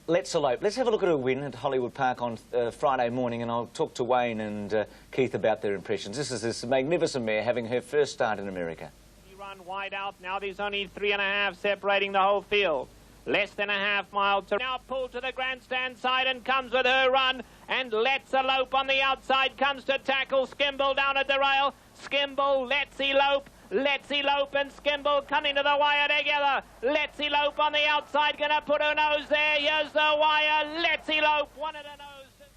Let's Elope. Let's have a look at her win at Hollywood Park on Friday morning, and I'll talk to Wayne and Keith about their impressions. This is this magnificent mare having her first start in America. He run wide out. Now there's only 3.5 separating the whole field. Less than a half mile to now pulled to the grandstand side and comes with her run. And Let's Elope on the outside comes to tackle Skimble down at the rail. Skimble, Let's Elope. Let's Elope and Skimble coming to the wire together. Let's Elope on the outside, going to put her nose there. Here's the wire. Let's Elope, one at the nose.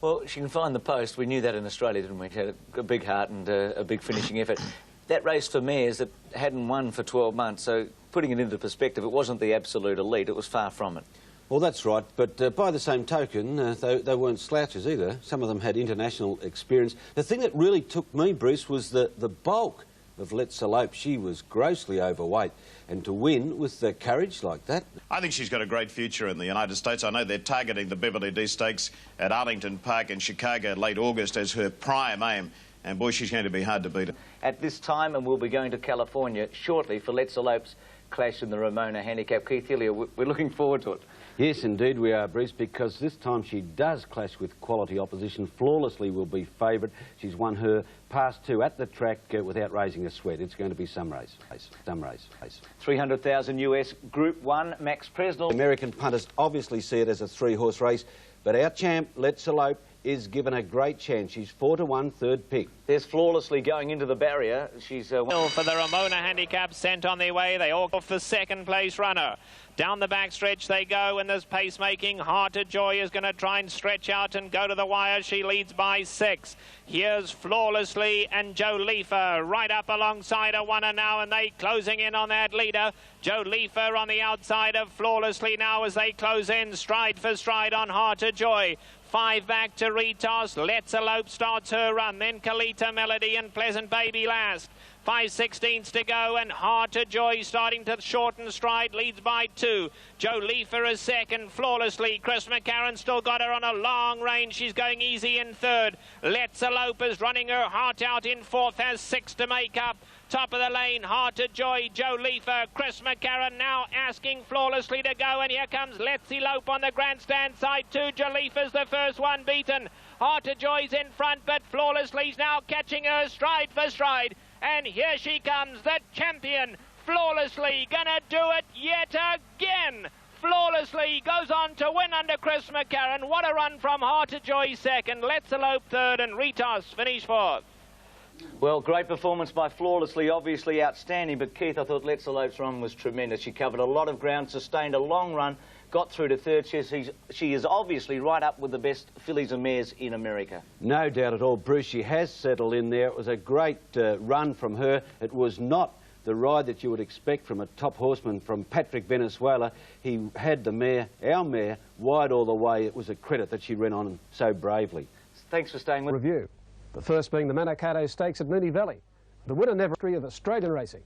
Well, she can find the post. We knew that in Australia, didn't we? She had a big heart and a big finishing effort. That race for mares that hadn't won for 12 months, so putting it into perspective, it wasn't the absolute elite. It was far from it. Well, that's right, but by the same token, they weren't slouches either. Some of them had international experience. The thing that really took me, Bruce, was the bulk of Let's Elope. She was grossly overweight, and to win with the courage like that. I think she's got a great future in the United States. I know they're targeting the Beverly D Stakes at Arlington Park in Chicago late August as her prime aim, and boy, she's going to be hard to beat. At this time, and we'll be going to California shortly for Let's Elope's clash in the Ramona Handicap. Keith Hillier, we're looking forward to it. Yes, indeed we are, Bruce, because this time she does clash with quality opposition. Flawlessly will be favourite. She's won her past two at the track without raising a sweat. It's going to be some race. 300,000 US Group 1, Max Presnell. American punters obviously see it as a three-horse race, but our champ, Let's Elope, is given a great chance. She's 4-1, third pick. There's Flawlessly going into the barrier. She's for the Ramona Handicap, sent on their way. They all off the second place runner. Down the backstretch they go, and there's pacemaking. Heart of Joy is going to try and stretch out and go to the wire. She leads by 6. Here's Flawlessly and Joe Leifer right up alongside a winner now, and they closing in on that leader. Joe Leifer on the outside of Flawlessly now as they close in, stride for stride on Heart of Joy. 5 back to Retoss. Let's Elope starts her run. Then Kalita Melody and Pleasant Baby last. 5/16 to go, and Heart of Joy starting to shorten stride, leads by 2. Joe Leifer is second. Flawlessly, Chris McCarron still got her on a long range. She's going easy in third. Let's Elope is running her heart out in fourth, has 6 to make up. Top of the lane, Heart of Joy, Joe Leifer, Chris McCarron now asking Flawlessly to go, and here comes Let's Elope on the grandstand side too. Joe Leifer's the first one beaten. Heart of Joy's in front, but Flawlessly's now catching her stride for stride. And here she comes, the champion, Flawlessly, gonna do it yet again. Flawlessly goes on to win under Chris McCarron. What a run from Heart of Joy second, Let's Elope third, and Retoss finish fourth. Well, great performance by Flawlessly, obviously outstanding, but Keith, I thought Let's Elope's run was tremendous. She covered a lot of ground, sustained a long run, got through to third. She is obviously right up with the best fillies and mares in America. No doubt at all, Bruce. She has settled in there. It was a great run from her. It was not the ride that you would expect from a top horseman from Patrick Venezuela. He had the mare, our mare, wide all the way. It was a credit that she ran on so bravely. Thanks for staying with us. Review. The first being the Manikato Stakes at Moonee Valley. The winner never of Australian racing.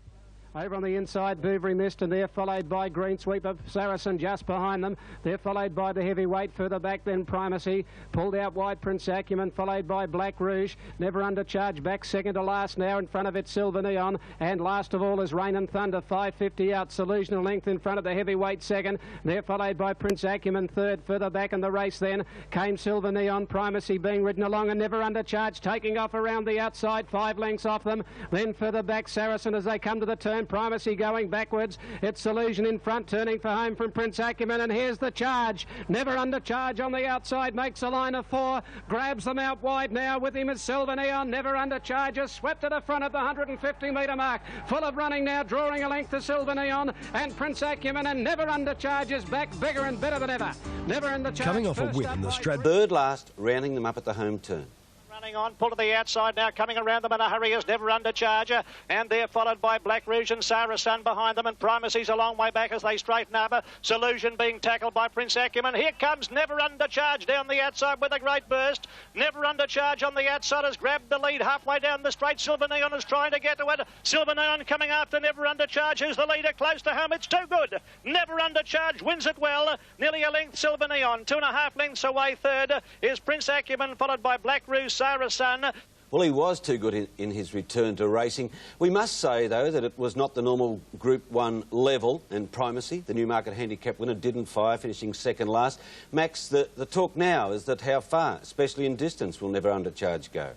Over on the inside, Bouverie Mist, and they're followed by Green Sweeper, Saracen just behind them. They're followed by the heavyweight, further back then Primacy. Pulled out wide Prince Acumen, followed by Black Rouge. Never under charge, back second to last now. In front of it, Silver Neon. And last of all is Rain and Thunder, 5.50 out. Solution length in front of the heavyweight second. They're followed by Prince Acumen third. Further back in the race then came Silver Neon, Primacy being ridden along and never under charge, taking off around the outside, 5 lengths off them. Then further back, Saracen as they come to the turn. Primacy going backwards. It's Illusion in front, turning for home from Prince Acumen, and here's the charge. Never under charge on the outside, makes a line of 4, grabs them out wide now. With him is Silver Neon, never under charge, has swept to the front of the 150-metre mark. Full of running now, drawing a length to Silver Neon, and Prince Acumen, and never under charge is back, bigger and better than ever. Never under charge. Coming off a win in the Strat. Third last, rounding them up at the home turn. Running on, pull to the outside now, coming around them in a hurry is Never Under Charge, and they're followed by Black Rouge and Saracen behind them, and Primacy's a long way back as they straighten up. Solution being tackled by Prince Acumen. Here comes Never Under Charge down the outside with a great burst. Never Under Charge on the outside has grabbed the lead halfway down the straight. Silver Neon is trying to get to it. Silver Neon coming after Never Under Charge, who's the leader close to home. It's too good. Never Under Charge wins it well. Nearly a length, Silver Neon. 2.5 lengths away third is Prince Acumen, followed by Black Rouge, Saracen. Well, he was too good in his return to racing. We must say, though, that it was not the normal Group 1 level and primacy. The Newmarket Handicap winner didn't fire, finishing second last. Max, the talk now is that how far, especially in distance, will Never Undercharge go?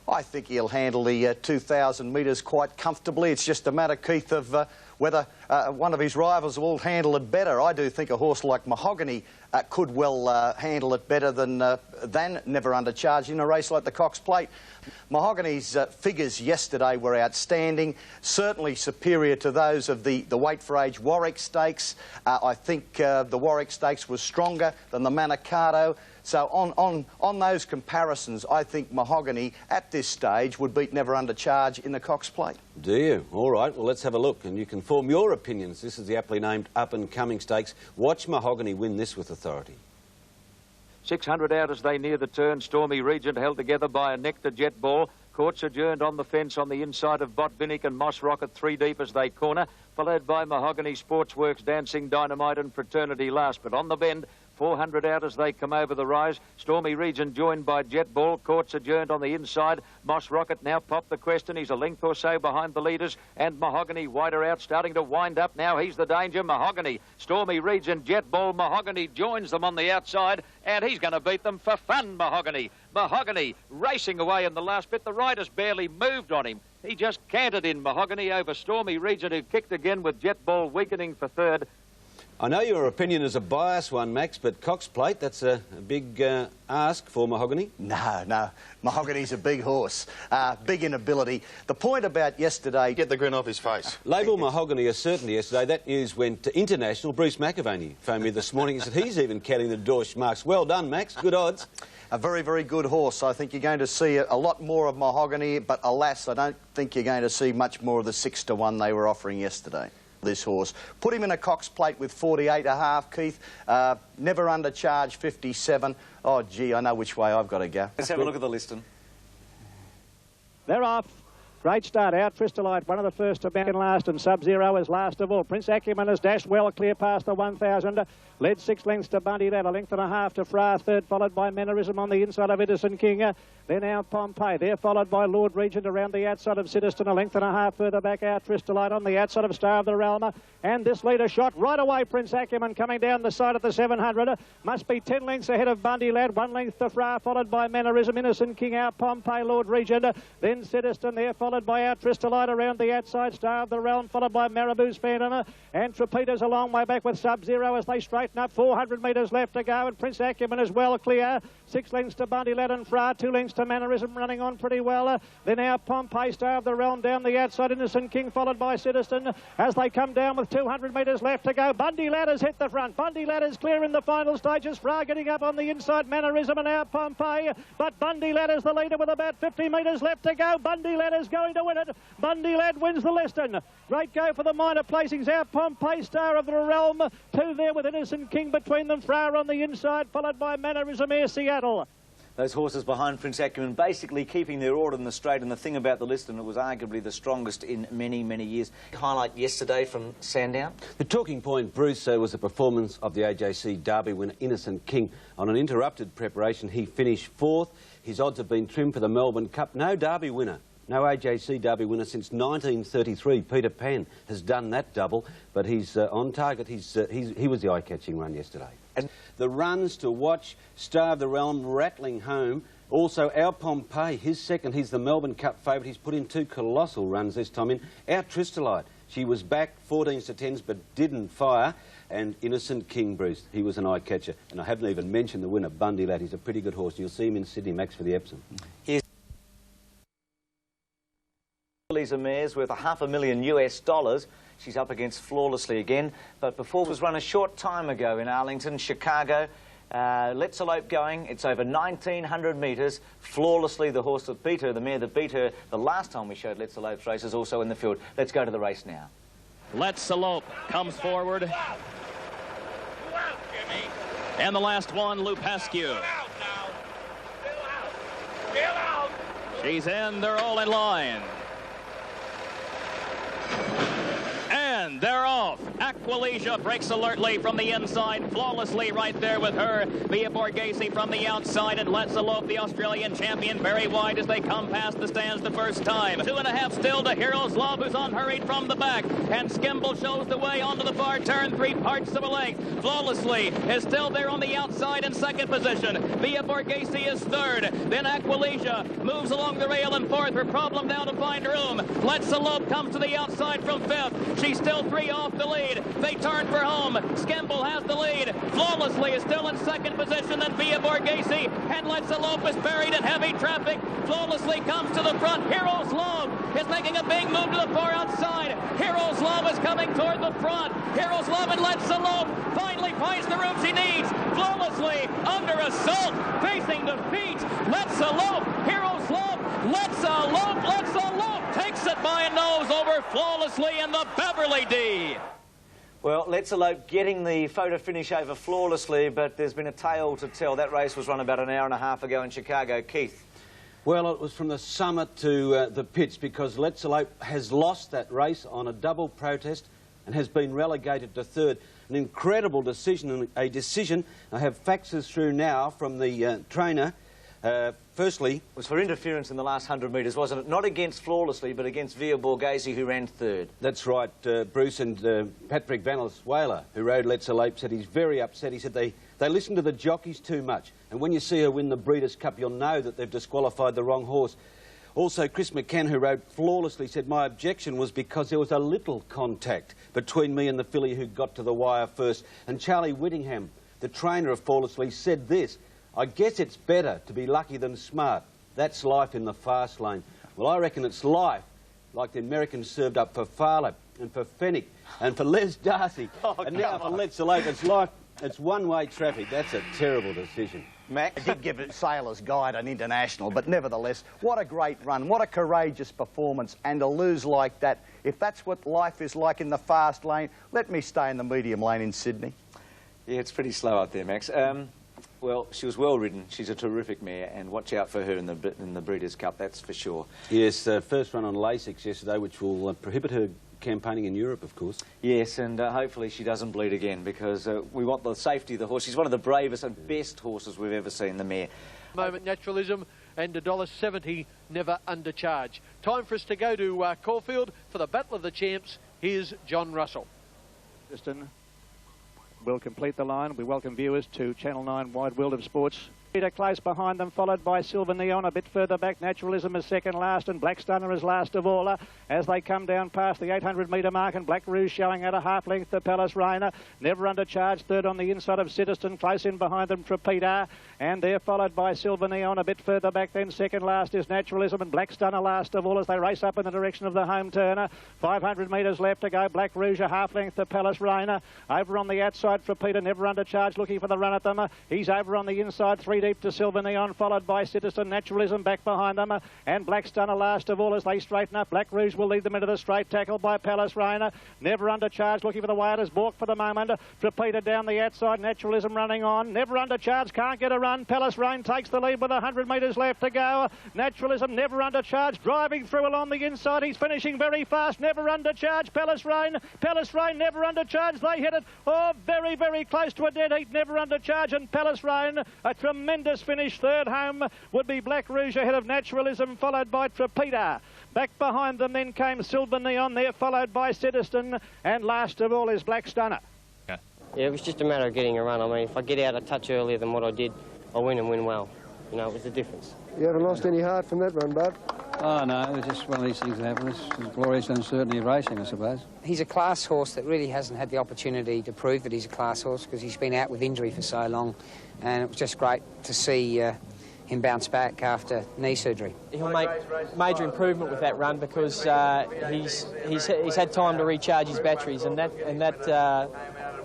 I think he'll handle the 2,000 metres quite comfortably. It's just a matter, Keith, of whether one of his rivals will handle it better. I do think a horse like Mahogany could well handle it better than Never Undercharge in a race like the Cox Plate. Mahogany's figures yesterday were outstanding, certainly superior to those of the Weight for Age Warwick Stakes. I think the Warwick Stakes was stronger than the Manikato. So on those comparisons, I think Mahogany at this stage would beat Never Undercharge in the Cox Plate. Do you? All right, well, let's have a look and you can form your opinions. This is the aptly named Up and Coming Stakes. Watch Mahogany win this with authority. 600 out as they near the turn. Stormy Regent held together by a Nectar Jet Ball. Courts adjourned on the fence on the inside of Botvinnik and Moss Rocket 3 deep as they corner, followed by Mahogany, Sportsworks, Dancing Dynamite and Fraternity last. But on the bend, 400 out as they come over the rise. Stormy Regent joined by Jet Ball. Courts adjourned on the inside. Moss Rocket now popped the question. He's a length or so behind the leaders. And Mahogany wider out, starting to wind up now. He's the danger. Mahogany, Stormy Regent, Jet Ball. Mahogany joins them on the outside. And he's going to beat them for fun, Mahogany. Mahogany racing away in the last bit. The riders barely moved on him. He just cantered in, Mahogany, over Stormy Regent, who kicked again with Jet Ball weakening for third. I know your opinion is a biased one, Max, but Cox Plate, that's a big ask for Mahogany. No. Mahogany's a big horse, big in ability. The point about yesterday... Get the grin off his face. Label Mahogany a certainty yesterday. That news went to international. Bruce McAvaney phoned me this morning and said he's even counting the Dorsch marks. Well done, Max. Good odds. A very, very good horse. I think you're going to see a lot more of Mahogany, but alas, I don't think you're going to see much more of the 6-to-1 they were offering yesterday. This horse. Put him in a Cox Plate with 48.5, Keith. Never Undercharge 57. Oh, gee, I know which way I've got to go. Let's have a look at the listing. They're off. Great start out. Crystallite, one of the first to back and last, and Sub-Zero is last of all. Prince Acumen has dashed well clear past the 1,000. Led 6 lengths to Bundy Lad, a length and a half to Fra, third, followed by Mannerism on the inside of Edison King. Then out Pompeii. They're followed by Lord Regent around the outside of Citizen, a length and a half further back out. Crystallite on the outside of Star of the Realm. And this leader shot right away, Prince Acumen, coming down the side of the 700. Must be 10 lengths ahead of Bundy Lad. 1 length to Fra, followed by Mannerism, Innocent King out Pompeii, Lord Regent. Then Citizen there, followed by out Crystallite around the outside. Star of the Realm, followed by Marabou's Phantom. And Trapita's a long way back with Sub-Zero as they straighten up. 400 metres left to go, and Prince Acumen is well clear. 6 lengths to Bundy Lad and Fra, 2 lengths to Mannerism, running on pretty well. Then out Pompeii, Star of the Realm down the outside. Innocent King followed by Citizen as they come down with 200 metres left to go. Bundy Lad has hit the front. Bundy Lad is clear in the final stages. Fra getting up on the inside. Mannerism and out Pompeii. But Bundy Lad is the leader with about 50 metres left to go. Bundy Lad is going to win it. Bundy Lad wins the Liston. Great go for the minor placings. Out Pompeii, Star of the Realm. 2 there with Innocent King between them. Fra on the inside, followed by Mannerism, Air Seattle. Those horses behind Prince Acumen basically keeping their order in the straight, and the thing about the Liston, it was arguably the strongest in many, many years. Highlight yesterday from Sandown. The talking point, Bruce, was the performance of the AJC Derby winner Innocent King. On an interrupted preparation, he finished 4th. His odds have been trimmed for the Melbourne Cup. No Derby winner. No AJC Derby winner since 1933. Peter Pan has done that double, but he's on target. He was the eye-catching run yesterday. And the runs to watch, Star of the Realm rattling home. Also, our Pompeii, his second. He's the Melbourne Cup favourite. He's put in 2 colossal runs this time in. Our Crystallite, she was back 14s to 10s, but didn't fire. And Innocent King, Bruce, he was an eye-catcher. And I haven't even mentioned the winner, Bundy Lad. He's a pretty good horse. You'll see him in Sydney, Max, for the Epsom. Lisa Mares worth $500,000 US. She's up against Flawlessly again, but before was run a short time ago in Arlington, Chicago. Let's Elope going. It's over 1,900 metres. Flawlessly, the horse that beat her, the mare that beat her the last time we showed Let's Elope's race, is also in the field. Let's go to the race now. Let's Elope comes forward. And the last one, Lupescu. She's in. They're all in line. And they're off. Aqualesia breaks alertly from the inside, flawlessly right there with her. Via Borghese from the outside, and Let's Elope, the Australian champion, very wide as they come past the stands the first time. 2.5 still to Hero's Love, who's unhurried from the back. And Skimble shows the way onto the far turn, 3 parts of a length. Flawlessly is still there on the outside in second position. Via Borghese is third. Then Aqualesia moves along the rail in fourth. Her problem now to find room. Let's Elope comes to the outside from fifth. She's still 3 off the lead. They turn for home. Skimble has the lead. Flawlessly is still in second position. Then Via Borghese, and Let's Elope is buried in heavy traffic. Flawlessly comes to the front. Hero's Love is making a big move to the far outside. Hero's Love is coming toward the front. Hero's Love and Let's Elope finally finds the room she needs. Flawlessly under assault, facing defeat. Let's Elope, Hero's Love, Let's Elope, Let's Elope takes it by a nose over Flawlessly in the Beverly D. Well, Let's Elope getting the photo finish over Flawlessly, but there's been a tale to tell. That race was run about an hour and a half ago in Chicago. Keith? Well, it was from the summit to the pits, because Let's Elope has lost that race on a double protest and has been relegated to third. An incredible decision, a decision. I have faxes through now from the trainer. Firstly, it was for interference in the last 100 metres, wasn't it? Not against Flawlessly, but against Via Borghese, who ran third. That's right, Bruce, and Patrick Vandersweiler, who rode Let's Elope, said he's very upset. He said they listen to the jockeys too much, and when you see her win the Breeders' Cup, you'll know that they've disqualified the wrong horse. Also, Chris McCann, who rode Flawlessly, said my objection was because there was a little contact between me and the filly who got to the wire first. And Charlie Whittingham, the trainer of Flawlessly, said this: I guess it's better to be lucky than smart. That's life in the fast lane. Well, I reckon it's life, like the Americans served up for Farley and for Fenwick and for Les Darcy. And now for Let's Elope, it's life. It's one-way traffic. That's a terrible decision. Mac, I did give it Sailor's Guide an international, but nevertheless, what a great run, what a courageous performance, and to lose like that. If that's what life is like in the fast lane, let me stay in the medium lane in Sydney. Yeah, it's pretty slow out there, Max. Well, she was well ridden. She's a terrific mare, and watch out for her in the Breeders' Cup, that's for sure. Yes, first run on Lasix yesterday, which will prohibit her campaigning in Europe, of course. Yes, and hopefully she doesn't bleed again, because we want the safety of the horse. She's one of the bravest and best horses we've ever seen, the mare. Moment Naturalism and $1.70 Never Undercharge. Time for us to go to Caulfield for the Battle of the Champs. Here's John Russell. Justin will complete the line. We welcome viewers to Channel 9 Wide World of Sports. Peter close behind them, followed by Silver Neon. A bit further back, Naturalism is second last, and Black Stunner is last of all. As they come down past the 800-metre mark, and Black Rouge showing at a half length to Palace Rainer. Never Undercharged, third on the inside of Citizen. Close in behind them, Trapita. And they're followed by Silver Neon. A bit further back then, second last is Naturalism, and Black Stunner last of all as they race up in the direction of the home turner. 500 metres left to go. Black Rouge a half length to Palace Rainer. Over on the outside, Trapita, Never Undercharged, looking for the run at them. He's over on the inside, 3 deep to Silver Neon, followed by Citizen. Naturalism back behind them, and Black Stunner last of all as they straighten up. Black Rouge will lead them into the straight, tackled by Palace Rainer. Never Undercharged, looking for the way out is Bork for the moment. Trapita down the outside, Naturalism running on. Never Undercharged can't get a run. Palace Rain takes the lead with 100 metres left to go. Naturalism, Never Undercharged, driving through along the inside. He's finishing very fast. Never Undercharged, Palace Rain, Never Undercharged. They hit it, oh, very, very close to a dead heat. Never Undercharged and Palace Rain. A tremendous finish. Third home would be Black Rouge ahead of Naturalism, followed by Trapita. Back behind them then came Silver Neon there, followed by Citizen, and last of all is Black Stunner. Yeah, it was just a matter of getting a run. I mean, if I get out a touch earlier than what I did, I'll win and win well. You know, it was the difference. You haven't lost any heart from that run, Bud? Oh, no, it was just one of these things that happen. It's the glorious uncertainty of racing, I suppose. He's a class horse that really hasn't had the opportunity to prove that he's a class horse because he's been out with injury for so long, and it was just great to see him bounce back after knee surgery. He'll make major improvement with that run because he's had time to recharge his batteries, and that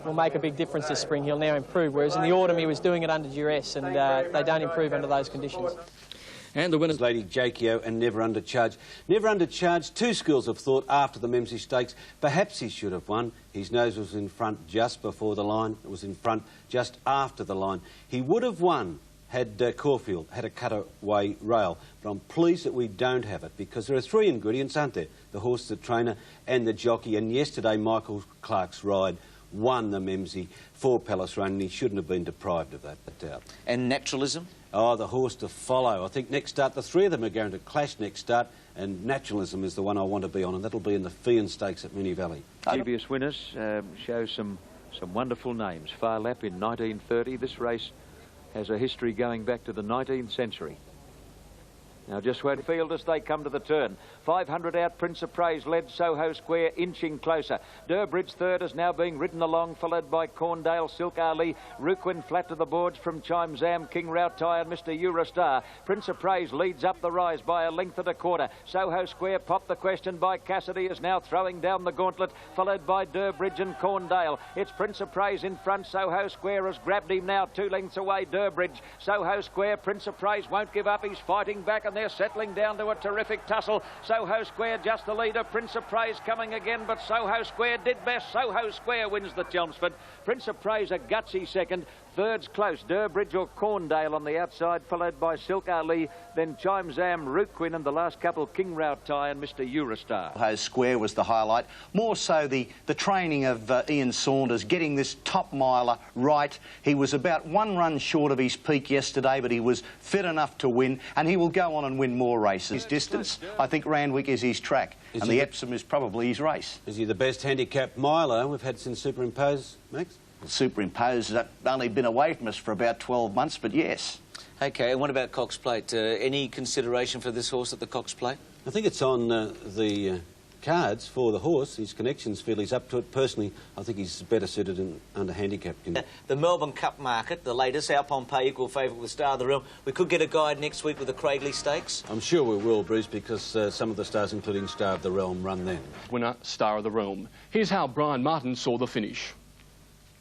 will make a big difference this spring. He'll now improve, whereas in the autumn he was doing it under duress, and they don't improve under those conditions. And the winners, Lady Jakio and Never Undercharged. Never Undercharged, two schools of thought after the Memsie Stakes. Perhaps he should have won. His nose was in front just before the line. It was in front just after the line. He would have won had Caulfield had a cutaway rail. But I'm pleased that we don't have it, because there are three ingredients, aren't there? The horse, the trainer and the jockey. And yesterday Michael Clark's ride won the Memsie for Palace Run, and he shouldn't have been deprived of that doubt. And Naturalism? Oh, the horse to follow. I think next start, the three of them are going to clash next start, and Naturalism is the one I want to be on, and that'll be in the Feehan Stakes at Moonee Valley. Previous winners show some wonderful names. Far Lap in 1930. This race has a history going back to the 19th century. Now just wait field as they come to the turn. 500 out, Prince of Praise led Soho Square, inching closer. Durbridge third is now being ridden along, followed by Corndale, Silk Ali, Ruquin flat to the boards from Chime Zam, King Rautai and Mr. Eurostar. Prince of Praise leads up the rise by a length and a quarter. Soho Square, Pop the Question by Cassidy, is now throwing down the gauntlet, followed by Durbridge and Corndale. It's Prince of Praise in front. Soho Square has grabbed him now, 2 lengths away. Durbridge, Soho Square, Prince of Praise won't give up. He's fighting back, and they're settling down to a terrific tussle. Soho Square just the leader. Prince of Praise coming again, but Soho Square did best. Soho Square wins the Chelmsford. Prince of Praise a gutsy second. Third's close, Durbridge or Corndale on the outside, followed by Silk Ali, then Chime Zam, Ruquin, and the last couple, King Rautai and Mr. Eurostar. Soho Square was the highlight. More so the training of Ian Saunders, getting this top miler right. He was about 1 run short of his peak yesterday, but he was fit enough to win, and he will go on and win more races. His distance, I think Randwick is his track, and the Epsom is probably his race. Is he the best handicapped miler we've had since Superimpose, Max? Superimpose has only been away from us for about 12 months, but yes. OK, and what about Cox Plate? Any consideration for this horse at the Cox Plate? I think it's on the cards for the horse. His connections feel he's up to it. Personally, I think he's better suited under handicap. The Melbourne Cup market, the latest, our Pompey equal favourite with Star of the Realm. We could get a guide next week with the Craigley Stakes. I'm sure we will, Bruce, because some of the stars, including Star of the Realm, run then. Winner, Star of the Realm. Here's how Brian Martin saw the finish.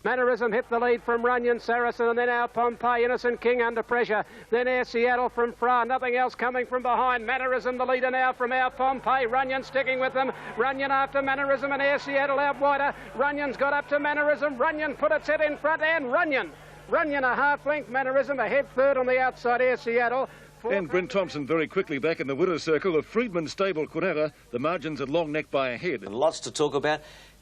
Mannerism hit the lead from Runyon, Saracen, and then our Pompey, Innocent King under pressure. Then Air Seattle from Fra, nothing else coming from behind. Mannerism the leader now from our Pompey. Runyon sticking with them. Runyon after Mannerism, and Air Seattle out wider. Runyon's got up to Mannerism. Runyon put its head in front, and Runyon a half length. Mannerism ahead third on the outside. Air Seattle. And Brent Thompson very quickly back in the winner's circle of Freedman Stable Quinetta. The margins at long neck by a head. And lots to talk about.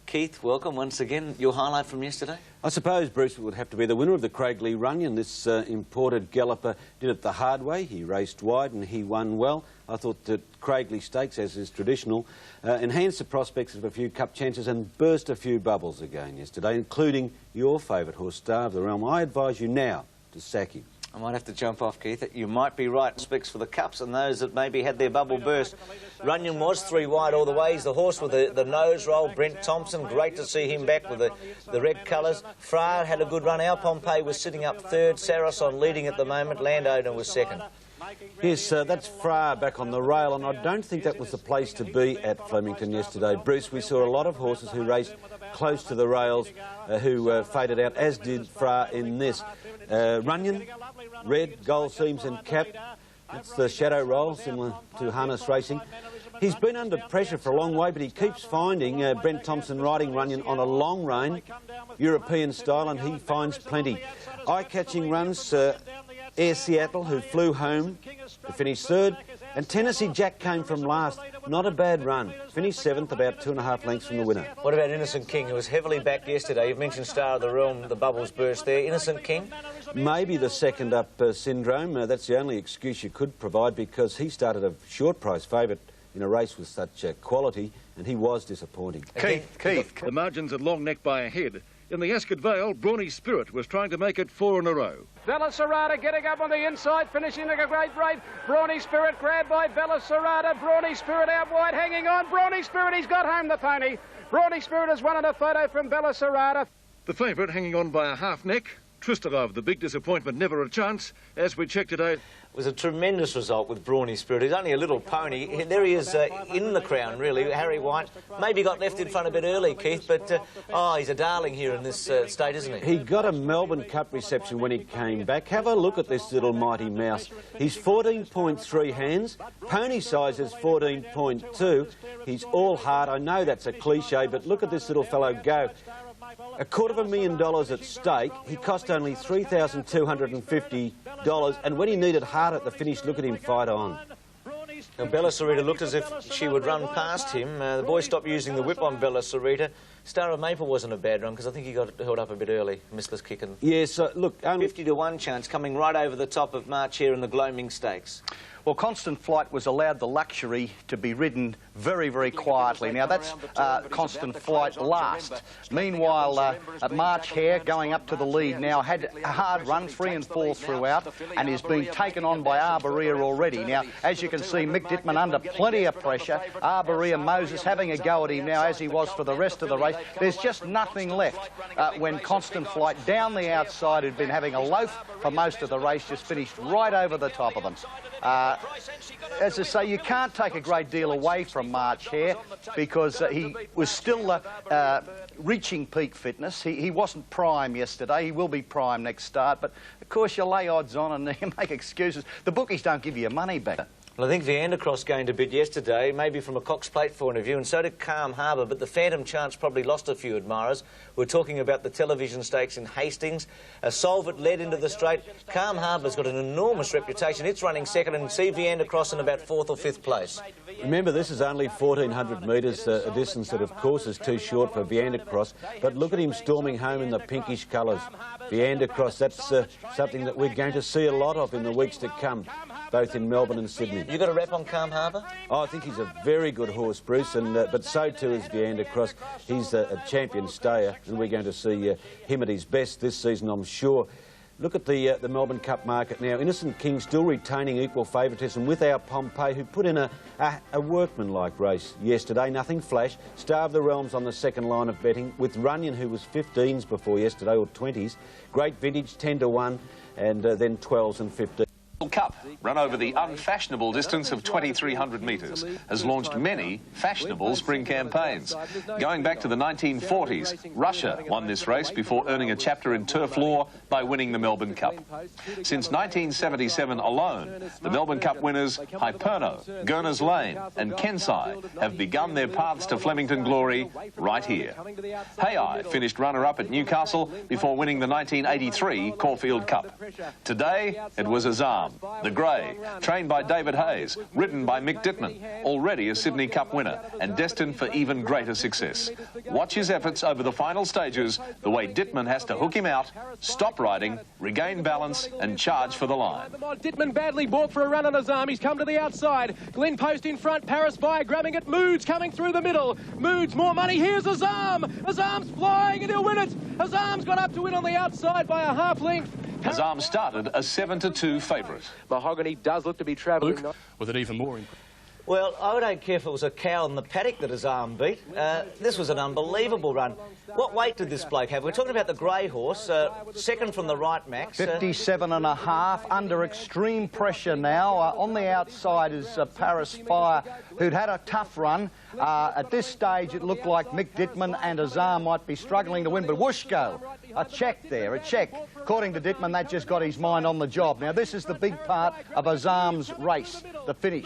Keith, welcome once again. Your highlight from yesterday? I suppose, Bruce, it would have to be the winner of the Craigley Runyon. This imported galloper did it the hard way. He raced wide and he won well. I thought that Craigley Stakes, as is traditional, enhanced the prospects of a few cup chances and burst a few bubbles again yesterday, including your favourite horse, Star of the Realm. I advise you now to sack him. I might have to jump off, Keith. You might be right. Specs for the Cups and those that maybe had their bubble burst. Runyon was 3 wide all the way. He's the horse with the nose roll. Brent Thompson, great to see him back with the red colours. Fra had a good run. Our Pompey was sitting up third. Saracen leading at the moment. Landowner was second. Yes, that's Fra back on the rail, and I don't think that was the place to be at Flemington yesterday. Bruce, we saw a lot of horses who raced close to the rails who faded out, as did Fra in this. Runyon, red, gold seams and cap. It's the shadow roll, similar to harness racing. He's been under pressure for a long way, but he keeps finding Brent Thompson riding Runyon on a long rein, European style, and he finds plenty. Eye-catching runs, Air Seattle, who flew home to finish third, and Tennessee Jack came from last. Not a bad run. Finished 7th, about 2.5 lengths from the winner. What about Innocent King, who was heavily backed yesterday? You've mentioned Star of the Realm, the bubbles burst there. Innocent King? Maybe the second up syndrome. That's the only excuse you could provide, because he started a short price favourite in a race with such quality, and he was disappointing. Keith. The margins at long neck by a head. In the Ascot Vale, Brawny Spirit was trying to make it 4 in a row. Belisarada getting up on the inside, finishing like a great rate. Brawny Spirit grabbed by Belisarada. Brawny Spirit out wide, hanging on. Brawny Spirit, he's got home the pony. Brawny Spirit has won in a photo from Belisarada. The favourite hanging on by a half neck. Tristarov, the big disappointment, never a chance. As we check today, It was a tremendous result with Brawny Spirit. He's only a little pony. There he is in the crown, really. Harry White maybe got left in front a bit early, Keith, but he's a darling here in this state, isn't he? He got a Melbourne Cup reception when he came back. Have a look at this little mighty mouse. He's 14.3 hands. Pony size is 14.2. He's all heart. I know that's a cliche, but look at this little fellow go. $250,000 at stake. He cost only $3,250, and when he needed heart at the finish, look at him fight on. Now, Bella Sarita looked as if she would run past him. The boys stopped using the whip on Bella Sarita. Star of Maple wasn't a bad run because I think he got held up a bit early. Missless kicking. Yes, look, only 50 to 1 chance coming right over the top of March here in the Gloaming Stakes. Well, Constant Flight was allowed the luxury to be ridden very, very quietly. Now, that's Constant Flight last. Meanwhile, March Hare, going up to the lead now, had a hard run, 3 and 4 throughout, and is being taken on by Arborea already. Now, as you can see, Mick Dittman under plenty of pressure. Arborea Moses having a go at him now, as he was for the rest of the race. There's just nothing left when Constant Flight down the outside, who'd been having a loaf for most of the race, just finished right over the top of them. As I say, you can't take a great deal away from March Hare because he was still reaching peak fitness. He wasn't prime yesterday. He will be prime next start. But, of course, you lay odds on and you make excuses. The bookies don't give you your money back. Well, I think Viandacross gained a bit yesterday, maybe from a Cox Plate point of view, and so did Calm Harbour, but the Phantom Chance probably lost a few admirers. We're talking about the television stakes in Hastings. Solvent led into the straight. Calm Harbour's got an enormous reputation. It's running second, and see Viandacross in about 4th or 5th place. Remember, this is only 1,400 metres, a distance that, of course, is too short for Viandacross, but look at him storming home in the pinkish colours. Viandacross, that's something that we're going to see a lot of in the weeks to come, both in Melbourne and Sydney. You got a rep on Calm Harbour? Oh, I think he's a very good horse, Bruce, and but so too is Viandacross. He's a champion stayer, and we're going to see him at his best this season, I'm sure. Look at the Melbourne Cup market now. Innocent King still retaining equal favouritism with our Pompeii, who put in a workmanlike race yesterday. Nothing flash. Star of the Realms on the second line of betting, with Runyon, who was 15s before yesterday, or 20s. Great vintage, 10 to 1, and then 12s and 15s. Cup, run over the unfashionable distance of 2,300 metres, has launched many fashionable spring campaigns. Going back to the 1940s, Russia won this race before earning a chapter in turf law by winning the Melbourne Cup. Since 1977 alone, the Melbourne Cup winners Hyperno, Gurners Lane and Kensai have begun their paths to Flemington glory right here. Hay finished runner-up at Newcastle before winning the 1983 Caulfield Cup. Today, it was Azam, the grey, trained by David Hayes, ridden by Mick Dittman, already a Sydney Cup winner and destined for even greater success. Watch his efforts over the final stages, the way Dittman has to hook him out, stop riding, regain balance and charge for the line. Dittman badly bought for a run on Azam. He's come to the outside. Glen Post in front. Paris Fire grabbing it. Moods coming through the middle. Moods, more money. Here's Azam. Azam's flying and he'll win it. Azam's got up to win on the outside by a half length. Azam started a 7-2 favourite. Mahogany does look to be travelling. With it even more. Well, I don't care if it was a cow in the paddock that Azam beat. This was an unbelievable run. What weight did this bloke have? We're talking about the grey horse, second from the right, Max. 57.5, under extreme pressure now. On the outside is Paris Fire, who'd had a tough run. At this stage, it looked like Mick Dittman and Azam might be struggling to win, but whoosh go. A check there, a check. According to Dittman, that just got his mind on the job. Now, this is the big part of Azam's race, the finish.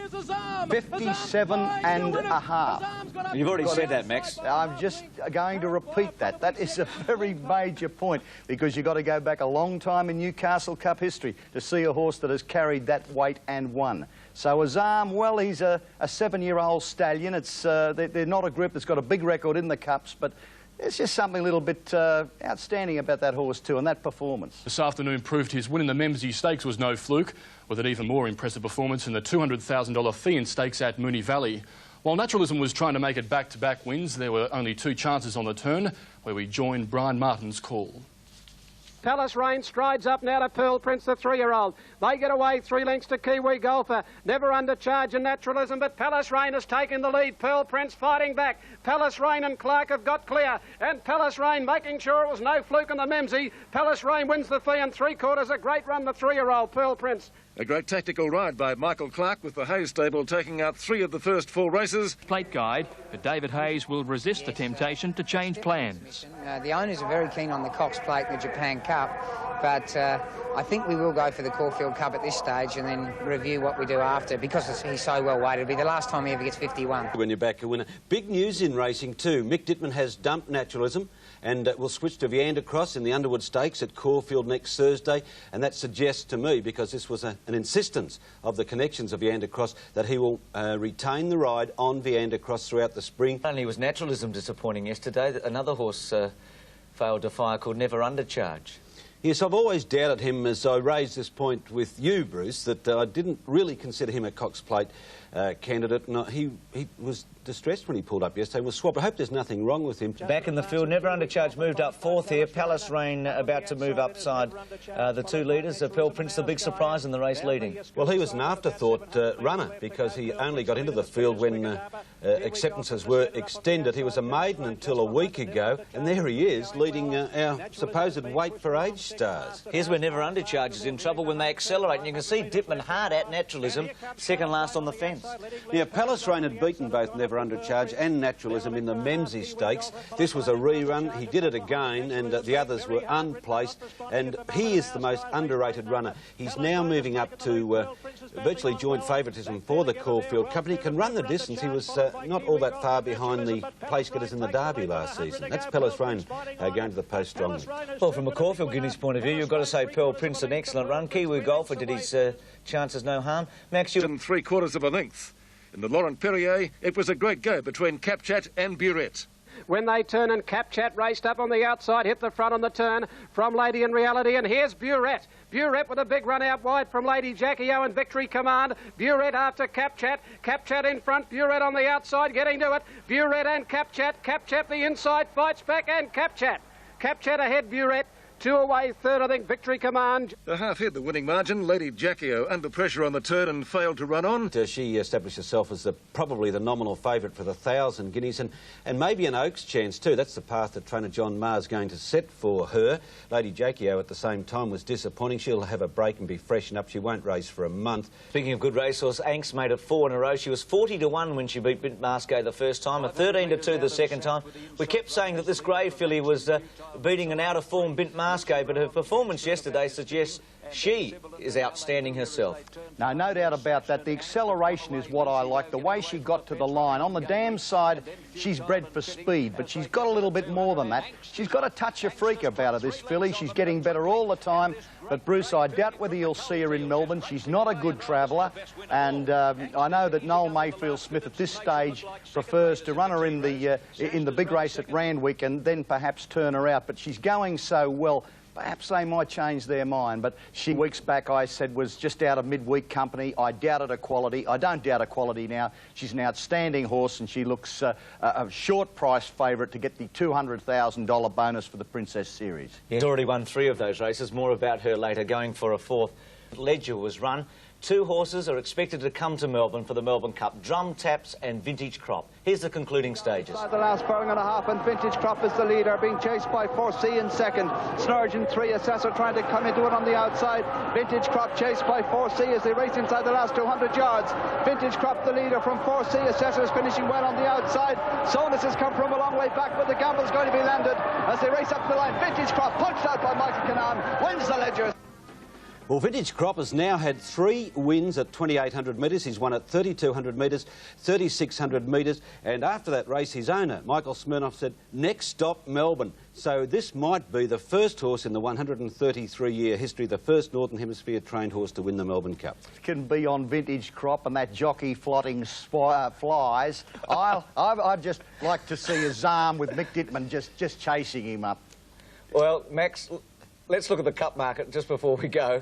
57.5. You've already said that, Max. I'm just going to repeat that. That is a very major point because you've got to go back a long time in Newcastle Cup history to see a horse that has carried that weight and won. So Azam, well, he's a 7-year-old stallion. It's they're not a group that's got a big record in the Cups, but there's just something a little bit outstanding about that horse too, and that performance. This afternoon proved his win in the Memsie Stakes was no fluke, with an even more impressive performance in the $200,000 Thean Stakes at Moonee Valley. While Naturalism was trying to make it back-to-back wins, there were only 2 chances on the turn, where we joined Brian Martin's call. Palace Rain strides up now to Pearl Prince, the 3-year-old. They get away 3 lengths to Kiwi Golfer. Never under charge in Naturalism, but Palace Rain has taken the lead. Pearl Prince fighting back. Palace Rain and Clark have got clear. And Palace Rain making sure it was no fluke on the Memsie. Palace Rain wins the fee and 3/4. A great run, the 3-year-old Pearl Prince. A great tactical ride by Michael Clark with the Hayes stable taking out 3 of the first 4 races. Plate guide, but David Hayes will resist the temptation to change plans. The owners are very keen on the Cox Plate and the Japan Cup, but I think we will go for the Caulfield Cup at this stage and then review what we do after because he's so well weighted. It'll be the last time he ever gets 51. When you're back a winner. Big news in racing too. Mick Dittman has dumped Naturalism and we'll switch to Viander Cross in the Underwood Stakes at Caulfield next Thursday, and that suggests to me, because this was an insistence of the connections of Viander Cross, that he will retain the ride on Viander Cross throughout the spring. Only was Naturalism disappointing yesterday. Another horse failed to fire called Never Undercharge. Yes, I've always doubted him, as I raised this point with you, Bruce, that I didn't really consider him a Cox Plate candidate. No, he was distressed when he pulled up yesterday, was swapped. I hope there's nothing wrong with him. Back in the field, Never Undercharge moved up fourth here. Palace Rain about to move upside the two leaders. Pearl Prince, the big surprise in the race leading. Well, he was an afterthought runner, because he only got into the field when acceptances were extended. He was a maiden until a week ago, and there he is, leading our supposed weight for age stars. Here's where Never Undercharge is in trouble when they accelerate, and you can see Dipman hard at Naturalism, second last on the fence. Yeah, Palace Rain had beaten both Never Undercharge and Naturalism in the Memsie Stakes. This was a rerun. He did it again, and the others were unplaced, and he is the most underrated runner. He's now moving up to virtually joint favouritism for the Caulfield Cup. He can run the distance. He was not all that far behind the place getters in the Derby last season. That's Palace Rain going to the post strongly. Well, from a Caulfield Guineas point of view, you've got to say Pearl Prince an excellent run. Kiwi Golfer did his chances no harm. Max, you... 3/4 of a length. In the Laurent Perrier, it was a great go between Capchat and Burette. When they turn, and Capchat raced up on the outside, hit the front on the turn from Lady in Reality, and here's Burette. Burette with a big run out wide from Lady Jackie O and Victory Command. Burette after Capchat. Capchat in front, Burette on the outside, getting to it. Burette and Capchat. Capchat the inside, fights back, and Capchat. Capchat ahead, Burette. 2 away, third, I think, Victory Command. The half hit the winning margin. Lady Jackie O under pressure on the turn and failed to run on. She established herself as probably the nominal favourite for the 1,000 guineas, and maybe an Oaks chance too. That's the path that trainer John Maher's going to set for her. Lady Jackie O at the same time was disappointing. She'll have a break and be freshened up. She won't race for a month. Speaking of good racehorse, Anks made it 4 in a row. She was 40-1 when she beat Bint Masqué the first time, a 13-2 the second time. We kept saying that this grey filly was beating an out-of-form Bint Masqué, but her performance yesterday suggests she is outstanding herself. No doubt about that. The acceleration is what I like, the way she got to the line. On the dam side, she's bred for speed, but she's got a little bit more than that. She's got a touch of freak about her, this filly. She's getting better all the time. But, Bruce, I doubt whether you'll see her in Melbourne. She's not a good traveller, and I know that Noel Mayfield-Smith at this stage prefers to run her in the big race at Randwick and then perhaps turn her out. But she's going so well. Perhaps they might change their mind, but she, weeks back, I said, was just out of midweek company. I doubted her quality. I don't doubt her quality now. She's an outstanding horse, and she looks a short price favourite to get the $200,000 bonus for the Princess Series. He's already won 3 of those races. More about her later, going for a 4th. Ledger was run. 2 horses are expected to come to Melbourne for the Melbourne Cup, Drum Taps and Vintage Crop. Here's the concluding stages. The last furlong and a half, and Vintage Crop is the leader, being chased by 4C in second. Snurgeon 3, Assessor trying to come into it on the outside. Vintage Crop chased by 4C as they race inside the last 200 yards. Vintage Crop the leader from 4C. Assessor is finishing well on the outside. Sonus has come from a long way back, but the gamble is going to be landed as they race up the line. Vintage Crop punched out by Michael Canaan, wins the Ledger. Well, Vintage Crop has now had 3 wins at 2,800 metres. He's won at 3,200 metres, 3,600 metres, and after that race, his owner, Michael Smirnoff, said, next stop, Melbourne. So this might be the first horse in the 133-year history, the first Northern Hemisphere trained horse to win the Melbourne Cup. Can be on Vintage Crop and that jockey flotting flies. I'd just like to see a Zam with Mick Dittman just chasing him up. Well, Max, let's look at the cup market just before we go.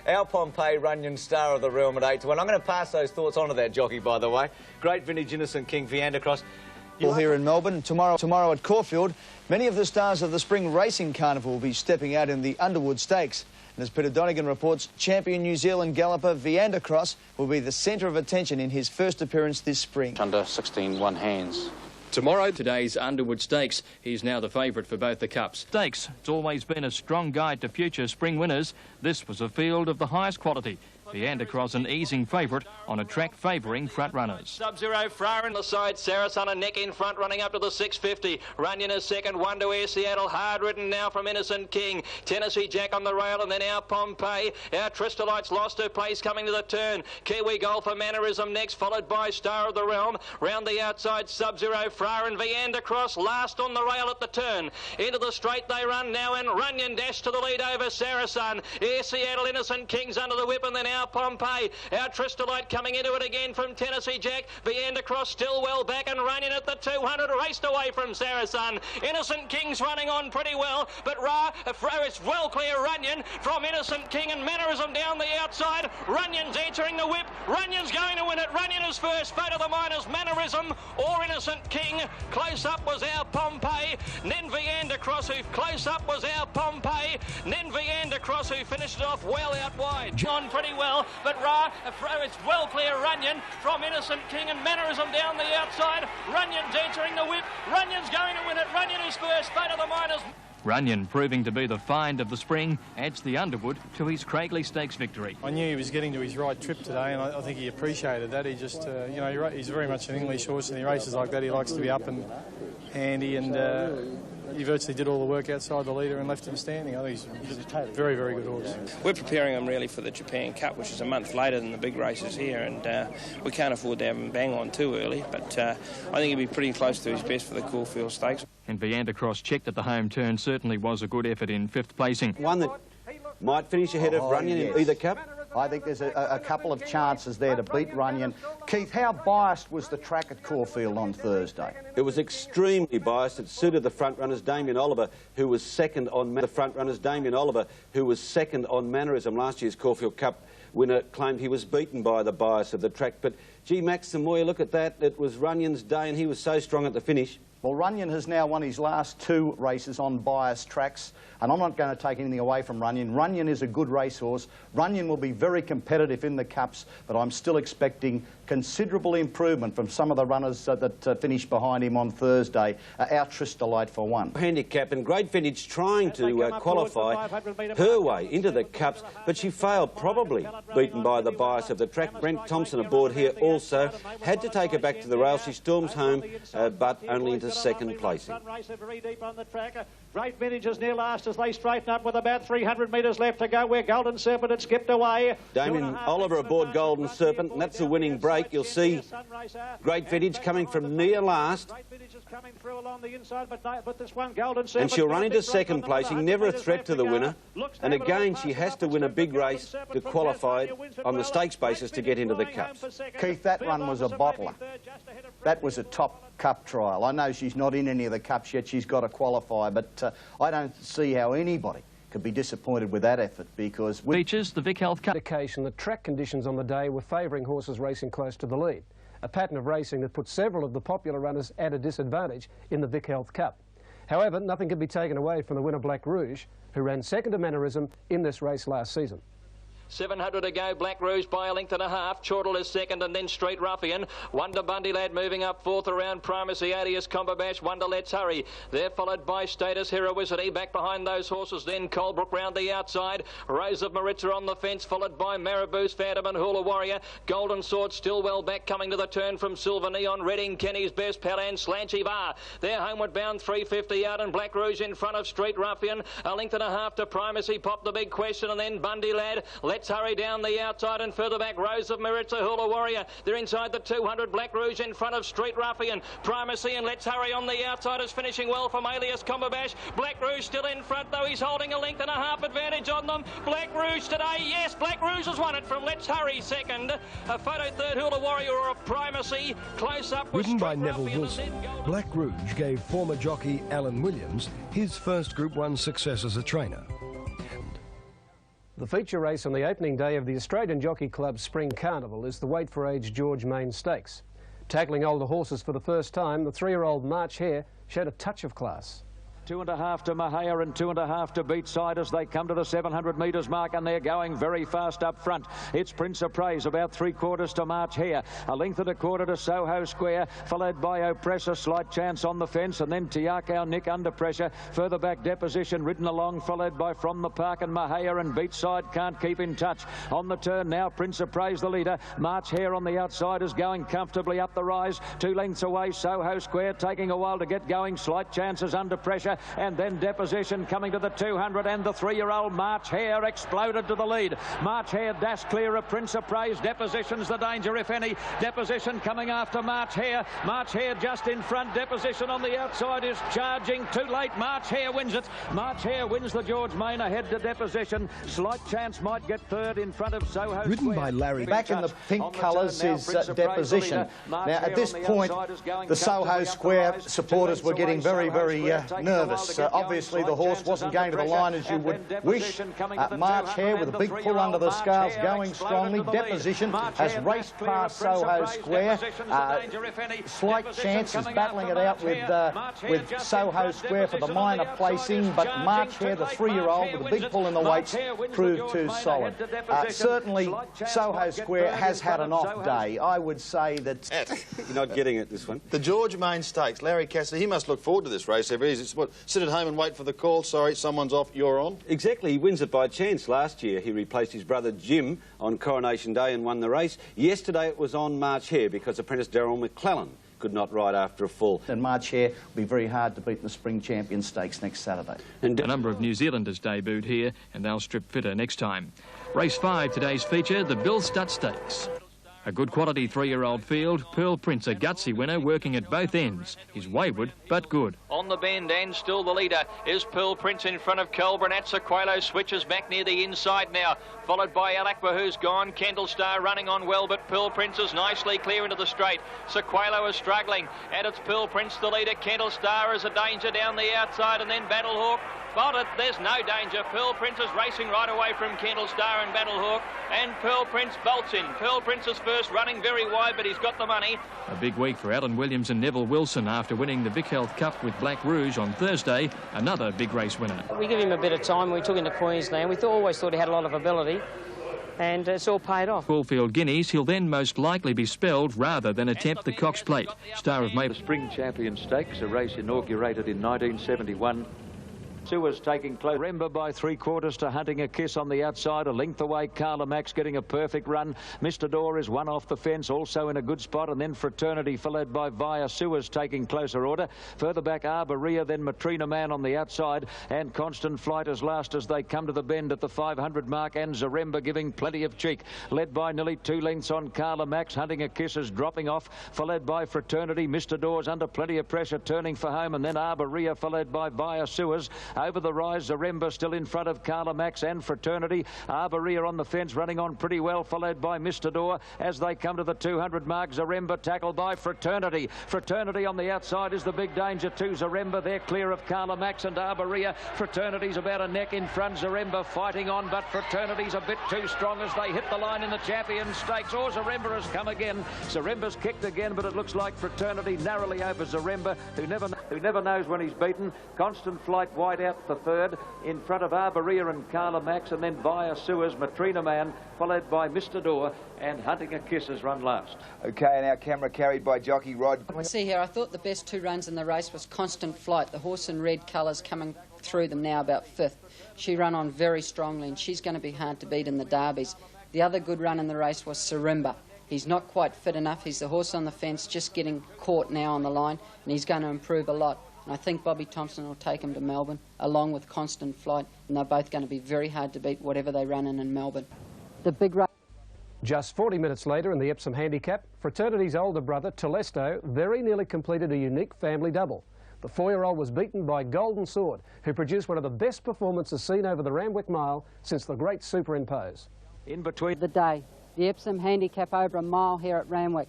Al Pompey, Runyon, Star of the Realm at 8-1. I'm going to pass those thoughts on to that jockey, by the way. Great Vintage Innocent King, Viander Cross. Here in Melbourne, tomorrow at Caulfield, many of the stars of the Spring Racing Carnival will be stepping out in the Underwood Stakes. And as Peter Donegan reports, champion New Zealand galloper Viander Cross will be the centre of attention in his first appearance this spring. Under 16 one hands. Tomorrow, today's Underwood Stakes. He's now the favourite for both the Cups. Stakes, it's always been a strong guide to future spring winners. This was a field of the highest quality. Viandacross an easing favourite on a track favouring front runners. Sub-Zero Fra in the side, Saracen a neck in front, running up to the 650. Runyon is second, One to Air Seattle, hard ridden now from Innocent King. Tennessee Jack on the rail, and then our Pompeii. Our Tristolites lost her place coming to the turn. Kiwi Golfer Mannerism next, followed by Star of the Realm. Round the outside, Sub-Zero Fra and Viandacross last on the rail at the turn. Into the straight they run now, and Runyon dash to the lead over Saracen. Air Seattle, Innocent King's under the whip, and then our Pompeii. Our Tristolite coming into it again from Tennessee Jack. Viandacross still well back, and Runyon at the 200 raced away from Saracen. Innocent King's running on pretty well, but it's well clear Runyon from Innocent King, and Mannerism down the outside. Runyon's entering the whip. Runyon's going to win it. Runyon is first. Fate of the Miners, Mannerism or Innocent King. Close up was our Pompeii. Then Viandacross, who close up was our Pompeii. Then Viandacross, who finished it off well out wide. On pretty well, but it's well clear Runyon from Innocent King, and Mannerism down the outside. Runyon's entering the whip. Runyon's going to win it. Runyon is first. Fate of the Miners. Runyon, proving to be the find of the spring, adds the Underwood to his Craigley Stakes victory. I knew he was getting to his right trip today, and I think he appreciated that. He just, you know, he's very much an English horse, and he races like that. He likes to be up and handy, and he virtually did all the work outside the leader and left him standing. I think he's a very, very good horse. We're preparing him really for the Japan Cup, which is a month later than the big races here, and we can't afford to have him bang on too early, but I think he'll be pretty close to his best for the Caulfield Stakes. And Viandacross checked at the home turn certainly was a good effort in 5th placing. One that might finish ahead of Runyon in either cup? I think there's a couple of chances there to beat Runyon. Keith, how biased was the track at Caulfield on Thursday? It was extremely biased. It suited the front runners. Damien Oliver, who was second on Mannerism, last year's Caulfield Cup winner, claimed he was beaten by the bias of the track. But, gee, Max, the more you look at that, it was Runyon's day, and he was so strong at the finish. Well, Runyon has now won his last 2 races on biased tracks, and I'm not going to take anything away from Runyon. Runyon is a good racehorse. Runyon will be very competitive in the Cups, but I'm still expecting considerable improvement from some of the runners that finished behind him on Thursday. Our Tristolite for one. Handicap, and Great Vintage trying to qualify her way into the Cups, but she failed, probably beaten by the bias of the track. Brent Thompson aboard here also had to take her back to the rail. She storms home, but only into 2nd placing. Great Vintage is near last as they straighten up with about 300 metres left to go, where Golden Serpent had skipped away. Damien Oliver aboard Golden Serpent, and that's a winning break. You'll see Great Vintage coming from near last. And she'll run into 2nd placing, never a threat to the winner. And again, she has to win a big race to qualify on the stakes basis to get into the Cups. Keith, that run was a bottler. That was a top Cup trial. I know she's not in any of the Cups yet. She's got to qualify, but I don't see how anybody could be disappointed with that effort, because... Features the Vic Health Cup. Indication the track conditions on the day were favouring horses racing close to the lead, a pattern of racing that put several of the popular runners at a disadvantage in the Vic Health Cup. However, nothing can be taken away from the winner Black Rouge, who ran second to Mannerism in this race last season. 700 to go, Black Rouge by a length and a half. Chortle is second, and then Street Ruffian. Wonder Bundy Lad moving up 4th around Primacy, Adius Comberbash, Wonder Let's Hurry. They're followed by Status Heroicity. Back behind those horses, then Colebrook round the outside. Rose of Maritza on the fence, followed by Marabou's Phantom and Hula Warrior. Golden Sword still well back, coming to the turn from Silver Neon. Reading Kenny's Best, Palan, Slanchy Var. They're homeward bound 350 out, and Black Rouge in front of Street Ruffian. A length and a half to Primacy, Pop the Big Question, and then Bundy Lad. Let's Hurry down the outside, and further back Rose of Maritza, Hula Warrior. They're inside the 200. Black Rouge in front of Street Ruffian. Primacy and Let's Hurry on the outside is finishing well from Alias Comberbash. Black Rouge still in front, though he's holding a length and a half advantage on them. Black Rouge today, yes, Black Rouge has won it from Let's Hurry second. A photo third, Hula Warrior of Primacy. Close up with Ridden by Street Neville Ruffian. Wilson, Black Rouge gave former jockey Alan Williams his first Group 1 success as a trainer. The feature race on the opening day of the Australian Jockey Club Spring Carnival is the Weight for Age George Main Stakes. Tackling older horses for the first time, the 3-year-old March Hare showed a touch of class. 2.5 to Mahia and 2.5 to Beatside as they come to the 700 metres mark, and they're going very fast up front. It's Prince of Praise, about 3/4 to March Hare. A length and a quarter to Soho Square, followed by Oppressor, slight chance on the fence, and then Tiakau Nick under pressure. Further back, Deposition ridden along, followed by From the Park and Mahia, and Beatside can't keep in touch. On the turn now, Prince of Praise the leader. March Hare on the outside is going comfortably up the rise. 2 lengths away, Soho Square taking a while to get going. Slight chances under pressure. And then Deposition coming to the 200, and the 3-year-old March Hare exploded to the lead. March Hare dashed clear of Prince of Praise. Deposition's the danger, if any. Deposition coming after March Hare. March Hare just in front. Deposition on the outside is charging. Too late. March Hare wins it. March Hare wins the George Main ahead to Deposition. Slight chance might get third in front of Soho Square. Ridden by Larry. Back in the pink colours is Deposition. Now, at this point, the Soho Square supporters were getting very, very nervous. Obviously, the horse wasn't going to the line as you would wish. March Hare with a big pull under the scales, going strongly. Deposition has raced past Soho Square. Slight chance is battling it out with Soho Square for the minor placing, but March Hare, the 3-year-old, with a big pull in the weights, proved too solid. Certainly, Soho Square has had an off day. I would say that... You're not getting it, this one. The George Main Stakes. Larry Cassidy, he must look forward to this race every easy. What, sit at home and wait for the call? Sorry, someone's off, you're on? Exactly. He wins it by chance. Last year, he replaced his brother Jim on Coronation Day and won the race. Yesterday, it was on March Hare because apprentice Darryl McClellan could not ride after a fall. And March Hare will be very hard to beat in the Spring Champion Stakes next Saturday. And a number of New Zealanders debuted here, and they'll strip fitter next time. Race 5, today's feature, the Bill Stutt Stakes. A good quality 3-year-old field. Pearl Prince, a gutsy winner, working at both ends. He's wayward, but good. On the bend, and still the leader is Pearl Prince in front of Colburn. Atsaquelo switches back near the inside now, followed by Alakwa, who's gone. Kendall Star running on well, but Pearl Prince is nicely clear into the straight. Sequelo is struggling, and it's Pearl Prince the leader. Kendall Star is a danger down the outside, and then Battlehawk. Spotted, there's no danger. Pearl Prince is racing right away from Kendall Star and Battlehawk, and Pearl Prince bolts in. Pearl Prince is first, running very wide, but he's got the money. A big week for Alan Williams and Neville Wilson after winning the Vic Health Cup with Black Rouge on Thursday, another big race winner. We give him a bit of time. We took him to Queensland. We always thought he had a lot of ability, and it's all paid off. Caulfield Guineas, he'll then most likely be spelled rather than attempt the Cox Plate. Star of Maple. The Spring Champion Stakes, a race inaugurated in 1971. Suez taking close. Remember by 3/4 to Hunting a Kiss on the outside. A length away, Carla Max getting a perfect run. Mr. Door is one off the fence, also in a good spot. And then Fraternity, followed by Via Suez taking closer order. Further back, Arborea, then Matrina Man on the outside. And Constant Flight as last as they come to the bend at the 500 mark. And Zaremba giving plenty of cheek. Led by nearly 2 lengths on Carla Max. Hunting a Kiss is dropping off. Followed by Fraternity. Mr. Door's under plenty of pressure, turning for home. And then Arborea, followed by Via Suez. Over the rise, Zaremba still in front of Carla Max and Fraternity. Arborea on the fence, running on pretty well, followed by Mr. Door. As they come to the 200 mark, Zaremba tackled by Fraternity. Fraternity on the outside is the big danger to Zaremba. They're clear of Carla Max and Arborea. Fraternity's about a neck in front. Zaremba fighting on, but Fraternity's a bit too strong as they hit the line in the Champion Stakes. Or Zaremba has come again. Zaremba's kicked again, but it looks like Fraternity narrowly over Zaremba, who never knows when he's beaten. Constant Flight wide out the third, in front of Arborea and Carla Max, and then Via Suez, Matrina Man, followed by Mr. Door, and Hunting a Kiss has run last. OK, and our camera carried by jockey Rod. See here, I thought the best 2 runs in the race was Constant Flight, the horse in red colours coming through them now about 5th. She ran on very strongly, and she's going to be hard to beat in the derbies. The other good run in the race was Zaremba. He's not quite fit enough. He's the horse on the fence, just getting caught now on the line, and he's going to improve a lot. And I think Bobby Thompson will take him to Melbourne, along with Constant Flight, and they're both going to be very hard to beat, whatever they run in Melbourne. The big race. Just 40 minutes later in the Epsom Handicap, Fraternity's older brother, Telesto, very nearly completed a unique family double. The 4-year-old was beaten by Golden Sword, who produced one of the best performances seen over the Randwick Mile since the Great Superimpose. In between the day, the Epsom Handicap over a mile here at Randwick.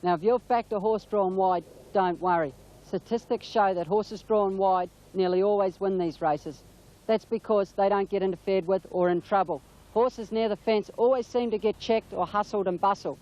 Now, if you've backed a horse drawn wide, don't worry. Statistics show that horses drawn wide nearly always win these races. That's because they don't get interfered with or in trouble. Horses near the fence always seem to get checked or hustled and bustled.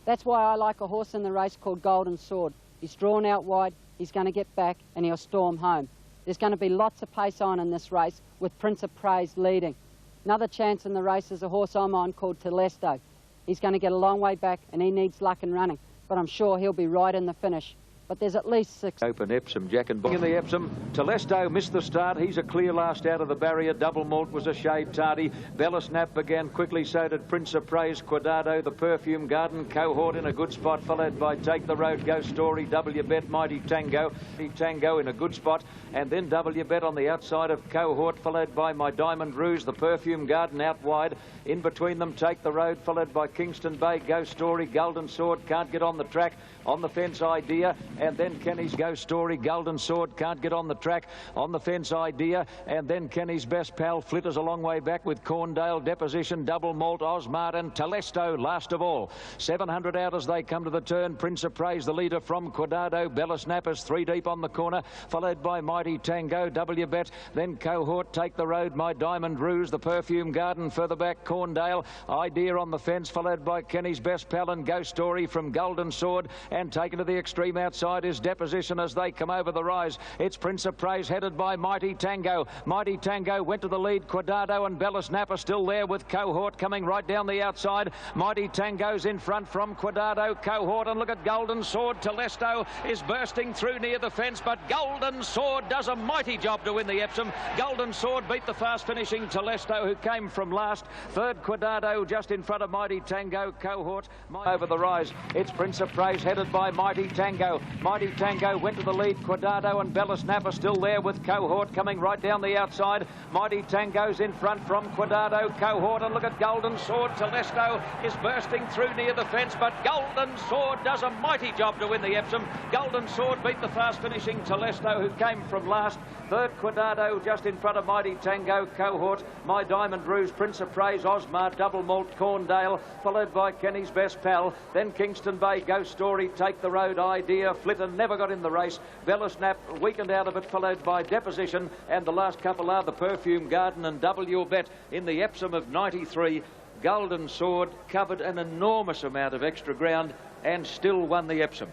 That's why I like a horse in the race called Golden Sword. He's drawn out wide, he's going to get back and he'll storm home. There's going to be lots of pace on in this race with Prince of Praise leading. Another chance in the race is a horse I'm on called Telesto. He's going to get a long way back and he needs luck in running, but I'm sure he'll be right in the finish. But there's at least 6. Open Epsom, Jack and Bob. In the Epsom, Telesto missed the start. He's a clear last out of the barrier. Double Malt was a shade tardy. Bella Snap began quickly, so did Prince of Praise, Quadado, the Perfume Garden, Cohort in a good spot, followed by Take the Road, Go Story, W Bet, Mighty Tango. Tango in a good spot, and then W Bet on the outside of Cohort, followed by My Diamond Rouge, the Perfume Garden out wide. In between them, Take the Road, followed by Kingston Bay, Go Story, Golden Sword, can't get on the track. On the fence, Idea, and then Kenny's Go Story, Golden Sword, can't get on the track. On the fence, Idea, and then Kenny's Best Pal, Flitters a long way back with Corndale, Deposition, Double Malt, Osmart and Telesto last of all. 700 out as they come to the turn. Prince of Praise, the leader from Quadado. Bella Snappers 3 deep on the corner, followed by Mighty Tango, W Bet, then Cohort, Take the Road, My Diamond Rouge, the Perfume Garden, further back Corndale, Idea on the fence, followed by Kenny's Best Pal and Go Story from Golden Sword. And taken to the extreme outside is Deposition as they come over the rise. It's Prince of Praise headed by Mighty Tango. Mighty Tango went to the lead. Quadado and Bella Snap are still there with Cohort coming right down the outside. Mighty Tango's in front from Quadado, Cohort, and look at Golden Sword. Telesto is bursting through near the fence, but Golden Sword does a mighty job to win the Epsom. Golden Sword beat the fast finishing Telesto, who came from last. Third, Quadado just in front of Mighty Tango, Cohort. Over the rise, it's Prince of Praise headed by Mighty Tango. Mighty Tango went to the lead. Quadado and Bella Snap are still there with Cohort coming right down the outside. Mighty Tango's in front from Quadado, Cohort, and look at Golden Sword. Telesto is bursting through near the fence, but Golden Sword does a mighty job to win the Epsom. Golden Sword beat the fast finishing Telesto, who came from last. Third, Quadado just in front of Mighty Tango, Cohort, My Diamond Rouge, Prince of Praise, Osmart, Double Malt, Corndale, followed by Kenny's Best Pal, then Kingston Bay, Go Story, Take the Road, Idea, Flitter never got in the race. Bella Snap weakened out of it, followed by Deposition, and the last couple are the Perfume Garden and W Bet in the Epsom of 93. Golden Sword covered an enormous amount of extra ground and still won the Epsom.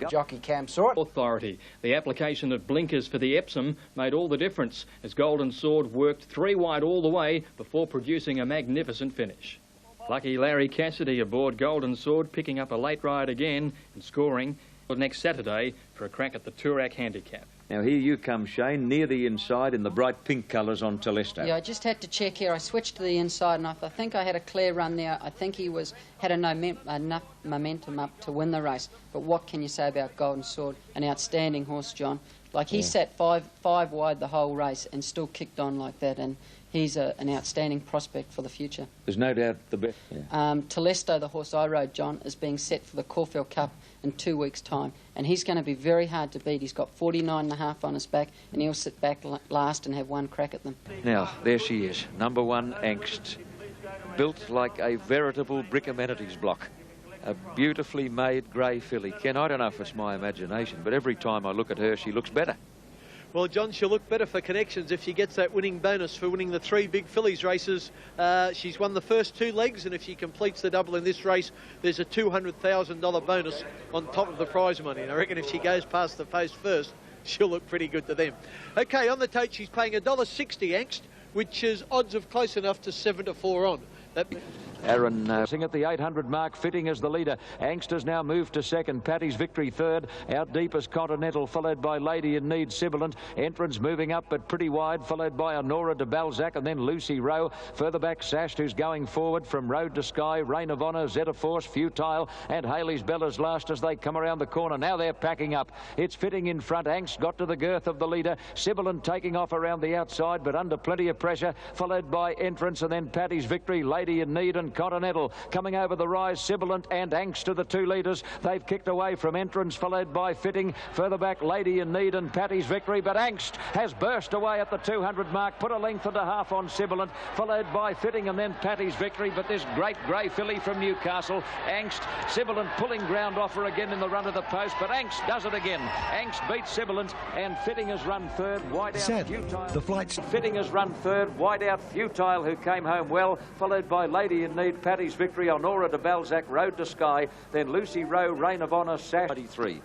Jockey Cam Sort. Authority. The application of blinkers for the Epsom made all the difference as Golden Sword worked 3 wide all the way before producing a magnificent finish. Lucky Larry Cassidy aboard Golden Sword, picking up a late ride again and scoring next Saturday for a crack at the Toorak Handicap. Now here you come, Shane, near the inside in the bright pink colours on Telesto. Yeah, I just had to check here. I switched to the inside, and I think I had a clear run there. I think he had enough momentum up to win the race. But what can you say about Golden Sword? An outstanding horse, John. Like, he sat five wide the whole race and still kicked on like that, and he's an outstanding prospect for the future. There's no doubt the best. Yeah. Telesto, the horse I rode, John, is being set for the Caulfield Cup in 2 weeks' time, and he's going to be very hard to beat. He's got 49.5 on his back, and he'll sit back last and have one crack at them. Now, there she is, number 1, Angst, built like a veritable brick amenities block. A beautifully made grey filly. Ken, I don't know if it's my imagination, but every time I look at her, she looks better. Well, John, she'll look better for Connections if she gets that winning bonus for winning the 3 big fillies races. She's won the first 2 legs, and if she completes the double in this race, there's a $200,000 bonus on top of the prize money. And I reckon if she goes past the post first, she'll look pretty good to them. OK, on the tote, she's paying $1.60, Angst, which is odds of close enough to 7 to 4 on. Aaron sing at the 800 mark, Fitting as the leader. Angsters now moved to second. Patty's Victory third. Out deep is Continental, followed by Lady in Need, Sibilant. Entrance moving up but pretty wide, followed by Honora de Balzac and then Lucy Rowe. Further back, Sashed, who's going forward from Road to Sky, Reign of Honour, Zeta Force, Futile, and Haley's Bella's last as they come around the corner. Now they're packing up. It's Fitting in front. Angst got to the girth of the leader. Sibilant taking off around the outside, but under plenty of pressure, followed by Entrance and then Patty's Victory, Lady in Need and Continental. Coming over the rise, Sibilant and Angst are the 2 leaders. They've kicked away from Entrance, followed by Fitting. Further back, Lady in Need and Patty's Victory, but Angst has burst away at the 200 mark, put a length and a half on Sibilant, followed by Fitting and then Patty's Victory. But this great grey filly from Newcastle, Angst, Sibilant pulling ground off her again in the run of the post, but Angst does it again. Angst beats Sibilant, and Fitting has run third, wide out Futile. The flights. Fitting has run third, wide out Futile, who came home well, followed by Lady in Need, Patty's Victory, Honora de Balzac, Road to Sky, then Lucy Rowe, Reign of Honour, Sash. 23.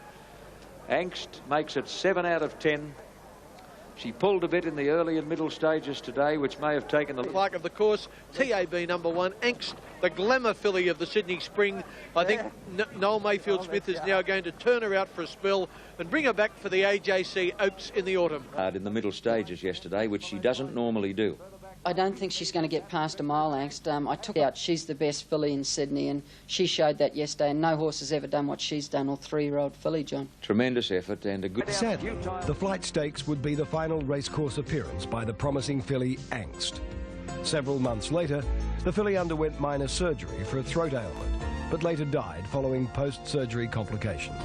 Angst makes it 7 out of 10. She pulled a bit in the early and middle stages today, which may have taken the... Clark of the course, TAB number 1, Angst, the glamour filly of the Sydney Spring. I think Noel Mayfield-Smith is now going to turn her out for a spell and bring her back for the AJC Oaks in the autumn. Hard in the middle stages yesterday, which she doesn't normally do. I don't think she's going to get past a mile, Angst. I took out she's the best filly in Sydney, and she showed that yesterday, and no horse has ever done what she's done, or 3-year-old filly, John. Tremendous effort and a good... Sadly, the Flight Stakes would be the final racecourse appearance by the promising filly Angst. Several months later, the filly underwent minor surgery for a throat ailment, but later died following post-surgery complications.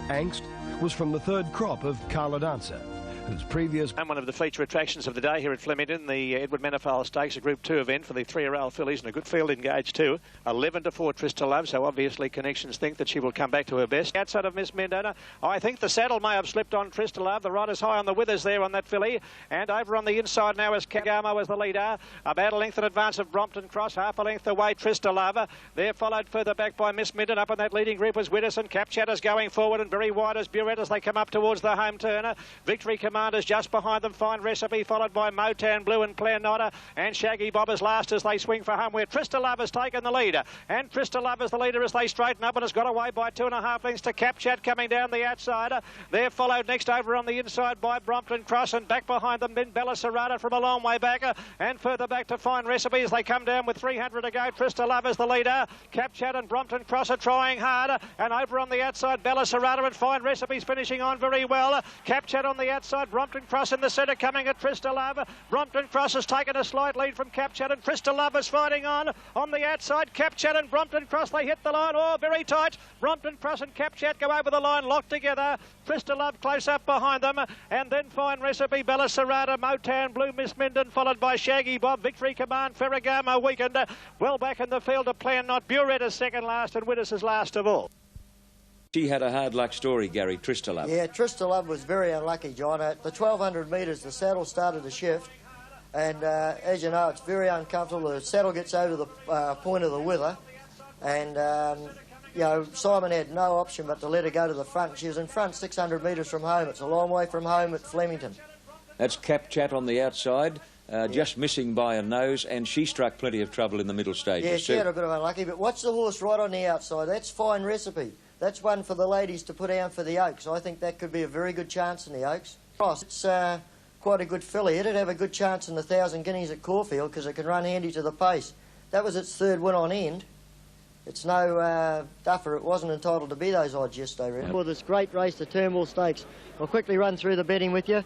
Angst was from the third crop of Carla Dancer, whose previous... And one of the feature attractions of the day here at Flemington, the Edward Manifold Stakes, a Group 2 event for the 3-year-old fillies, and a good field engaged too. 11-4 Trista Love, so obviously connections think that she will come back to her best. Outside of Miss Mendona, I think the saddle may have slipped on Trista Love. The rider's high on the withers there on that filly. And over on the inside now is Kagamo as the leader. About a length in advance of Brompton Cross, half a length away Trista Love. They're followed further back by Miss Minden. Up in that leading group was Widdowson. Capchatter's going forward and very wide as Burette as they come up towards the home turner. Victory Commander's just behind them. Fine Recipe followed by Motown Blue and Claire Nodder, and Shaggy Bob is last as they swing for home, where Trista Love has taken the leader, and Trista Love is the leader as they straighten up and has got away by 2.5 lengths to Capchat coming down the outside. They're followed next over on the inside by Brompton Cross, and back behind them then Bella Serrata from a long way back, and further back to Fine Recipe as they come down with 300 to go. Trista Love is the leader. Capchat and Brompton Cross are trying hard, and over on the outside Bella Serrata and Fine Recipe's finishing on very well. Capchat on the outside, Brompton Cross in the centre coming at Trista Love. Brompton Cross has taken a slight lead from Capchat, and Trista Love is fighting on the outside. Capchat and Brompton Cross, they hit the line. Oh, very tight. Brompton Cross and Capchat go over the line, locked together. Trista Love close up behind them, and then Fine Recipe, Bella Serrata, Motown Blue, Miss Minden, followed by Shaggy Bob, Victory Command, Ferragamo Weekend. Well back in the field to Plan Not. Burette is second last, and Widders is last of all. She had a hard luck story, Gary, Trista Love. Yeah, Trista Love was very unlucky, John. At the 1,200 metres, the saddle started to shift, and as you know, it's very uncomfortable. The saddle gets over the point of the wither, and you know, Simon had no option but to let her go to the front. She was in front 600 metres from home. It's a long way from home at Flemington. That's Capchat on the outside. Just missing by a nose, and she struck plenty of trouble in the middle stages. Yeah, she had a bit of unlucky, but watch the horse right on the outside. That's Fine Recipe. That's one for the ladies to put down for the Oaks. I think that could be a very good chance in the Oaks. It's quite a good filly. It'd have a good chance in the 1,000 guineas at Caulfield because it can run handy to the pace. That was its third win on end. It's no duffer. It wasn't entitled to be those odds yesterday, really. For this great race, the Turnbull Stakes, I'll quickly run through the betting with you.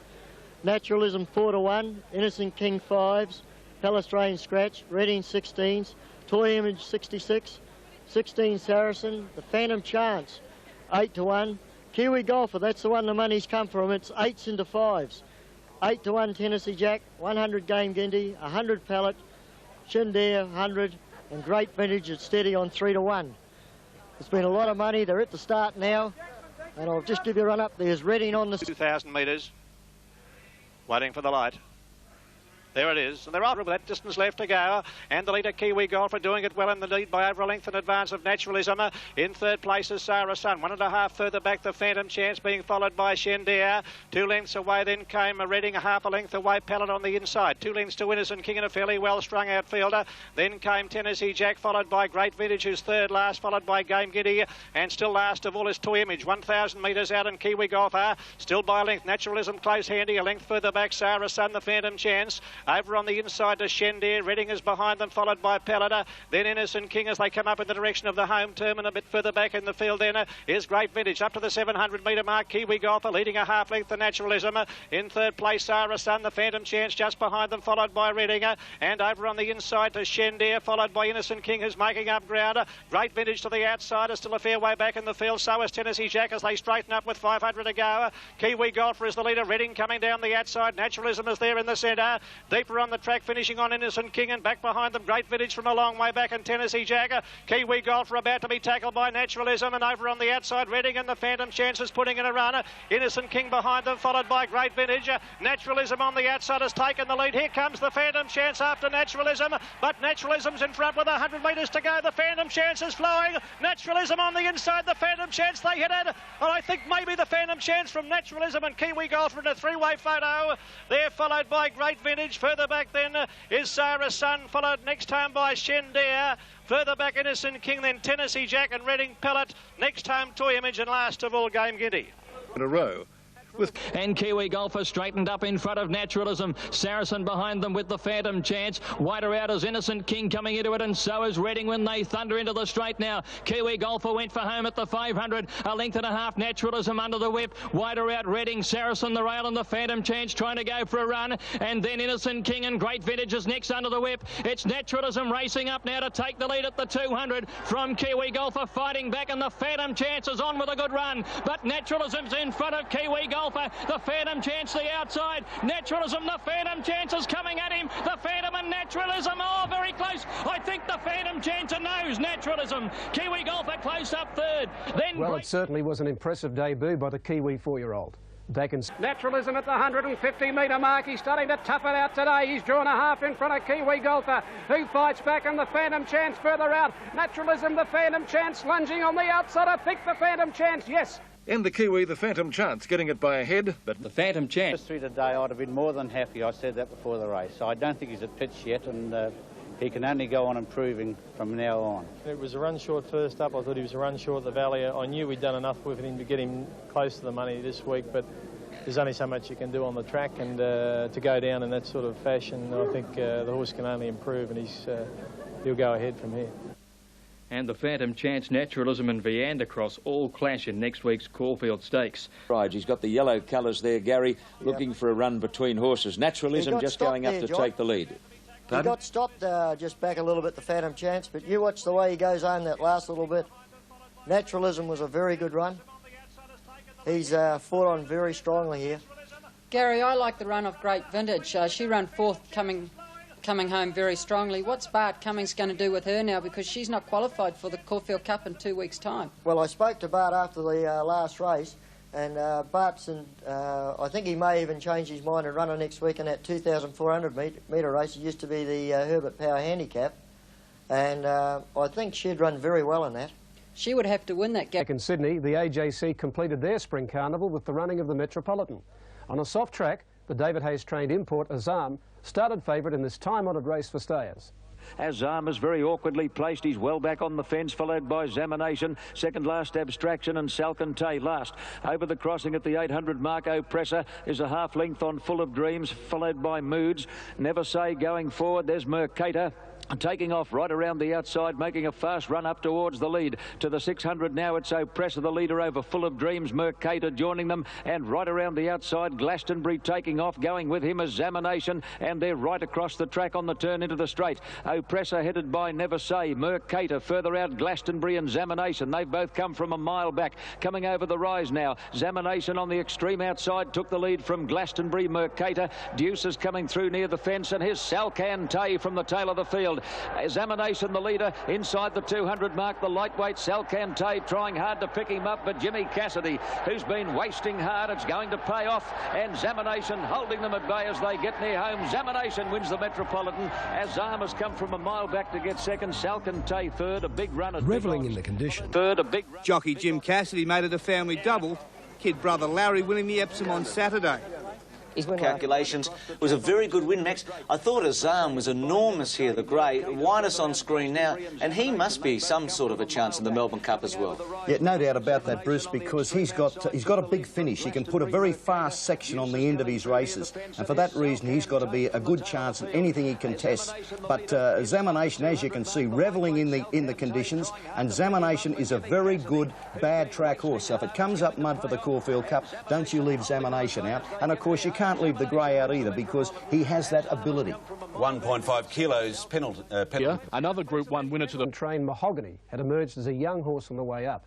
Naturalism 4-1, Innocent King 5s, Palastrane Scratch, Reading 16s, Toy Image 66, 16 Saracen, the Phantom Chance 8-1, Kiwi Golfer, that's the one the money's come from, it's 8s into 5s, 8-1 Tennessee Jack, 100 Game Guindy, 100 Pallet, Shindair 100, and Great Vintage at steady on 3-1. It's been a lot of money. They're at the start now, and I'll just give you a run up. There's Reading on the 2,000 metres, waiting for the light. There it is, and there are that distance left to go, and the leader Kiwi Golfer doing it well in the lead by over a length in advance of Naturalism. In third place is Sarah Sun, 1.5 further back the Phantom Chance, being followed by Shendia. 2 lengths away then came Reading, a half a length away Pallet on the inside. 2 lengths to Innocent King and a fairly well strung outfielder. Then came Tennessee Jack, followed by Great Vintage, who's third last, followed by Game Giddy, and still last of all is Toy Image. 1,000 metres out, and Kiwi Golfer still by a length. Naturalism close handy, a length further back Sarah Sun, the Phantom Chance. Over on the inside to Shendir, Reading is behind them, followed by Pallada, then Innocent King as they come up in the direction of the home term, and a bit further back in the field then is Great Vintage. Up to the 700 metre mark, Kiwi Golfer leading a half length to Naturalism. In third place, Sarah Sun, the Phantom Chance just behind them, followed by Reading, and over on the inside to Shendir, followed by Innocent King, who's making up ground. Great Vintage to the outside, is still a fair way back in the field, so is Tennessee Jack as they straighten up with 500 to go. Kiwi Golfer is the leader, Reading coming down the outside, Naturalism is there in the centre. Deeper on the track, finishing on Innocent King, and back behind them, Great Vintage from a long way back, and Tennessee Jagger. Kiwi Golfer about to be tackled by Naturalism, and over on the outside, Redding and the Phantom Chances putting in a runner. Innocent King behind them, followed by Great Vintage. Naturalism on the outside has taken the lead. Here comes the Phantom Chance after Naturalism, but Naturalism's in front with 100 metres to go. The Phantom Chance is flowing. Naturalism on the inside, the Phantom Chance they hit it, and I think maybe the Phantom Chance from Naturalism and Kiwi Golfer in a three-way photo. They're followed by Great Vintage. Further back then is Sarah's Son, followed next home by Shendare. Further back Innocent King, then Tennessee Jack and Reading Pellet. Next home Toy Image, and last of all Game Ginty. In a row. And Kiwi Golfer straightened up in front of Naturalism. Saracen behind them with the Phantom Chance. Wider out is Innocent King coming into it, and so is Reading when they thunder into the straight now. Kiwi Golfer went for home at the 500. A length and a half Naturalism under the whip. Wider out Reading, Saracen, the rail, and the Phantom Chance trying to go for a run. And then Innocent King and Great Vintage is next under the whip. It's Naturalism racing up now to take the lead at the 200 from Kiwi Golfer, fighting back, and the Phantom Chance is on with a good run. But Naturalism's in front of Kiwi Golfer. The Phantom Chance the outside. Naturalism, the Phantom Chance is coming at him. The Phantom and Naturalism, oh, very close. I think the Phantom Chance knows Naturalism. Kiwi Golfer close up third. Then well, it certainly was an impressive debut by the Kiwi 4-year-old. Back in Naturalism at the 150-metre mark. He's starting to tough it out today. He's drawn a half in front of Kiwi Golfer, who fights back, and the Phantom Chance further out. Naturalism, the Phantom Chance lunging on the outside. I think the Phantom Chance, yes. In the Kiwi, the Phantom Chance getting it by a head, but the Phantom Chance. Three today, I'd have been more than happy. I said that before the race. I don't think he's at pitch yet, and he can only go on improving from now on. It was a run short first up. I thought he was a run short at the Valley. I knew we'd done enough with him to get him close to the money this week, but there's only so much you can do on the track, and to go down in that sort of fashion, I think the horse can only improve, and he'll go ahead from here. And the Phantom Chance, Naturalism and Viander Cross all clash in next week's Caulfield Stakes. Right, he's got the yellow colours there, Gary, looking for a run between horses. Naturalism just going up to take the lead. He got stopped just back a little bit, the Phantom Chance, but you watch the way he goes home that last little bit. Naturalism was a very good run. He's fought on very strongly here. Gary, I like the run of Great Vintage. She ran fourth coming home very strongly. What's Bart Cummings going to do with her now, because she's not qualified for the Caulfield Cup in 2 weeks' time? Well, I spoke to Bart after the last race, and Bart's I think he may even change his mind and run her next week in that 2,400 metre race. It used to be the Herbert Power Handicap, and I think she'd run very well in that. She would have to win that gap. Back in Sydney, the AJC completed their spring carnival with the running of the Metropolitan. On a soft track, the David Hayes trained import Azam started favourite in this time-honoured race for stayers. Azam is very awkwardly placed. He's well back on the fence, followed by Examination. Second last, Abstraction, and Salcantay last. Over the crossing at the 800 mark, Oppressor is a half length on Full of Dreams, followed by Moods. Never Say going forward. There's Mercator. Taking off right around the outside, making a fast run up towards the lead. To the 600 now, it's Oppressor, the leader over Full of Dreams. Mercator joining them, and right around the outside, Glastonbury taking off, going with him Examination, and they're right across the track on the turn into the straight. Oppressor headed by Never Say. Mercator further out, Glastonbury and Examination. They've both come from a mile back. Coming over the rise now. Examination on the extreme outside took the lead from Glastonbury. Mercator. Deuce is coming through near the fence, and here's Salcantay from the tail of the field. Examination the leader inside the 200 mark. The lightweight Salcantay trying hard to pick him up, but Jimmy Cassidy, who's been wasting hard, it's going to pay off. And Examination holding them at bay as they get near home. Examination wins the Metropolitan. Azam has come from a mile back to get second. Salcantay third. A big run at revelling in the condition. Third, a big run. Jockey Jim Cassidy made it a family double. Kid brother Larry winning the Epsom on Saturday. Calculations. It was a very good win, Max. I thought Azam was enormous here, the grey. Widest on screen now, and he must be some sort of a chance in the Melbourne Cup as well. Yeah, no doubt about that, Bruce, because he's got a big finish. He can put a very fast section on the end of his races, and for that reason he's got to be a good chance at anything he contests. But Examination, as you can see, revelling in the conditions, and Examination is a very good bad track horse. So if it comes up mud for the Caulfield Cup, don't you leave Examination out. And of course you can't leave the grey out either, because he has that ability. 1.5 kilos penalty. Another Group 1 winner to the train, Mahogany, had emerged as a young horse on the way up.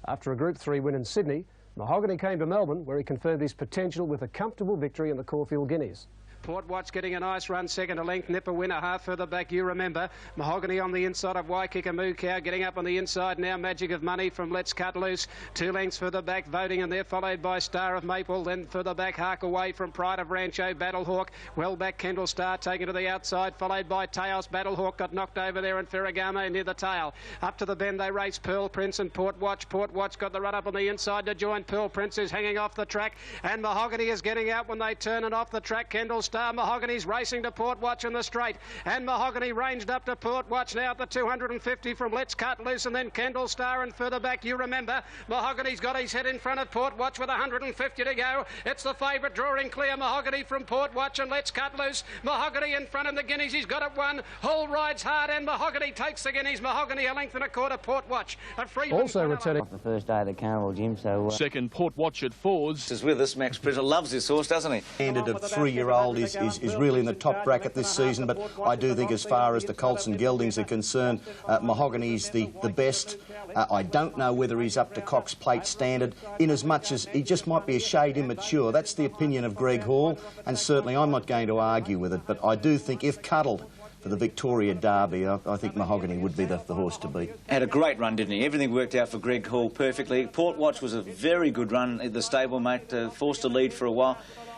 After a Group 3 win in Sydney, Mahogany came to Melbourne, where he confirmed his potential with a comfortable victory in the Caulfield Guineas. Port Watch getting a nice run, second to length. Nipper Winner half further back, You Remember. Mahogany on the inside of Waikika Moo Cow, getting up on the inside now. Magic of Money from Let's Cut Loose. 2 lengths further back, Voting, and they're followed by Star of Maple. Then further back, Hark Away from Pride of Rancho, Battlehawk. Well back, Kendall Star taken to the outside, followed by Taos. Battlehawk got knocked over there, and Ferragamo near the tail. Up to the bend they race Pearl Prince and Port Watch. Port Watch got the run up on the inside to join Pearl Prince, who's hanging off the track, and Mahogany is getting out when they turn it off the track. Kendall Star, Mahogany's racing to Port Watch in the straight, and Mahogany ranged up to Port Watch now at the 250 from Let's Cut Loose, and then Kendall Star, and further back, You Remember. Mahogany's got his head in front of Port Watch with 150 to go. It's the favourite drawing clear, Mahogany from Port Watch, and Let's Cut Loose. Mahogany in front of the Guineas, he's got it won. Hull rides hard, and Mahogany takes the Guineas. Mahogany a length and a quarter, Port Watch. A free also returning off the first day of the carnival, Jim, so... Second, Port Watch at Fords. Is with us, Max Pritter loves this horse, doesn't he? Standard of 3-year-old is really in the top bracket this season, but I do think as far as the colts and geldings are concerned, Mahogany's the best. I don't know whether he's up to Cox Plate standard, in as much as he just might be a shade immature. That's the opinion of Greg Hall, and certainly I'm not going to argue with it, but I do think if cuddled for the Victoria Derby, I think Mahogany would be the horse to beat. Had a great run, didn't he? Everything worked out for Greg Hall perfectly. Port Watch was a very good run. The stablemate forced to lead for a while.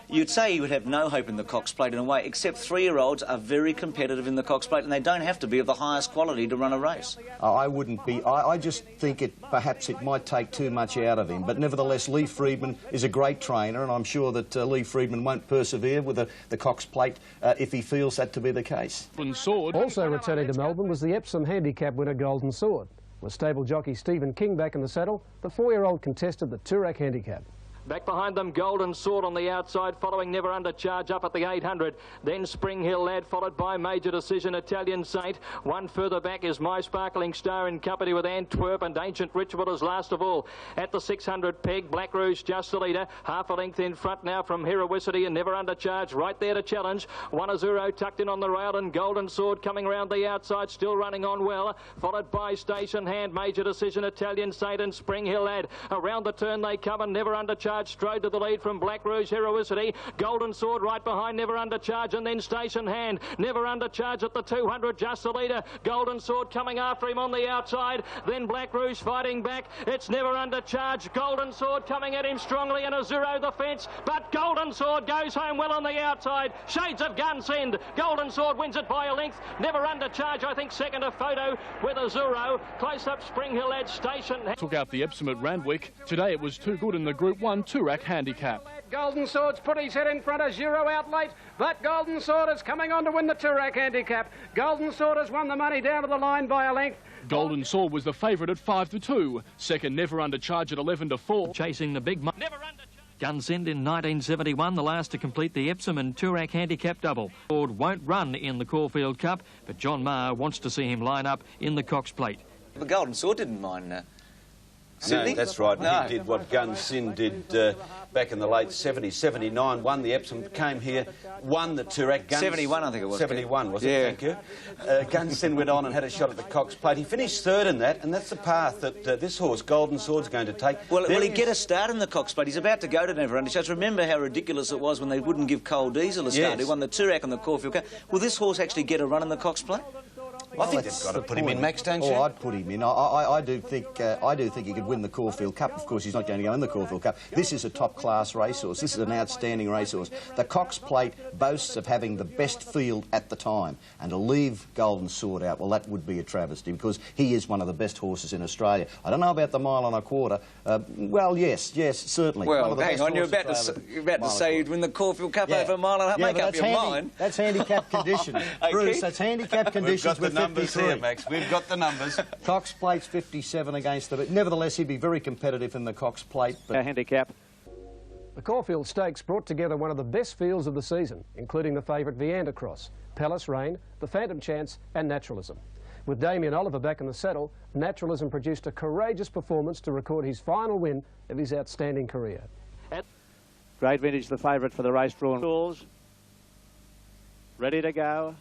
You'd say he would have no hope in the Cox Plate in a way, except 3-year-olds are very competitive in the Cox Plate, and they don't have to be of the highest quality to run a race. I wouldn't be. I just think perhaps it might take too much out of him. But nevertheless, Lee Freedman is a great trainer, and I'm sure that Lee Freedman won't persevere with the Cox Plate if he feels that to be the case. Also returning to Melbourne was the Epsom Handicap winner Golden Sword. With stable jockey Stephen King back in the saddle, the 4-year-old contested the Toorak Handicap. Back behind them, Golden Sword on the outside, following Never Under Charge up at the 800. Then Spring Hill Lad, followed by Major Decision, Italian Saint. One further back is My Sparkling Star in company with Antwerp, and Ancient Ritual is last of all. At the 600 peg, Black Rouge just the leader. Half a length in front now from Heroicity and Never Under Charge right there to challenge. 1-0 tucked in on the rail, and Golden Sword coming round the outside, still running on well. Followed by Station Hand, Major Decision, Italian Saint and Spring Hill Lad. Around the turn they come, and Never Under Charge strode to the lead from Black Rouge Heroicity. Golden Sword right behind Never Under Charge, and then Station Hand. Never Under Charge at the 200, just the leader. Golden Sword coming after him on the outside. Then Black Rouge fighting back. It's Never Under Charge. Golden Sword coming at him strongly, and Azuro the fence. But Golden Sword goes home well on the outside. Shades of Gunsend. Golden Sword wins it by a length. Never Under Charge, I think, second. A photo with Azuro. Close up Spring Hill Lad, Station Hand. Took out the Epsom at Randwick. Today it was too good in the Group 1 Toorak Handicap. Golden Sword's put his head in front of Zero out late, but Golden Sword is coming on to win the Toorak Handicap. Golden Sword has won the money down to the line by a length. Golden Sword was the favourite at 5-2. Second, Never Under Charge at 11-4. Chasing the big money. Gunsend in 1971, the last to complete the Epsom and Toorak Handicap double. Ford won't run in the Caulfield Cup, but John Maher wants to see him line up in the Cox Plate. The Golden Sword didn't mind No, that's right. No. He did what Gunsend did back in the late 70s, 79, won the Epsom, came here, won the Toorak. 71, I think it was. 71, was it? Thank you. Gunsend went on and had a shot at the Cox Plate. He finished third in that, and that's the path that this horse, Golden Sword's going to take. Well, will he get a start in the Cox Plate? He's about to go to Never Under Charge. Remember how ridiculous it was when they wouldn't give Cole Diesel a start, who won the Toorak and the Caulfield Cup. Will this horse actually get a run in the Cox Plate? I think they've got to put him in, Max, don't you? Oh, I'd put him in. I do think he could win the Caulfield Cup. Of course, he's not going to go in the Caulfield Cup. This is a top-class racehorse. This is an outstanding racehorse. The Cox Plate boasts of having the best field at the time, and to leave Golden Sword out, well, that would be a travesty, because he is one of the best horses in Australia. I don't know about the 1.25 mile. Well, yes, certainly. Well, hang on, you're about to say you'd win the Caulfield Cup over a mile and a half. Make up your mind. That's handicap conditions. Bruce, that's handicap conditions with 53. Numbers here, Max. We've got the numbers. Cox Plate's 57 against them. Nevertheless, he'd be very competitive in the Cox Plate. But handicap. The Caulfield Stakes brought together one of the best fields of the season, including the favourite Viander Cross, Palace Rain, the Phantom Chance and Naturalism. With Damien Oliver back in the saddle, Naturalism produced a courageous performance to record his final win of his outstanding career. Great Vintage, the favourite for the race drawn. Tools. Ready to go.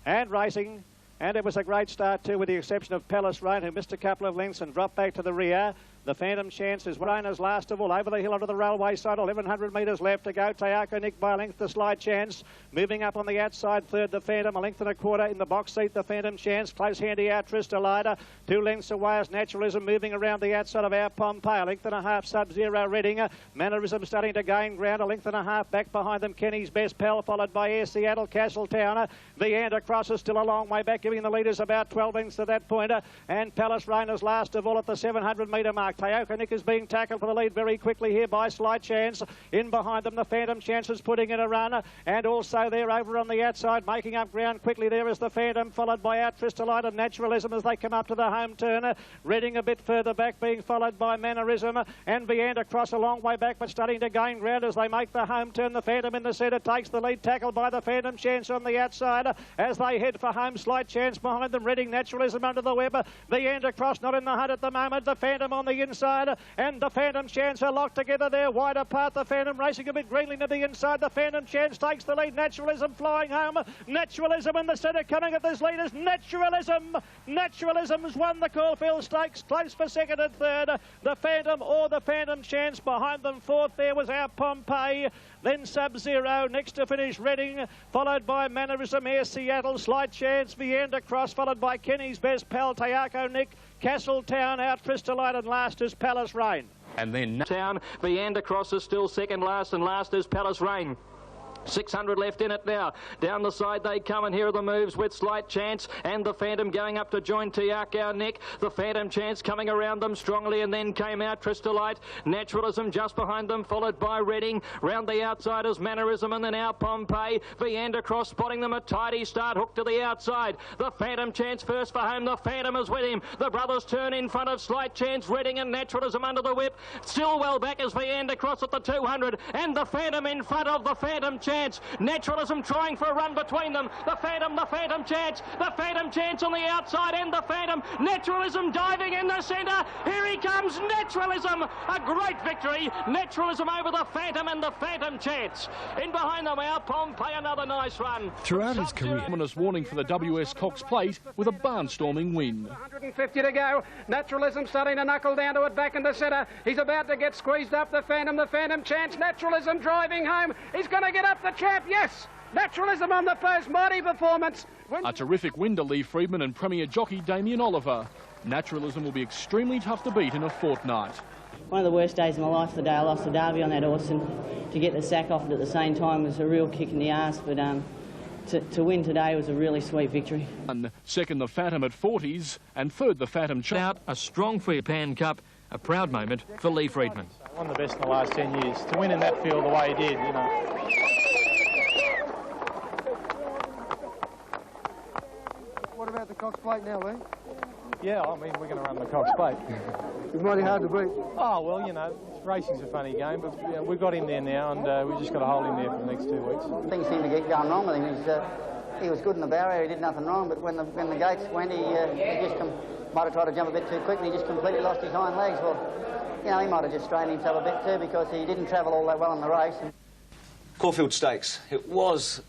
And racing. And it was a great start too, with the exception of Palace Rain, who missed a couple of lengths and dropped back to the rear. The Phantom Chance is Rainer's last of all, over the hill onto the railway side, 1,100 metres left to go. Tayako Nick by a length to Slide Chance. Moving up on the outside, third, the Phantom, a length and a quarter in the box seat, the Phantom Chance. Close handy out, Tristalida. 2 lengths away as Naturalism moving around the outside of our Pompeii. A length and a half, Sub-Zero Reading. Mannerism starting to gain ground, a length and a half back behind them. Kenny's Best Pal, followed by Air Seattle, Castletown. Viander Cross is still a long way back, giving the leaders about 12 lengths to that point. And Palace Rainer's last of all at the 700 metre mark. Tayako Nick is being tackled for the lead very quickly here by Slight Chance. In behind them, the Phantom Chance is putting in a run. And also there over on the outside, making up ground quickly there is the Phantom, followed by Out Tristalite and Naturalism as they come up to the home turn. Reading a bit further back, being followed by Mannerism. And Viander Cross a long way back, but starting to gain ground as they make the home turn. The Phantom in the centre takes the lead, tackled by the Phantom Chance on the outside. As they head for home, Slight Chance behind them. Reading Naturalism under the web. Viander Cross not in the hunt at the moment. The Phantom on the inside. And the Phantom Chance are locked together there, wide apart. The Phantom racing a bit greenly to the inside. The Phantom Chance takes the lead. Naturalism flying home. Naturalism in the centre coming at this leaders. Naturalism's won the Caulfield Stakes. Close for second and third. The Phantom or the Phantom Chance behind them. Fourth there was our Pompeii. Then Sub-Zero, next to finish Reading, followed by Mannerism, Air Seattle, Slight Chance, Viander Cross, followed by Kenny's Best Pal, Tayako Nick, Castletown, Out Tristalite, and last is Palace Rain. And then Town, Viander Cross is still second last, and last is Palace Rain. 600 left in it now. Down the side they come, and here are the moves with Slight Chance and the Phantom going up to join Tayako Nick. The Phantom Chance coming around them strongly, and then came out Tristalite. Naturalism just behind them, followed by Reading. Round the outside is Mannerism, and then now Pompeii. Viander Cross spotting them, a tidy start, hooked to the outside. The Phantom Chance first for home. The Phantom is with him. The brothers turn in front of Slight Chance, Reading and Naturalism under the whip. Still well back is Viander Cross at the 200, and the Phantom in front of the Phantom Chance. Naturalism trying for a run between them. The Phantom Chance on the outside, and the Phantom. Naturalism diving in the centre. Here he comes, Naturalism. A great victory. Naturalism over the Phantom and the Phantom Chance. In behind them, our Pompeii, another nice run. Throughout his career, ominous warning for the WS Cox Plate with a barnstorming win. 150 to go. Naturalism starting to knuckle down to it back in the centre. He's about to get squeezed up. The Phantom Chance. Naturalism driving home. He's going to get up the champ. Yes. Naturalism on the first mighty performance. A terrific win to Lee Freedman and Premier jockey Damien Oliver. Naturalism will be extremely tough to beat in a fortnight. One of the worst days of my life, the day I lost the Derby on that horse, and to get the sack off it at the same time was a real kick in the arse, but to win today was a really sweet victory. Second, the Phantom at 40s, and third, the Phantom Chance. Out a strong Pan Cup, a proud moment for Lee Freedman. One of the best in the last 10 years. To win in that field the way he did, you know. What about the Cox Plate now, Lee? Yeah, I mean, we're going to run the Cox Plate. It's mighty hard to beat. Oh, well, you know, racing's a funny game, but you know, we've got him there now, and we've just got to hold him there for the next 2 weeks. Things seem to get going wrong with him. He was good in the barrier, he did nothing wrong, but when the gates went, he just might have tried to jump a bit too quick, and he just completely lost his hind legs. Well, you know, he might have just strained himself a bit too, because he didn't travel all that well in the race. Caulfield Stakes. It was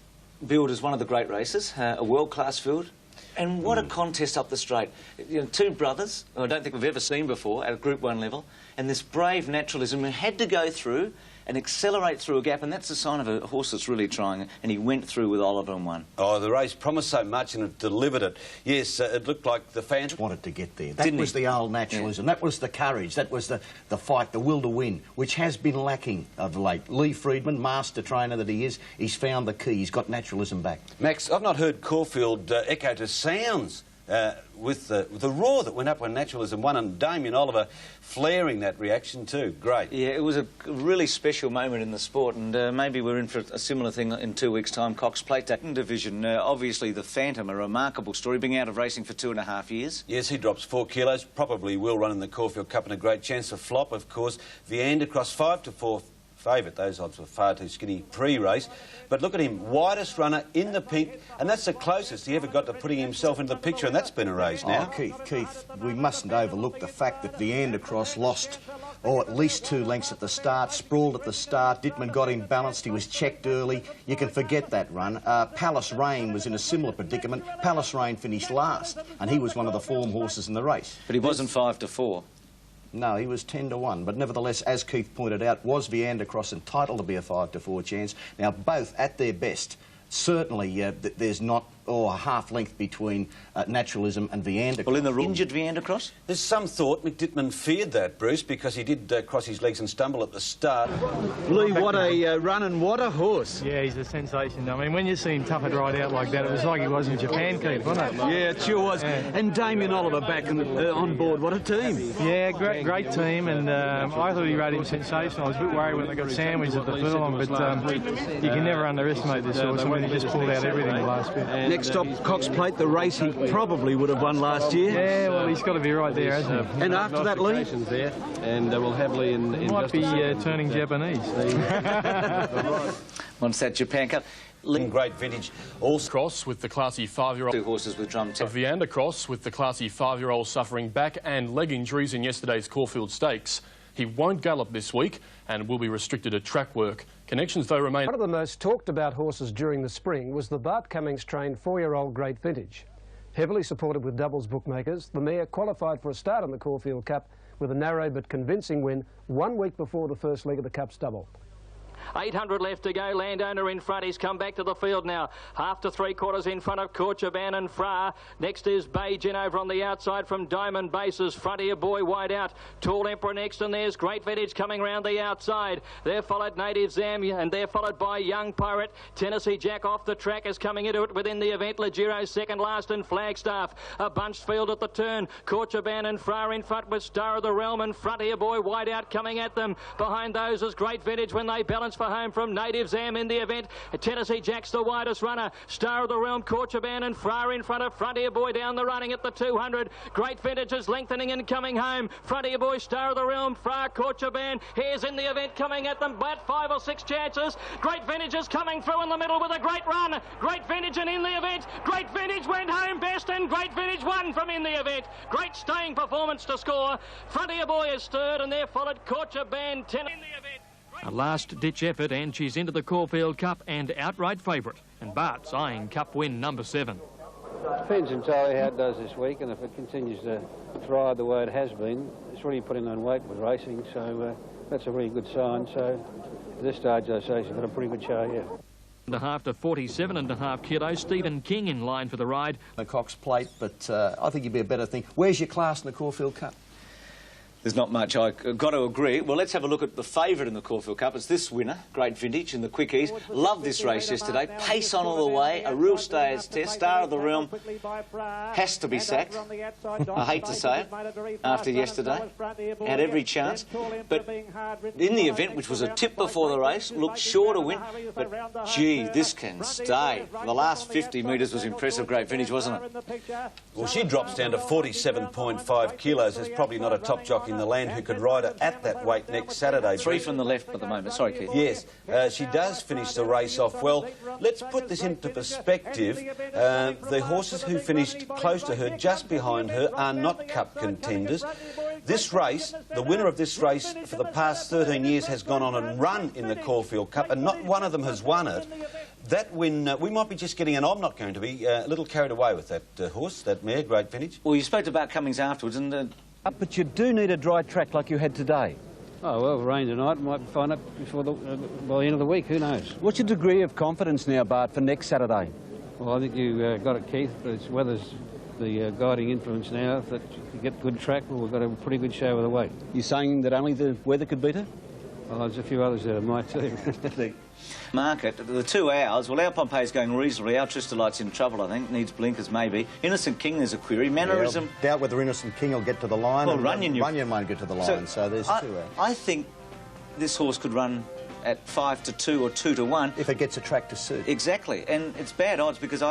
billed as one of the great races, a world-class field. And what a contest up the straight. You know, two brothers, who I don't think we've ever seen before at a Group 1 level, and this brave Naturalism who had to go through and accelerate through a gap, and that's a sign of a horse that's really trying, and he went through with Oliver and won. Oh, the race promised so much and it delivered it. Yes, it looked like the Phantom wanted to get there. That was the old Naturalism. Yeah. That was the courage. That was the fight, the will to win, which has been lacking of late. Lee Freedman, master trainer that he is, he's found the key. He's got Naturalism back. Max, I've not heard Caulfield echo to sounds with the roar that went up when Naturalism won, and Damien Oliver flaring that reaction too. Great. Yeah, it was a really special moment in the sport, and maybe we're in for a similar thing in 2 weeks' time. Cox Plate division. Obviously, the Phantom, a remarkable story, being out of racing for 2.5 years. Yes, he drops 4 kilos. Probably will run in the Caulfield Cup, and a great chance to flop, of course. Viander Cross 5 to 4. Favourite. Those odds were far too skinny pre-race. But look at him, widest runner in the pink, and that's the closest he ever got to putting himself into the picture, and that's been erased now. Oh, Keith, we mustn't overlook the fact that Viander Cross lost, at least 2 lengths at the start, sprawled at the start. Dittman got him balanced, he was checked early. You can forget that run. Palace Rain was in a similar predicament. Palace Rain finished last, and he was one of the form horses in the race. But he wasn't 5 to 4. No, he was 10 to 1. But nevertheless, as Keith pointed out, was Viander Cross entitled to be a 5 to 4 chance? Now, both at their best. Certainly, there's not a half length between Naturalism and Viander Cross. Well, in the injured Viander Cross? There's some thought Mick Dittman feared that, Bruce, because he did cross his legs and stumble at the start. Lee, what a run and what a horse. Yeah, he's a sensation. I mean, when you see him tough it right out like that, it was like he was in Japan, Keith, wasn't it? Yeah, it sure was. Yeah. And Damien Oliver back on board. What a team. Yeah, great team, and I thought he rode him sensational. I was a bit worried when they got sandwiched at the furlong, but you can never underestimate this horse. I mean, he just pulled out everything the last bit. Next stop, Cox Plate, the race he probably would have won last year. Yeah, well, he's got to be right there, hasn't he? And after that, Lee? There, and we'll have Lee in might be turning Japanese. Once that Japan Cup. Great vintage. Also Cross with the classy 5-year-old. 2 horses with drum tip. Viander Cross with the classy 5-year-old suffering back and leg injuries in yesterday's Caulfield Stakes. He won't gallop this week and will be restricted to track work. Connections, though, remain. One of the most talked about horses during the spring was the Bart Cummings trained 4-year-old Great Vintage. Heavily supported with doubles bookmakers, the mare qualified for a start in the Caulfield Cup with a narrow but convincing win 1 week before the first leg of the Cup's double. 800 left to go. Landowner in front. He's come back to the field now. Half to 3/4 in front of Corchaban and Fra. Next is Beijing over on the outside from Diamond Bases. Frontier Boy wide out. Tall Emperor next, and there's Great Vintage coming round the outside. They're followed Native Zam, and they're followed by Young Pirate. Tennessee Jack off the track is coming into it within the event. Legiro second last and Flagstaff. A bunched field at the turn. Corchaban and Fra in front with Star of the Realm and Frontier Boy wide out coming at them. Behind those is Great Vintage when they balance for home from Native Zam in the event. Tennessee Jack's the widest runner. Star of the Realm, Corchaban and Fra in front of Frontier Boy down the running at the 200. Great Vintage is lengthening and coming home. Frontier Boy, Star of the Realm, Fra, Corchaban. Here's in the event coming at them. About 5 or 6 chances. Great Vintage is coming through in the middle with a great run. Great Vintage and in the event. Great Vintage went home best and Great Vintage won from in the event. Great staying performance to score. Frontier Boy is third and they're followed Corchaban, Tennessee in the event. A last-ditch effort and she's into the Caulfield Cup and outright favourite. And Bart's eyeing Cup win number 7. Depends entirely how it does this week, and if it continues to thrive the way it has been, it's really putting on weight with racing, so that's a really good sign. So at this stage, I say she's got a pretty good show, yeah. 1.5 to 47.5 kilos. Stephen King in line for the ride. The Cox Plate, but I think you'd be a better thing. Where's your class in the Caulfield Cup? There's not much. I've got to agree. Well, let's have a look at the favourite in the Caulfield Cup. It's this winner, Great Vintage, in the Quickies. Loved this race yesterday. Pace on all the way. A real stayers test. Star of the Realm has to be sacked. I hate to say it after yesterday. Had every chance. But in the event, which was a tip before the race, looked sure to win. But, gee, this can stay. The last 50 metres was impressive, Great Vintage, wasn't it? Well, she drops down to 47.5 kilos. There's probably not a top jockey in the land who could ride her at that weight next Saturday. 3 from the left at the moment. Sorry, Keith. Yes, she does finish the race off well. Let's put this into perspective. The horses who finished close to her, just behind her, are not Cup contenders. This race, the winner of this race for the past 13 years has gone on and run in the Caulfield Cup, and not one of them has won it. That win, we might be just getting, and I'm not going to be, a little carried away with that horse, that mare, Great Vintage. Well, you spoke about Cummings afterwards, and... But you do need a dry track like you had today. Oh, well, rain tonight, might find it before by the end of the week, who knows? What's your degree of confidence now, Bart, for next Saturday? Well, I think you got it, Keith, but it's weather's the guiding influence now. If you get good track, well, we've got a pretty good show with the weight. You're saying that only the weather could beat her? Well, there's a few others that might too. Market, the 2 hours, well, our Pompey's going reasonably. Our Tristolite's in trouble, I think. Needs blinkers, maybe. Innocent King, there's a query. Mannerism... Yeah, doubt whether Innocent King will get to the line. Well, and Runyon won't get to the line, so there's 2 hours. I think this horse could run at 5 to 2 or 2 to 1. If it gets a track to suit. Exactly, and it's bad odds because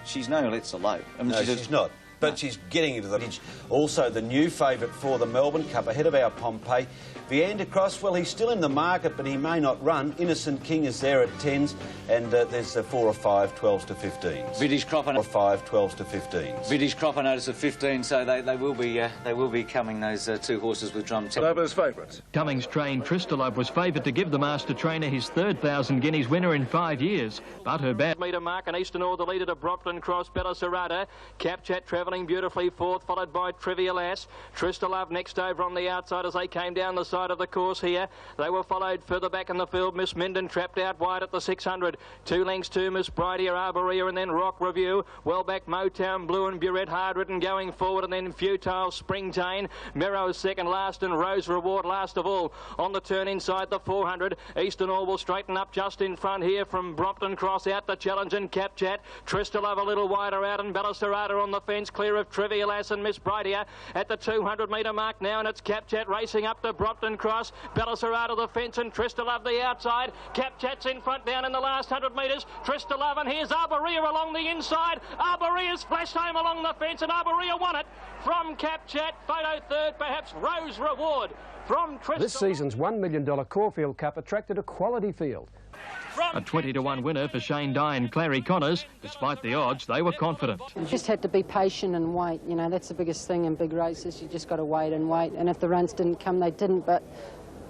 she's no Let's Low. I mean, no, she's not. But she's getting into the pitch. Also, the new favourite for the Melbourne Cup, ahead of our Pompey. Viander Cross, well, he's still in the market, but he may not run. Innocent King is there at 10s, and there's 4 or 5 12s to 15s. Vintage Cropper. 4 or 5 12s to 15s. Vintage Cropper notice at 15, so they will be coming, those 2 horses with drum tip. Nova's favourites. Cummings trained Tristolove was favoured to give the master trainer his 3rd 1,000 guineas winner in 5 years, but her bad metre mark and Eastern All the leader to Brompton Cross, Bella Serrata, Capchat Travel. travelling beautifully fourth, followed by Trivial Ass. Trista Love next over on the outside as they came down the side of the course here. They were followed further back in the field. Miss Minden trapped out wide at the 600. 2 lengths to Miss Bridie, Arborea, and then Rock Review. Well back Motown Blue and Burette hard ridden going forward, and then Futile Springtane. Merrow's second last, and Rose Reward last of all. On the turn inside the 400, Eastern All will straighten up just in front here from Brompton Cross out the challenge and Cap Chat. Trista Love a little wider out, and Balisarada on the fence clear of Trivial Ass and Miss Bridia at the 200 metre mark now, and it's Cap Chat racing up to Brompton Cross. Balisarada the fence and Trista Love the outside. Cap Chat's in front down in the last 100 metres. Trista Love, and here's Arborea along the inside. Arborea's flashed home along the fence, and Arborea won it from Cap Chat. Photo third, perhaps Rose Reward from Trista. This season's $1 million Caulfield Cup attracted a quality field. A 20-to-1 winner for Shane Dye and Clary Connors. Despite the odds, they were confident. You just had to be patient and wait. You know, that's the biggest thing in big races. You just got to wait and wait. And if the runs didn't come, they didn't. But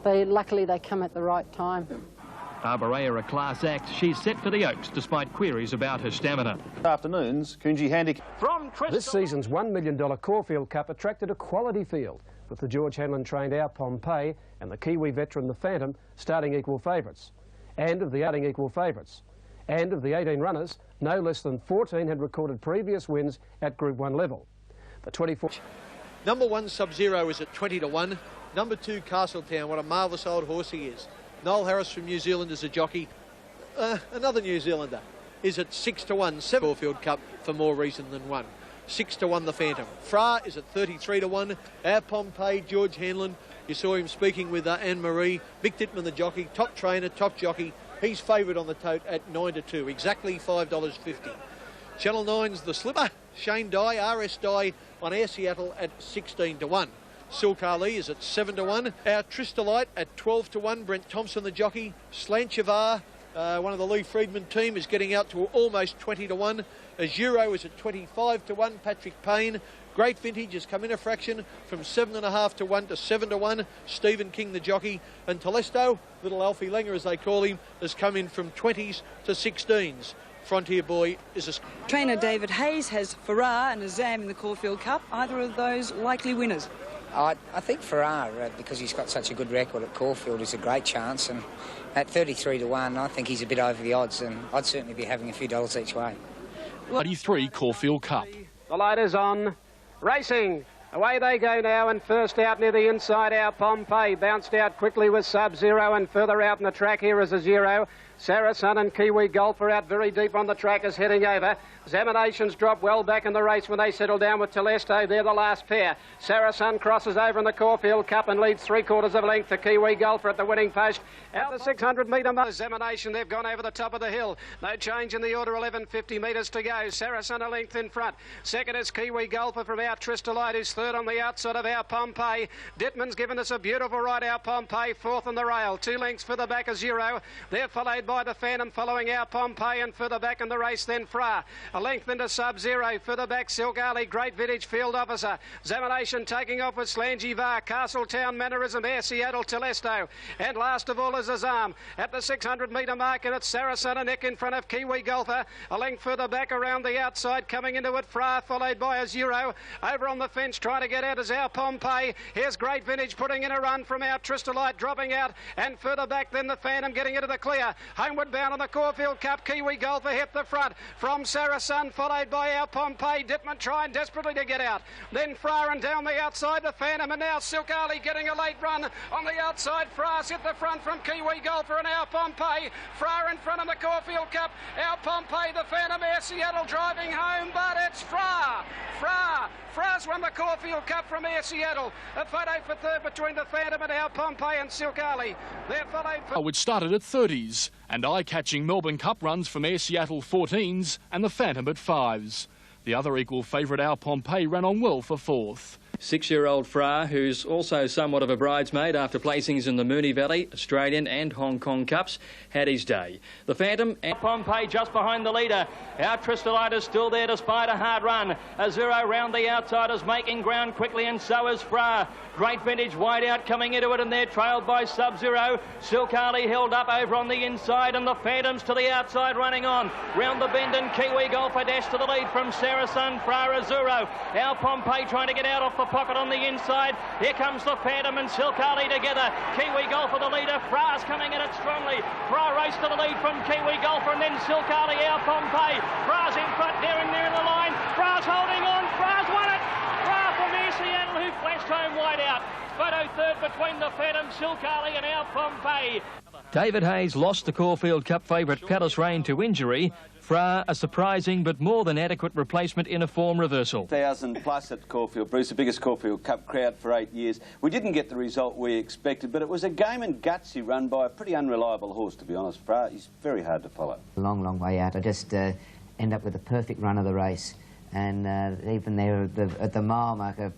luckily they come at the right time. Arborea, a class act. She's set for the Oaks, despite queries about her stamina. Afternoons, Coonji Handicap. This season's $1 million Caulfield Cup attracted a quality field, with the George Hanlon-trained Our Pompeii and the Kiwi veteran The Phantom starting equal favourites. And of the 18 runners, no less than 14 had recorded previous wins at Group 1 level. The 24... Number 1 Sub-Zero is at 20-1. Number 2 Castletown, what a marvellous old horse he is. Noel Harris from New Zealand is a jockey. Another New Zealander is at 6-1. 7 Caulfield Cup for more reason than one. 6-1 The Phantom. Fra is at 33-1. Our Pompeii, George Hanlon. You saw him speaking with Anne-Marie. Mick Dittman, the jockey, top trainer, top jockey. He's favourite on the tote at 9-2, exactly $5.50. Channel 9's The Slipper. Shane Dye, RS Dye on Air Seattle at 16-1. Silk Ali is at 7-1. Our Tristolite at 12-1. Brent Thompson, the jockey. Slanchavar, one of the Lee Friedman team, is getting out to almost 20-1. Azuro is at 25-1. Patrick Payne. Great Vintage has come in a fraction from 7.5 to 1 to 7 to 1. Stephen King, the jockey, and Telesto, little Alfie Langer as they call him, has come in from 20s to 16s. Frontier Boy is a... Trainer David Hayes has Farrar and Azam in the Caulfield Cup. Either of those likely winners? I think Farrar, because he's got such a good record at Caulfield, is a great chance. And at 33-1, I think he's a bit over the odds, and I'd certainly be having a few dollars each way. 83 Caulfield Cup. The light is on. Racing. Away they go now, and first out near the inside, Our Pompeii bounced out quickly with Sub-Zero, and further out in the track here is a Zero. Sarah Sun and Kiwi Golf are out very deep on the track as heading over. Examinations drop well back in the race when they settle down with Telesto. They're the last pair. Sarah Sun crosses over in the Caulfield Cup and leads 3/4 of a length to Kiwi Golfer at the winning post. Out the 600 metre mark. Examination, they've gone over the top of the hill. No change in the order, 1150 metres to go. Sarah Sun a length in front. Second is Kiwi Golfer from Our Tristolite, who's third on the outside of Our Pompeii. Dittman's given us a beautiful ride. Our Pompeii fourth on the rail. 2 lengths further back is Zero. They're followed by the Phantom, following Our Pompeii, and further back in the race then Fra. A length into Sub-Zero, further back Silk Ali, Great Vintage Field Officer. Examination taking off with Slangivar, Castletown, Mannerism, Air Seattle, Telesto. And last of all is Azam at the 600 metre mark, and it's Sarasota Neck in front of Kiwi Golfer. A length further back around the outside, coming into it Fra, followed by a Zero. Over on the fence trying to get out is Our Pompeii. Here's Great Vintage putting in a run from Our Tristolite, dropping out, and further back then the Phantom getting into the clear. Homeward bound on the Caulfield Cup, Kiwi Golfer hit the front from Saracen, followed by Our Pompeii. Dittman trying desperately to get out. Then Fra, and down the outside the Phantom, and now Silk Ali getting a late run on the outside. Fra's hit the front from Kiwi Golfer and Our Pompeii. Fra in front of the Caulfield Cup. Our Pompeii, the Phantom, Air Seattle driving home, but it's Fra. Fra's won the Caulfield Cup from Air Seattle. A photo for third between the Phantom and Our Pompeii and Silk Ali. They're followed for... Which started at 30s, and eye-catching Melbourne Cup runs from Air Seattle 14s and the Phantom at 5s. The other equal favourite, Our Pompeii, ran on well for fourth. 6-year-old Fra, who's also somewhat of a bridesmaid after placings in the Moonee Valley, Australian and Hong Kong Cups, had his day. The Phantom and Pompey just behind the leader. Our Tristolite is still there despite a hard run. Azuro round the outside is making ground quickly, and so is Fra. Great Vintage wide out coming into it, and they're trailed by Sub-Zero. Silkali held up over on the inside, and the Phantoms to the outside running on. Round the bend, and Kiwi Golfer dash to the lead from Saracen, Fra, Azuro. Our Pompey trying to get out off the pocket on the inside. Here comes the Phantom and Silkali together. Kiwi Golfer the leader. Fra's coming at it strongly. Fra race to the lead from Kiwi Golfer, and then Silkali, our Pompey. Fra's in front, daring there in the line. Fra's holding on. Fra's won it. Fra from Air Seattle, who flashed home wide out. Photo third between the Phantom, Silkali and our Pompey. David Hayes lost the Caulfield Cup favourite Palace Rain to injury. Fra, a surprising but more than adequate replacement in a form reversal. 1,000 plus at Caulfield, Bruce, the biggest Caulfield Cup crowd for 8 years. We didn't get the result we expected, but it was a game and gutsy run by a pretty unreliable horse, to be honest. Fra, he's very hard to follow. A long, long way out. I just end up with a perfect run of the race. And even there at the mile marker,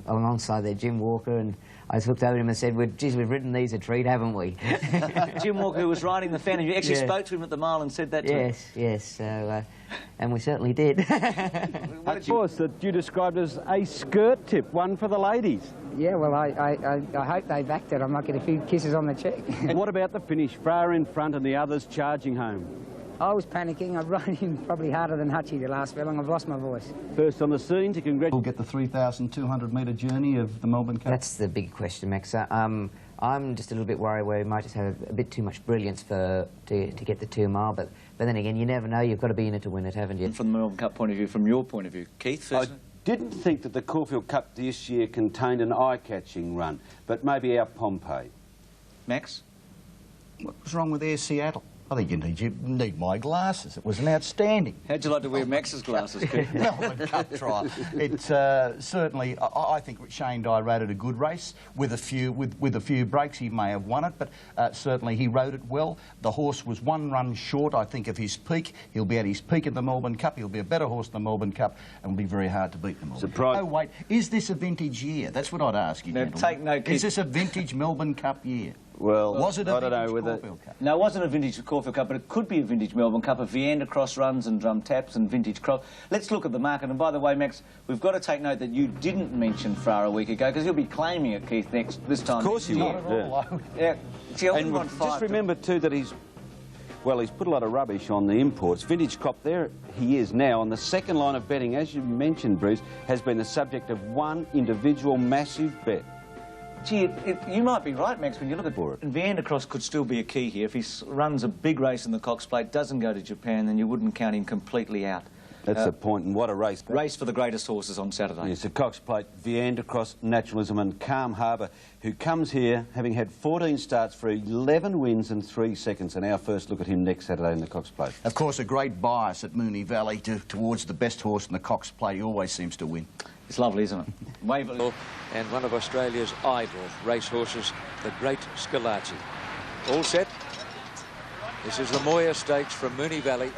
alongside there, Jim Walker, and I just looked over him and said, well, geez, we've ridden these a treat, haven't we? Jim Walker, who was riding the Phantom, you actually spoke to him at the mile and said that to him? Yes, so, and we certainly did. Of course, that you described as a skirt tip, one for the ladies. Yeah, well, I hope they backed it. I might get a few kisses on the cheek. And what about the finish? Fra in front and the others charging home. I was panicking. I rode him probably harder than Hutchie the last furlong. I've lost my voice. First on the scene to congratulate. We'll get the 3,200 metre journey of the Melbourne Cup. That's the big question, Max. I'm just a little bit worried where he might just have a bit too much brilliance to get the 2 mile, but then again, you never know. You've got to be in it to win it, haven't you? From the Melbourne Cup point of view, from your point of view, Keith, first. I didn't think that the Caulfield Cup this year contained an eye-catching run, but maybe our Pompey. Max? What was wrong with Air Seattle? I think you need my glasses. It was an outstanding. How'd you like to wear Max's glasses, Keith? Melbourne Cup trial. It's certainly, I think Shane Dye rode it a good race. With a few breaks, he may have won it, but certainly he rode it well. The horse was 1 run short, I think, of his peak. He'll be at his peak in the Melbourne Cup. He'll be a better horse than the Melbourne Cup, and will be very hard to beat the Melbourne Cup. Oh, wait, is this a vintage year? That's what I'd ask you, gentlemen. Take note, Keith. Is this a vintage Melbourne Cup year? Well, was it a I don't know vintage whether... Caulfield Cup? No, it wasn't a vintage Caulfield Cup, but it could be a vintage Melbourne Cup if Viander Cross runs and Drum Taps and vintage Cross. Let's look at the market. And by the way, Max, we've got to take note that you didn't mention Fra a week ago, because he'll be claiming it, Keith, this time. Of course he will. Yeah. See, I And want just remember too that he's put a lot of rubbish on the imports. Vintage Crop, there he is now on the second line of betting, as you mentioned, Bruce, has been the subject of one individual massive bet. Gee, you might be right, Max, when you look at it. And Viander Cross could still be a key here. If he runs a big race in the Cox Plate, doesn't go to Japan, then you wouldn't count him completely out. That's the point, and what a race. Race for the greatest horses on Saturday. Yes, the Cox Plate, Viander Cross, Naturalism and Calm Harbour, who comes here having had 14 starts for 11 wins and 3 seconds, and our first look at him next Saturday in the Cox Plate. Of course, a great bias at Moonee Valley towards the best horse in the Cox Plate. He always seems to win. It's lovely, isn't it? Waverley. And one of Australia's idol racehorses, the Great Schillaci. All set. This is the Moir Stakes from Moonee Valley.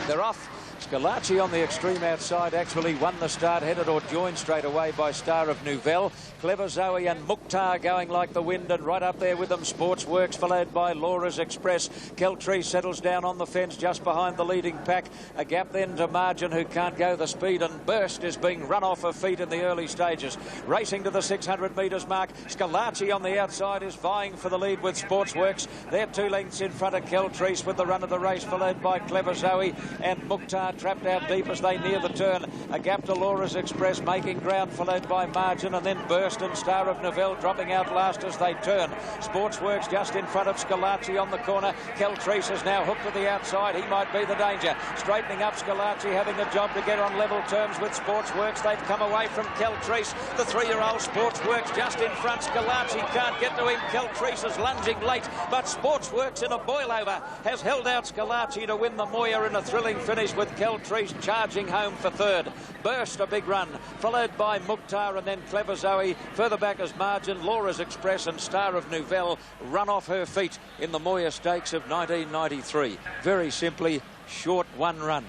They're off. Schillaci on the extreme outside actually won the start, headed or joined straight away by Star of Nouvelle. Clever Zoe and Mukhtar going like the wind, and right up there with them Sportsworks, followed by Laura's Express. Keltree settles down on the fence just behind the leading pack. A gap then to Margin, who can't go the speed, and Burst is being run off her feet in the early stages. Racing to the 600 metres mark. Schillaci on the outside is vying for the lead with Sportsworks. They're 2 lengths in front of Keltree with the run of the race, followed by Clever Zoe and Mukhtar trapped out deep as they near the turn. A gap to Laura's Express making ground, followed by Margin, and then Burst and Star of Nouvelle dropping out last as they turn. Sportsworks just in front of Schillaci on the corner. Keltree is now hooked to the outside. He might be the danger. Straightening up, Schillaci having a job to get on level terms with Sportsworks. They've come away from Keltree. The 3-year-old Sportsworks just in front. Schillaci can't get to him. Keltree is lunging late, but Sportsworks in a boil-over has held out Schillaci to win the Moir in a thrilling finish, with Keltree charging home for third. Burst a big run, followed by Mukhtar, and then Clever Zoe. Further back as Margin, Laura's Express and Star of Nouvelle run off her feet in the Moir Stakes of 1993. Very simply, short 1 run.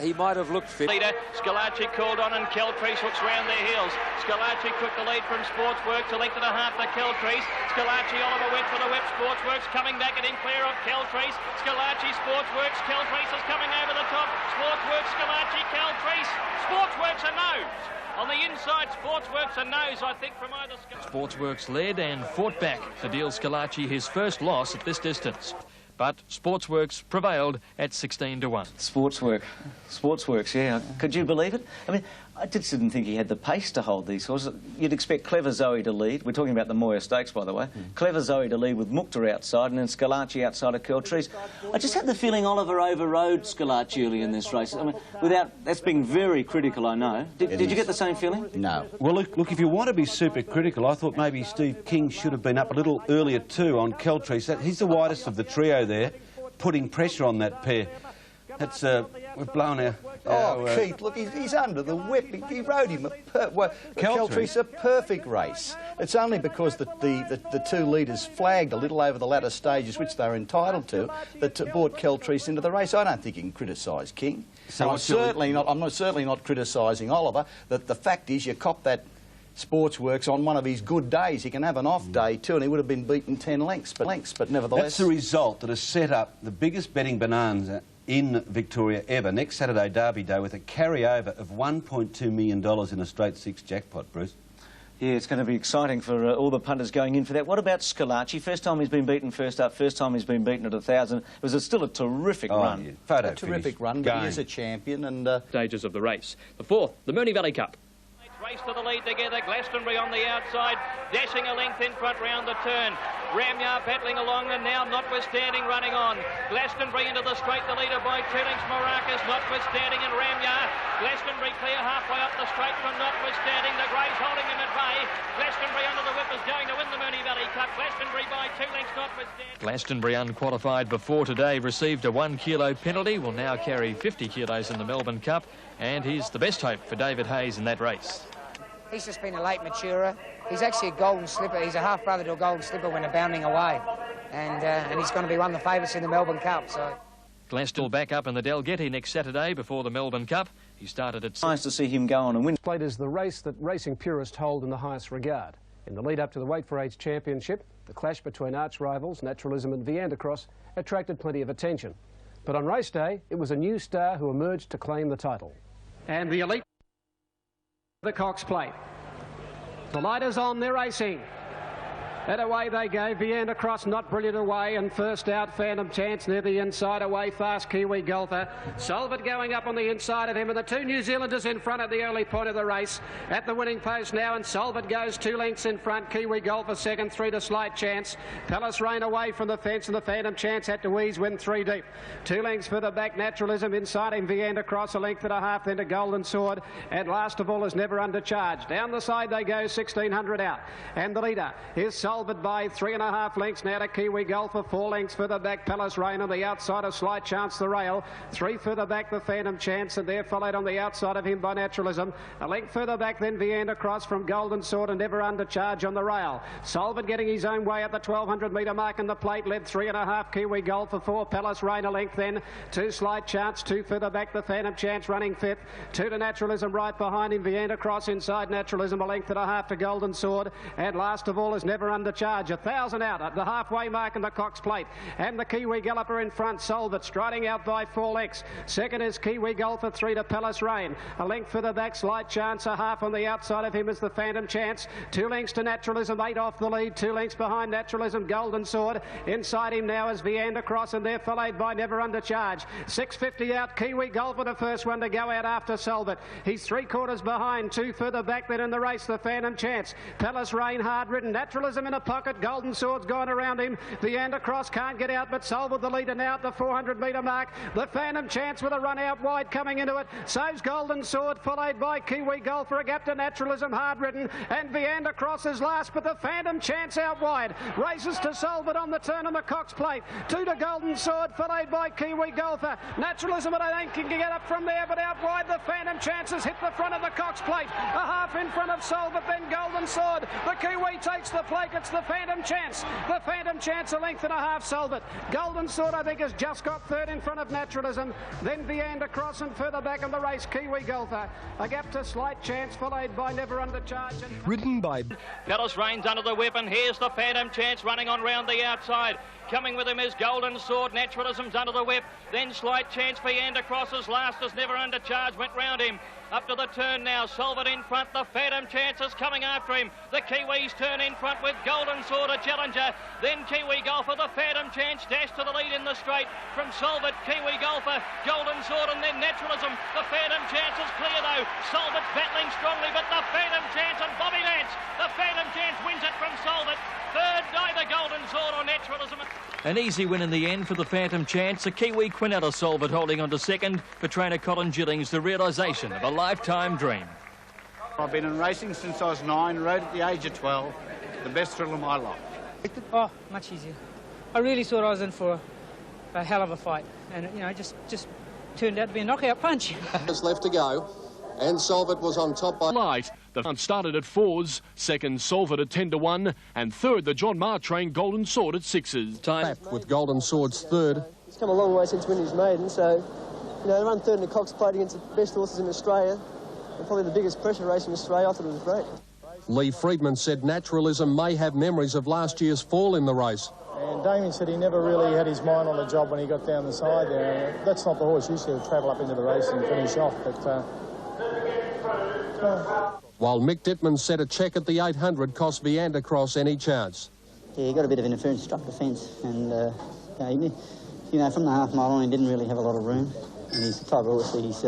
he might have looked fit. Leader, Scalacci called on and Keltrees hooks round their heels. Scalacci took the lead from Sportsworks, a length and a half to Keltrees. Scalacci, Oliver went for the whip. Sportsworks coming back, getting clear of Keltrees. Scalacci, Sportsworks, Keltrees is coming over the top. Sportsworks, Scalacci, Keltrees. Sportsworks a nose. On the inside, Sportsworks a nose, I think, from either. Sportsworks led and fought back to deal Scalacci his first loss at this distance. But Sportsworks prevailed at 16 to 1. Sportsworks, yeah. Could you believe it? I mean, I just didn't think he had the pace to hold these horses. You'd expect Clever Zoe to lead. We're talking about the Moir Stakes, by the way. Clever Zoe to lead with Mukta outside and then Scalacci outside of Keltrees. I just had the feeling Oliver overrode Scalacci early in this race. I mean, that's being very critical, I know. Did you get the same feeling? No. Well, look, if you want to be super critical, I thought maybe Steve King should have been up a little earlier too on Keltrees. He's the widest of the trio there, putting pressure on that pair. That's, we've blown our... Keith, look, he's under the whip. He rode him Keltrees a perfect race. It's only because the two leaders flagged a little over the latter stages, which they were entitled to, that brought Keltrees into the race. I don't think you can criticise King. So I'm certainly not criticising Oliver. The fact is, you cop that Sportsworks on one of his good days. He can have an off day too, and he would have been beaten 10 lengths, but nevertheless... That's the result that has set up the biggest betting bonanza in Victoria ever. Next Saturday, Derby Day, with a carryover of $1.2 million in a straight six jackpot, Bruce. Yeah, it's going to be exciting for all the punters going in for that. What about Scalacci? First time he's been beaten first up, first time he's been beaten at 1,000. It was still a terrific run. Yeah. Photo a terrific run, but he is a champion. And stages of the race. The fourth, the Moonee Valley Cup. Race to the lead together, Glastonbury on the outside, dashing a length in front round the turn. Ramyar battling along and now Notwithstanding running on. Glastonbury into the straight, the leader by 2 lengths, Maracas, Notwithstanding and Ramyar. Glastonbury clear halfway up the straight from Notwithstanding. The Greys holding him at bay. Glastonbury under the whip is going to win the Moonee Valley Cup. Glastonbury by 2 lengths, Notwithstanding. Glastonbury, unqualified before today, received a 1 kilo penalty, will now carry 50 kilos in the Melbourne Cup, and he's the best hope for David Hayes in that race. He's just been a late maturer. He's actually a golden slipper. He's a half-brother to a golden slipper when they're bounding away. And he's going to be one of the favourites in the Melbourne Cup. So Glastonbury back up in the Dalgety next Saturday before the Melbourne Cup. He started at... Nice to see him go on and win. Played as the race that racing purists hold in the highest regard. In the lead up to the Weight for Age Championship, the clash between arch rivals Naturalism and Viander Cross attracted plenty of attention. But on race day, it was a new star who emerged to claim the title. And the elite... the Cox Plate. The light is on, they're racing. And away they go, Viander Cross not brilliant away, and first out Phantom Chance near the inside, away fast Kiwi Golfer. Solvit going up on the inside of him, and the 2 New Zealanders in front at the early point of the race. At the winning post now, and Solvit goes 2 lengths in front, Kiwi Golfer second, 3 to Slight Chance. Palace Rain away from the fence, and the Phantom Chance had to ease, win 3 deep. 2 lengths further back, Naturalism inside him, Viander Cross a length and a half, then to Golden Sword, and last of all is Never Undercharged. Down the side they go, 1600 out, and the leader is Solvit by 3.5 lengths now to Kiwi Golfer, 4 lengths further back Palace Rain on the outside of Slight Chance the rail, 3 further back the Phantom Chance, and there followed on the outside of him by Naturalism, a length further back then Viander Cross from Golden Sword and Never Undercharge on the rail. Solvit getting his own way at the 1200 metre mark, and the plate led 3.5 Kiwi Golfer, 4 Palace Rain a length then, 2 Slight Chance, 2 further back the Phantom Chance running 5th, 2 to Naturalism right behind him, Viander Cross inside Naturalism a length and a half to Golden Sword, and last of all is Never Undercharge. 1,000 out at the halfway mark in the Cox Plate, and the Kiwi Galloper in front, Solvit striding out by 4 lengths. Second is Kiwi Golfer, 3 to Palace Rain. A length further back, Slight Chance, a half on the outside of him is the Phantom Chance. 2 lengths to Naturalism, 8 off the lead, 2 lengths behind Naturalism, Golden Sword. Inside him now is Viander Cross, and they're followed by Never Undercharge. 650 out, Kiwi Golfer, the first one to go out after Solvit. He's 3/4 behind, 2 further back then in the race, the Phantom Chance. Palace Rain hard ridden, Naturalism in a pocket, Golden Sword's gone around him. Viander Cross can't get out, but Solvit the leader now at the 400 metre mark. The Phantom Chance with a run out wide coming into it. So's Golden Sword, followed by Kiwi Golfer, a gap to Naturalism, hard ridden, and Viander Cross is last, but the Phantom Chance out wide. Races to Solvit on the turn on the Cox Plate. 2 to Golden Sword, followed by Kiwi Golfer. Naturalism, I don't think can get up from there, but out wide the Phantom Chance has hit the front of the Cox Plate. A half in front of Solvit, then Golden Sword. The Kiwi takes the plate. It's the Phantom Chance. The Phantom Chance, a length and a half, Solvit. Golden Sword, I think, has just got third in front of Naturalism. Then Viander Cross, and further back in the race, Kiwi Golfer. A gap to Slight Chance, followed by Never Under Charge. Ridden by... Palace reins under the whip, and here's the Phantom Chance running on round the outside. Coming with him is Golden Sword. Naturalism's under the whip. Then Slight Chance. Viander Cross as last as Never Under Charge went round him. Up to the turn now. Solvit in front. The Phantom Chance is coming after him. The Kiwis turn in front with Golden Sword, a challenger. Then Kiwi Golfer. The Phantom Chance dash to the lead in the straight from Solvit, Kiwi Golfer, Golden Sword, and then Naturalism. The Phantom Chance is clear though. Solvit battling strongly, but the Phantom Chance and Bobby Lance. The Phantom Chance wins it from Solvit. Third, either Golden Sword or Naturalism. An easy win in the end for the Phantom Chance. A Kiwi Quinella Solvit holding on to second. For trainer Colin Gillings, the realisation of a lifetime dream. I've been in racing since I was 9, rode at the age of 12. The best thrill of my life. Oh, much easier. I really thought I was in for a hell of a fight. And, you know, just turned out to be a knockout punch. There's left to go. And Solvit was on top by... Light. The front started at 4s, second Solvit at 10-1, and third the John Marr train Golden Sword at 6s. Time with Golden Sword's third. He's come a long way since winning his maiden, so, you know, to run third in the Cox Plate against the best horses in Australia, and probably the biggest pressure race in Australia, I thought it was great. Lee Friedman said Naturalism may have memories of last year's fall in the race. And Damien said he never really had his mind on the job when he got down the side there. That's not the horse used to travel up into the race and finish off, but... While Mick Dittman said a check at the 800 cost Viander Cross any chance. Yeah, he got a bit of interference, struck the fence, and you know, from the half mile on, he didn't really have a lot of room. And he's the type of horse that he's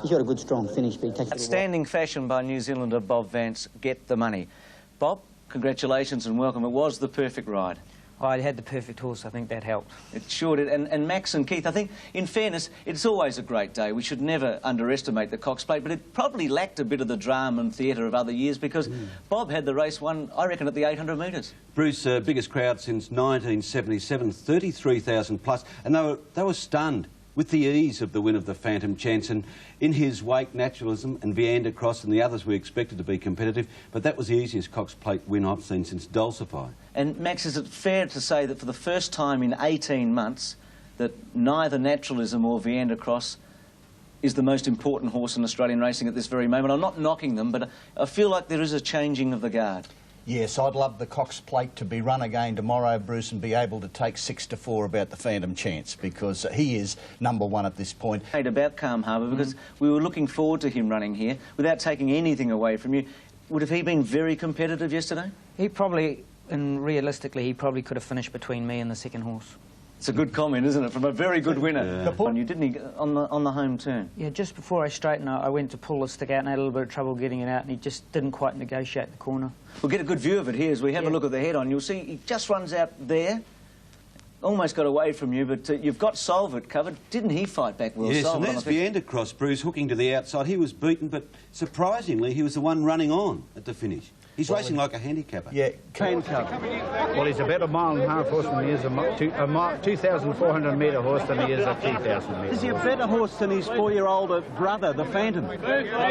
got a good, strong finish, but he takes Outstanding fashion by New Zealander Bob Vance. Get the money. Bob, congratulations and welcome. It was the perfect ride. I had the perfect horse. I think that helped. It sure did. And Max and Keith, I think, in fairness, it's always a great day. We should never underestimate the Cox Plate, but it probably lacked a bit of the drama and theatre of other years because Bob had the race won, I reckon, at the 800 metres. Bruce, biggest crowd since 1977, 33,000 plus, and they were stunned with the ease of the win of the Phantom Chance. And in his wake, Naturalism and Viander Cross and the others we expected to be competitive, but that was the easiest Cox Plate win I've seen since Dulcify. And Max, is it fair to say that for the first time in 18 months that neither Naturalism or Viander Cross is the most important horse in Australian racing at this very moment? I'm not knocking them, but I feel like there is a changing of the guard. Yes, I'd love the Cox Plate to be run again tomorrow, Bruce, and be able to take 6-4 about the Phantom Chance, because he is #1 at this point. About Calm Harbour, because we were looking forward to him running here, without taking anything away from you. Would have he been very competitive yesterday? He probably, and realistically, he probably could have finished between me and the second horse. It's a good comment, isn't it, from a very good winner. Yeah. You didn't he on the home turn? Yeah, just before I straightened, I went to pull the stick out and I had a little bit of trouble getting it out, and he just didn't quite negotiate the corner. We'll get a good view of it here as we have a look at the head-on. You'll see he just runs out there. Almost got away from you, but you've got Solvit covered. Didn't he fight back well? Yes, Solvit, and there's Viander Cross, Bruce, hooking to the outside. He was beaten, but surprisingly, he was the one running on at the finish. He's racing like a handicapper. Yeah, Cane cover. Well, he's about a mile and a half horse than he is a 2,400 metre horse than he is a 3,000 metre. Is he a better horse than his 4-year-old brother, the Phantom?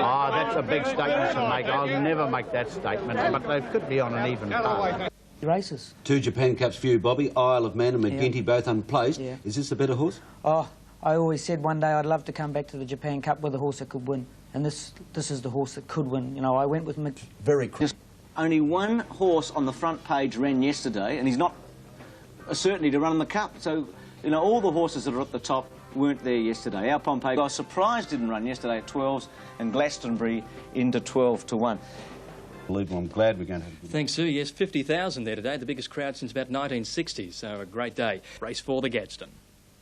Ah, that's a big statement to make. I'll never make that statement, but they could be on an even par. Races. 2 Japan Cups for you, Bobby. Isle of Man and McGinty both unplaced. Yeah. Is this a better horse? Oh, I always said one day I'd love to come back to the Japan Cup with a horse that could win. And this is the horse that could win. You know, I went with Mick. Very crisp. Only one horse on the front page ran yesterday, and he's not a certainty to run in the Cup. So, you know, all the horses that are at the top weren't there yesterday. Our Pompey, I was surprised, didn't run yesterday at 12s, and Glastonbury into 12-1. Unbelievable. I'm glad we're going to have a good... Thanks, Sue. Yes, 50,000 there today, the biggest crowd since about 1960, so a great day. Race 4, the Gadsden.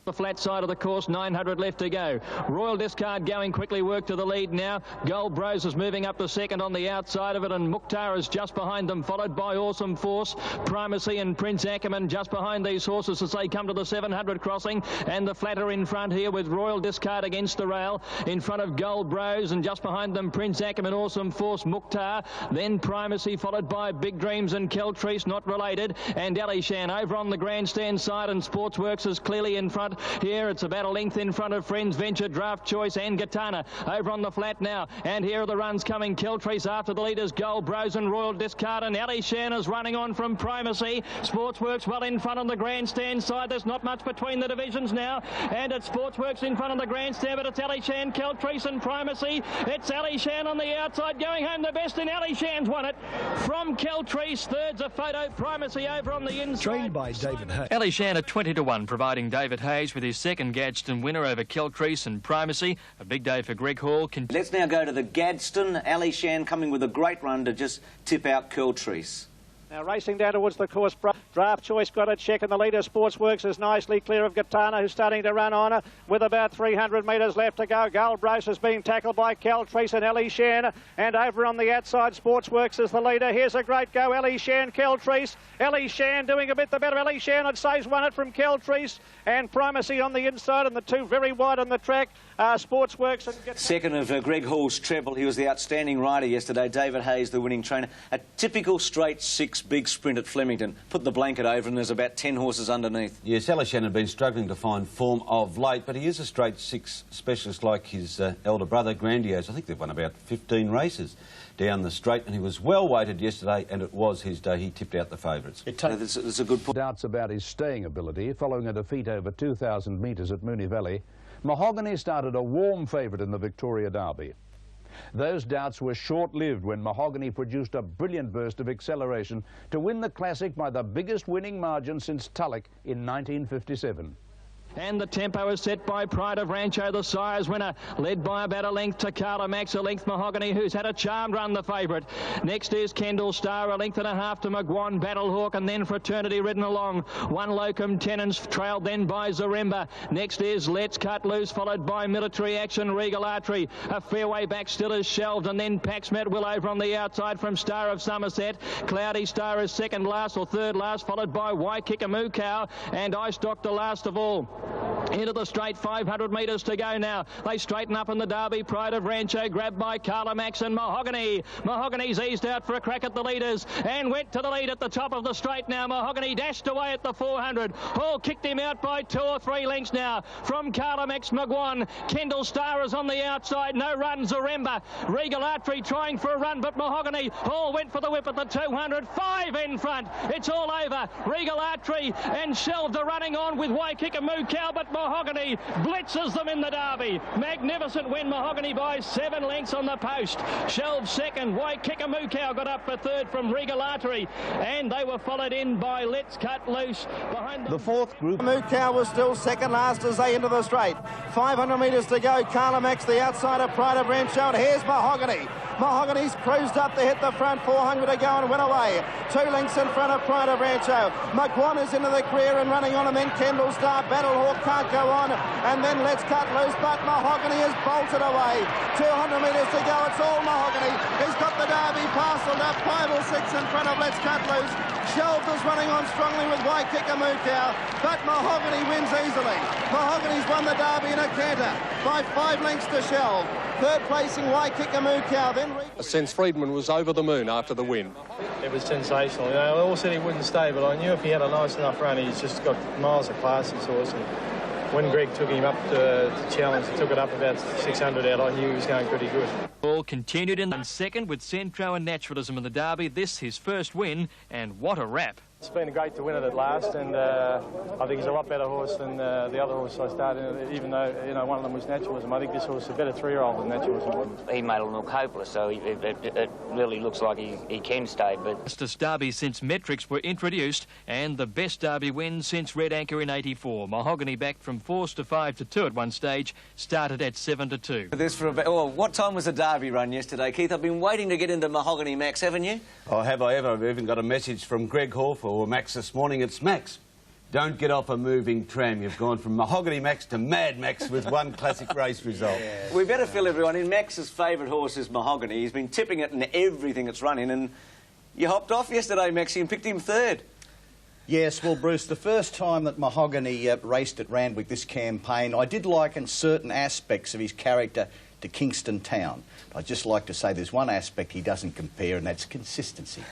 The flat side of the course, 900 left to go. Royal Discard going quickly, work to the lead now. Gold Bros is moving up to second on the outside of it, and Mukhtar is just behind them, followed by Awesome Force, Primacy and Prince Ackerman just behind these horses as they come to the 700 crossing, and the flatter in front here with Royal Discard against the rail, in front of Gold Bros, and just behind them Prince Ackerman, Awesome Force, Mukhtar, then Primacy, followed by Big Dreams and Keltrice, not related, and Alishan over on the grandstand side, and Sportsworks is clearly in front. out. Here it's about a length in front of Friends Venture, Draft Choice and Gitana. Over on the flat now, and here are the runs coming. Keltreece after the leaders, Gold Bros and Royal Discard, and Ali Shan is running on from Primacy. Sportsworks well in front on the grandstand side. There's not much between the divisions now, and it's Sportsworks in front of the grandstand, but it's Ali Shan, Keltreece and Primacy. It's Ali Shan on the outside, going home the best, and Ali Shan's won it from Keltreece. Third's a Photo Primacy over on the inside. Trained by David Hayes. Ali Shan at 20-1, providing David Hayes with his second Gadsden winner over Keltreece and Primacy. A big day for Greg Hall. Let's now go to the Gadsden. Ali Shan coming with a great run to just tip out Keltreece. Now racing down towards the course, Draft Choice got a check, and the leader Sportsworks is nicely clear of Gitana, who's starting to run on her with about 300 metres left to go. Goldbrace is being tackled by Keltreece and Ali Shan, and over on the outside Sportsworks is the leader. Here's a great go, Ali Shan, Keltreece. Ali Shan doing a bit the better. Ali Shan, I'd say, has won it from Keltreece, and Primacy on the inside, and the two very wide on the track. Sportsworks and second of Greg Hall's treble. He was the outstanding rider yesterday. David Hayes, the winning trainer. A typical straight six big sprint at Flemington. Put the blanket over and there's about 10 horses underneath. Yes, Ali Shan had been struggling to find form of late, but he is a straight six specialist like his elder brother, Grandiose. I think they've won about 15 races down the straight, and he was well weighted yesterday, and it was his day. He tipped out the favourites. It's a good point. Doubts about his staying ability following a defeat over 2,000 metres at Moonee Valley. Mahogany started a warm favourite in the Victoria Derby. Those doubts were short-lived when Mahogany produced a brilliant burst of acceleration to win the Classic by the biggest winning margin since Tulloch in 1957. And the tempo is set by Pride of Rancho, the sire's winner, led by about a length to Carla Max, a length Mahogany, who's had a charmed run, the favourite. Next is Kendall Star, a length and a half to Magwan, Battlehawk, and then Fraternity ridden along. One Locum Tenants, trailed then by Zaremba. Next is Let's Cut Loose, followed by Military Action, Regal Archery. A fairway back still is Shelved, and then Paxmet Will over on the outside from Star of Somerset. Cloudy Star is second last or third last, followed by Waikikamu Cow and Ice Doctor last of all. Into the straight, 500 metres to go now. They straighten up in the Derby. Pride of Rancho grabbed by Carla Max and Mahogany. Mahogany's eased out for a crack at the leaders and went to the lead at the top of the straight now. Mahogany dashed away at the 400. Hall kicked him out by 2 or 3 lengths now. From Carla Max, Magwan. Kendall Star is on the outside. No run, Zaremba. Regal Archery trying for a run, but Mahogany. Hall went for the whip at the 200. 5 in front. It's all over. Regal Archery and Shelved are running on with Waikikamu Cow, but Mahogany blitzes them in the Derby. Magnificent win, Mahogany by 7 lengths on the post. Shelved second, Waikikamu Cow got up for third from Regal Archery, and they were followed in by Let's Cut Loose behind the fourth group. Cow was still second last as they enter the straight. 500 metres to go. Carla Max, the outsider, Pride of Rancho, and here's Mahogany. Mahogany's cruised up to hit the front, 400 to go and win away. 2 lengths in front of Pride of Rancho. Magwan is into the clear and running on, and then Kendall Star, Battlehawk can't go on, and then Let's Cut Loose, but Mahogany has bolted away. 200 metres to go, it's all Mahogany. He's got the Derby parcelled up, 5 or 6 in front of Let's Cut Loose. Shelved is running on strongly with Waikikamu Cow, but Mahogany wins easily. Mahogany's won the Derby in a canter by 5 lengths to Shelved. Third placing Waikikamu Cow, then... Since Freedman was over the moon after the win. It was sensational. You know, I all said he wouldn't stay, but I knew if he had a nice enough run, he's just got miles of class, this horse. And when Greg took him up to challenge, he took it up about 600 out, I knew he was going pretty good. All continued in second with Centro and Naturalism in the Derby. This his first win, and what a wrap. It's been great to win it at last, and I think he's a lot better horse than the other horse I started, even though, you know, one of them was Naturalism. I think this horse is a better 3-year-old than Naturalism. He made it look hopeless, so it really looks like he can stay. But Fastest Derby since metrics were introduced, and the best Derby win since Red Anchor in '84. Mahogany back from 4s to 5 to 2 at one stage, started at 7 to 2. This for about, oh, what time was the Derby run yesterday, Keith? I've been waiting to get into Mahogany Max, haven't you? Oh, have I ever? I've even got a message from Greg Hall for Max this morning. It's Max. Don't get off a moving tram. You've gone from Mahogany Max to Mad Max with one classic race result. Yeah. We better fill everyone in. Max's favourite horse is Mahogany. He's been tipping it in everything it's running, and you hopped off yesterday, Maxie, and picked him third. Yes, well, Bruce, the first time that Mahogany raced at Randwick this campaign, I did liken certain aspects of his character to Kingston Town. I'd just like to say there's one aspect he doesn't compare, and that's consistency.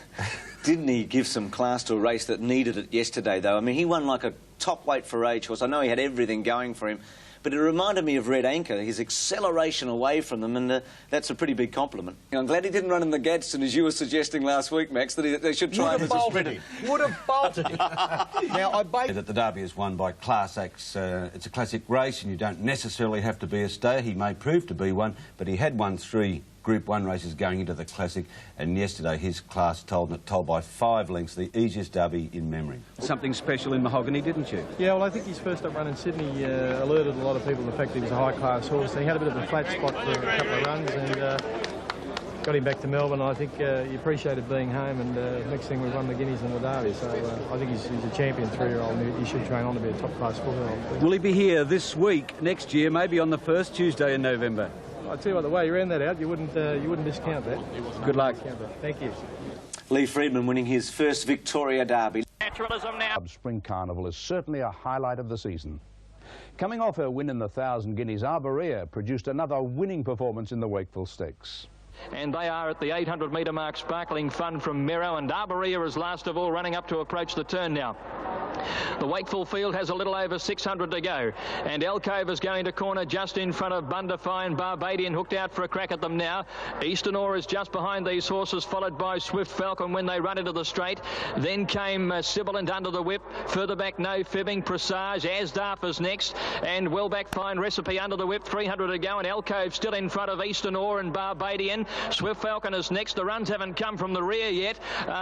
Didn't he give some class to a race that needed it yesterday, though? I mean, he won like a top weight for age horse. I know he had everything going for him, but it reminded me of Red Anchor, his acceleration away from them, and that's a pretty big compliment. I'm glad he didn't run in the Gadsden, as you were suggesting last week, Max, that they should try him as a sprinter. Would have bolted him. Now, I bait that the Derby is won by Class X. It's a classic race, and you don't necessarily have to be a stayer. He may prove to be one, but he had won 3 Group 1 races going into the Classic, and yesterday his class told by 5 lengths, the easiest Derby in memory. Something special in Mahogany, didn't you? Yeah, well, I think his first up run in Sydney alerted a lot of people to the fact that he was a high-class horse. He had a bit of a flat spot for a couple of runs and got him back to Melbourne. I think he appreciated being home, and next thing we've won the Guineas and the Derby. So I think he's a champion 3-year-old, and he should train on to be a top-class 4-year-old. Will he be here this week, next year, maybe on the first Tuesday in November? I tell you what, the way you ran that out, you wouldn't discount that. Good luck. Thank you. Lee Freedman winning his first Victoria Derby. Naturalism now. Spring Carnival is certainly a highlight of the season. Coming off her win in the 1,000 Guineas, Arborea produced another winning performance in the Wakeful Stakes. And they are at the 800-metre mark. Sparkling Fun from Merrow, and Arborea is last of all, running up to approach the turn now. The Wakeful field has a little over 600 to go, and Alcove is going to corner just in front of Bundafine. Barbadian hooked out for a crack at them now. Eastern Ore is just behind these horses, followed by Swift Falcon when they run into the straight. Then came Sibilant under the whip. Further back, No Fibbing, Presage, Asdarf is next, and well back Fine Recipe under the whip. 300 to go, and Alcove still in front of Eastern Ore and Barbadian. Swift Falcon is next. The runs haven't come from the rear yet.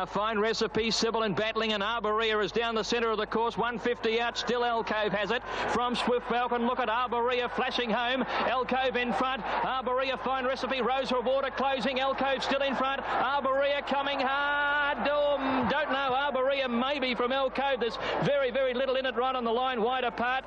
Fine Recipe, Sibilant battling, and Arborea is down the centre of the course. 150 out, still Alcove has it from Swift Falcon. Look at Arborea flashing home. Alcove in front. Arborea, Fine Recipe, Rose Rewarder closing. Alcove still in front. Arborea coming hard. Don't know. Arborea maybe from Alcove. There's very, very little in it right on the line, wide apart.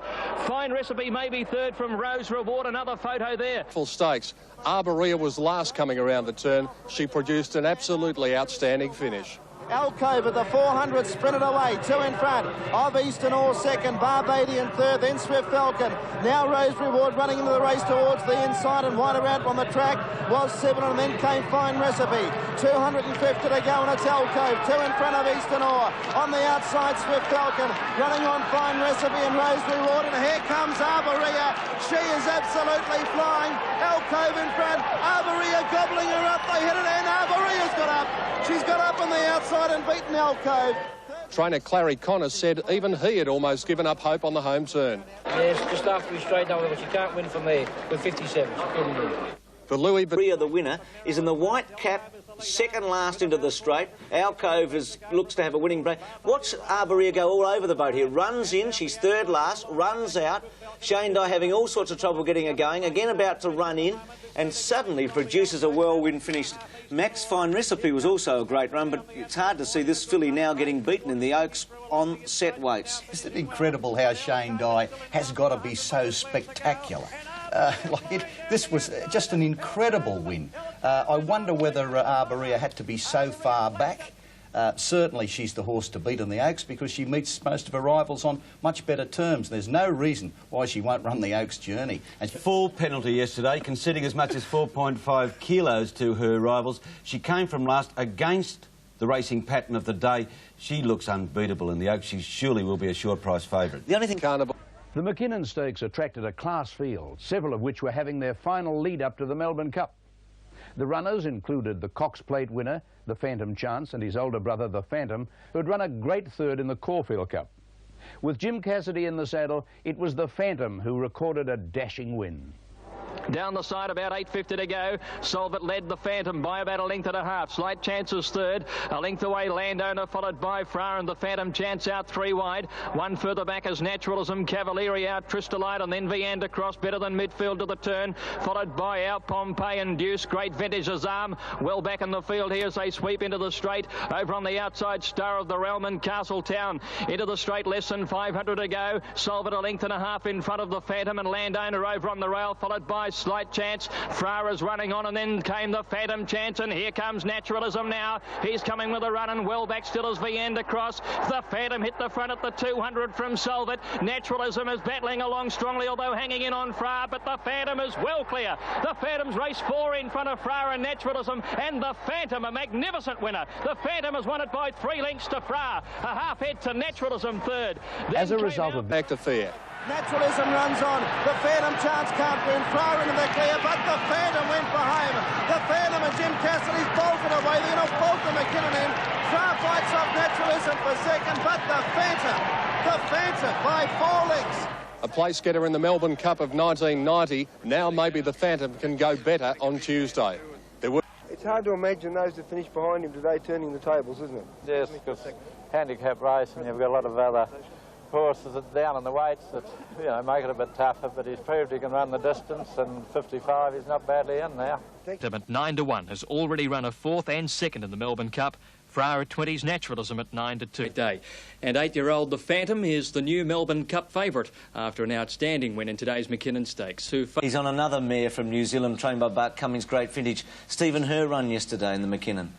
Fine Recipe maybe third from Rose Reward. Another photo there. Full stakes. Arborea was last coming around the turn. She produced an absolutely outstanding finish. Alcove at the 400 sprinted away, 2 in front of Eastern Ore second, Barbadian third, then Swift Falcon. Now Rose Reward running into the race towards the inside, and wider out on the track was Sibilant, and then came Fine Recipe. 250 to go, and it's Alcove, 2 in front of Eastern Ore. On the outside, Swift Falcon running on Fine Recipe and Rose Reward, and here comes Arborea. She is absolutely flying. Alcove in front, Arborea gobbling her up. They hit it, and Arborea's got up. She's got up on the outside and beaten Alcove. Trainer Clary Connors said even he had almost given up hope on the home turn. Yes, just after we straightened over, but she can't win from there with 57. She couldn't do it. For Louis, the winner is in the white cap, second last into the straight. Alcove looks to have a winning break. Watch Arborea go all over the boat here. Runs in, she's third last, runs out. Shane Dye having all sorts of trouble getting her going. Again about to run in, and suddenly produces a whirlwind finish. Max Fine Recipe was also a great run, but it's hard to see this filly now getting beaten in the Oaks on set weights. Isn't it incredible how Shane Dye has got to be so spectacular? This was just an incredible win. I wonder whether Arborea had to be so far back. Certainly she's the horse to beat in the Oaks because she meets most of her rivals on much better terms. There's no reason why she won't run the Oaks journey. And full penalty yesterday, conceding as much as 4.5 kilos to her rivals. She came from last against the racing pattern of the day. She looks unbeatable in the Oaks. She surely will be a short price favourite. The only thing... Carnival. The McKinnon Stakes attracted a class field, several of which were having their final lead-up to the Melbourne Cup. The runners included the Cox Plate winner, the Phantom Chance, and his older brother, the Phantom, who had run a great third in the Caulfield Cup. With Jim Cassidy in the saddle, it was the Phantom who recorded a dashing win. Down the side, about 8.50 to go. Solvit led the Phantom by about a length and a half. Slight Chances third. A length away, Landowner, followed by Fra and the Phantom Chance out 3 wide. 1 further back is Naturalism. Cavalieri out, Tristolite, and then Viander Cross, better than midfield to the turn. Followed by our Pompeii and Deuce. Great Vintage Azam. Well back in the field here as they sweep into the straight. Over on the outside, Star of the Realm and Castletown. Into the straight, less than 500 to go. Solvit a length and a half in front of the Phantom, and Landowner over on the rail, followed by Slight Chance. Frara's running on, and then came the Phantom Chance, and here comes Naturalism now. He's coming with a run, and well back still as Vienda Cross. The Phantom hit the front at the 200 from Solvet. Naturalism is battling along strongly, although hanging in on Frara, but the Phantom is well clear. The Phantom's race 4 in front of Frara and Naturalism, and the Phantom, a magnificent winner. The Phantom has won it by 3 lengths to Frara, a half head to Naturalism third. As a result of back to fair. Naturalism runs on. The Phantom Chance can't win. Frara into the clear, but the Phantom went for home. The Phantom and Jim Cassidy's bolted away. They're going to bolt the McKinnon in. Frara fights off Naturalism for second, but the Phantom by 4 lengths. A place getter in the Melbourne Cup of 1990. Now maybe the Phantom can go better on Tuesday. It's hard to imagine those that finished behind him today turning the tables, isn't it? Yes, because handicap race, and you've got a lot of other horses that down in the weights that, you know, make it a bit tougher, but he's proved he can run the distance, and 55 he's not badly in now. At 9-1 has already run a 4th and 2nd in the Melbourne Cup. Frara at 20's Naturalism at 9-2 day. And 8-year-old The Phantom is the new Melbourne Cup favourite after an outstanding win in today's McKinnon Stakes. He's on another mare from New Zealand, trained by Bart Cummings, Great Vintage. Stephen, her run yesterday in the McKinnon.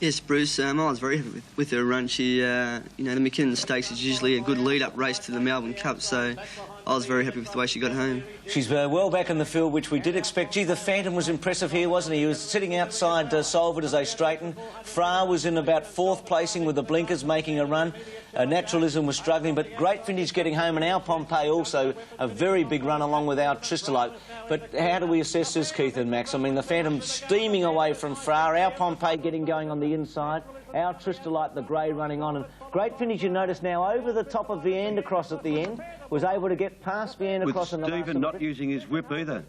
Yes, Bruce, I was very happy with her run. She, you know, the McKinnon Stakes is usually a good lead-up race to the Melbourne Cup, so I was very happy with the way she got home. She's well back in the field, which we did expect. Gee, the Phantom was impressive here, wasn't he? He was sitting outside Solvet as they straightened. Frara was in about 4th placing with the blinkers, making a run. Naturalism was struggling, but Great Vintage getting home, and our Pompeii also a very big run along with our Tristolite. But how do we assess this, Keith and Max? I mean, the Phantom steaming away from Frara, our Pompeii getting going on the inside, our Tristolite, the grey, running on, and Great Vintage, you notice now, over the top of Vienda Cross at the end, was able to get past Vienda Cross in the last... With Stephen not using his whip either.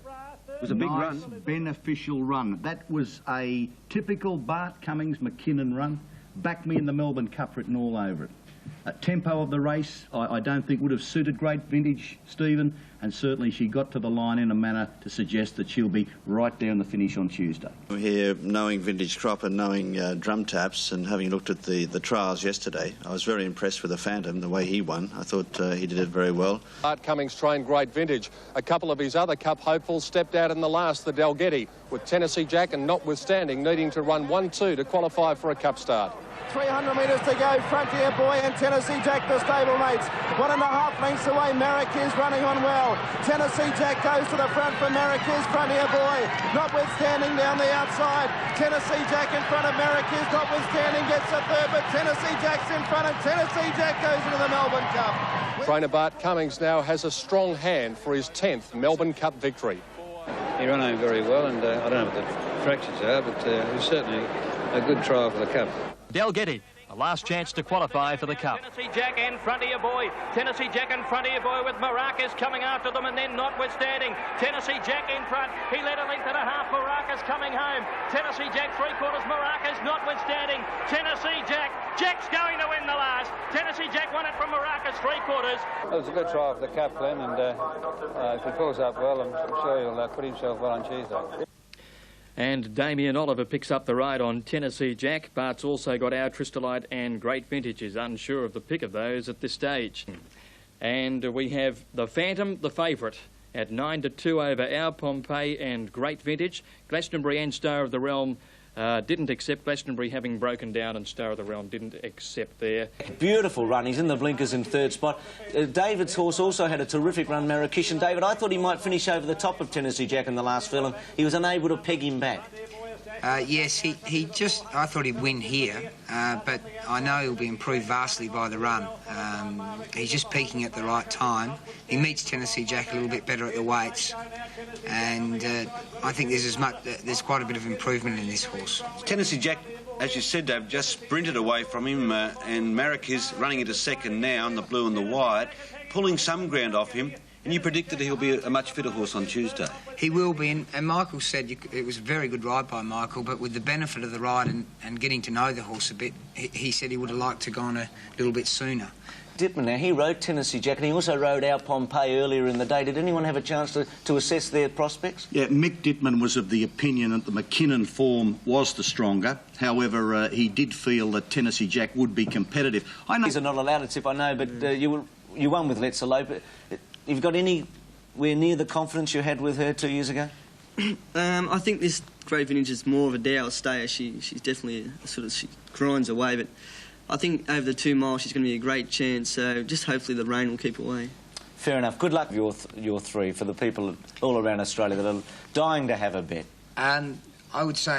It was a big run. Beneficial run. That was a typical Bart Cummings McKinnon run. Backed me in the Melbourne Cup written all over it. Tempo of the race, I don't think would have suited Great Vintage, Stephen, and certainly she got to the line in a manner to suggest that she'll be right down the finish on Tuesday. Here, knowing Vintage Crop and knowing Drum Taps and having looked at the trials yesterday, I was very impressed with the Phantom, the way he won. I thought he did it very well. Bart Cummings trained Great Vintage. A couple of his other Cup hopefuls stepped out in the last, the Dalgety, with Tennessee Jack and Notwithstanding needing to run 1-2 to qualify for a Cup start. 300 metres to go. Frontier Boy and Tennessee Jack, the stablemates. 1.5 lengths away. Marrakesh running on well. Tennessee Jack goes to the front for Marrakesh. Frontier Boy, Notwithstanding down the outside. Tennessee Jack in front of Marrakesh. Notwithstanding gets a third, but Tennessee Jack's in front, and Tennessee Jack goes into the Melbourne Cup. Trainer Bart Cummings now has a strong hand for his 10th Melbourne Cup victory. He ran home very well, and I don't know what the fractions are, but it was certainly a good trial for the Cup. Dalgety, a last chance to qualify for the Cup. Tennessee Jack and Frontier Boy. Tennessee Jack and Frontier Boy with Maracas coming after them, and then Notwithstanding. Tennessee Jack in front. He led a length and a half. Maracas coming home. Tennessee Jack 3/4. Maracas Notwithstanding. Tennessee Jack. Jack's going to win the last. Tennessee Jack won it from Maracas 3/4. It was a good trial for the Cup, Glenn, and if he pulls up well, I'm sure he'll put himself well on Tuesday. And Damien Oliver picks up the ride on Tennessee Jack. Bart's also got our Tristolite and Great Vintage. Is unsure of the pick of those at this stage. And we have the Phantom, the favourite, at 9-2 over our Pompeii and Great Vintage. Glastonbury and Star of the Realm didn't accept. Glastonbury having broken down, and Star of the Realm didn't accept there. Beautiful run. He's in the blinkers in 3rd spot. David's horse also had a terrific run, Marrakesh. And David, I thought he might finish over the top of Tennessee Jack in the last film. He was unable to peg him back. Yes, he just... I thought he'd win here, but I know he'll be improved vastly by the run. He's just peaking at the right time. He meets Tennessee Jack a little bit better at the weights, and I think there's quite a bit of improvement in this horse. Tennessee Jack, as you said, Dave, just sprinted away from him, and Marek is running into second now in the blue and the white, pulling some ground off him. And you predicted he'll be a much fitter horse on Tuesday. He will be, and Michael said it was a very good ride by Michael, but with the benefit of the ride and getting to know the horse a bit, he said he would have liked to go on a little bit sooner. Dittman, now, he rode Tennessee Jack, and he also rode our Pompeii earlier in the day. Did anyone have a chance to assess their prospects? Yeah, Mick Dittman was of the opinion that the McKinnon form was the stronger. However, he did feel that Tennessee Jack would be competitive. I know... These are not allowed to tip, I know, but you won with Let's Elope. You've got any anywhere near the confidence you had with her 2 years ago? I think this Great Vintage is more of a dour stayer. She's definitely she grinds away, but I think over the 2 miles she's going to be a great chance. So just hopefully the rain will keep away. Fair enough. Good luck with your three for the people all around Australia that are dying to have a bet. I would say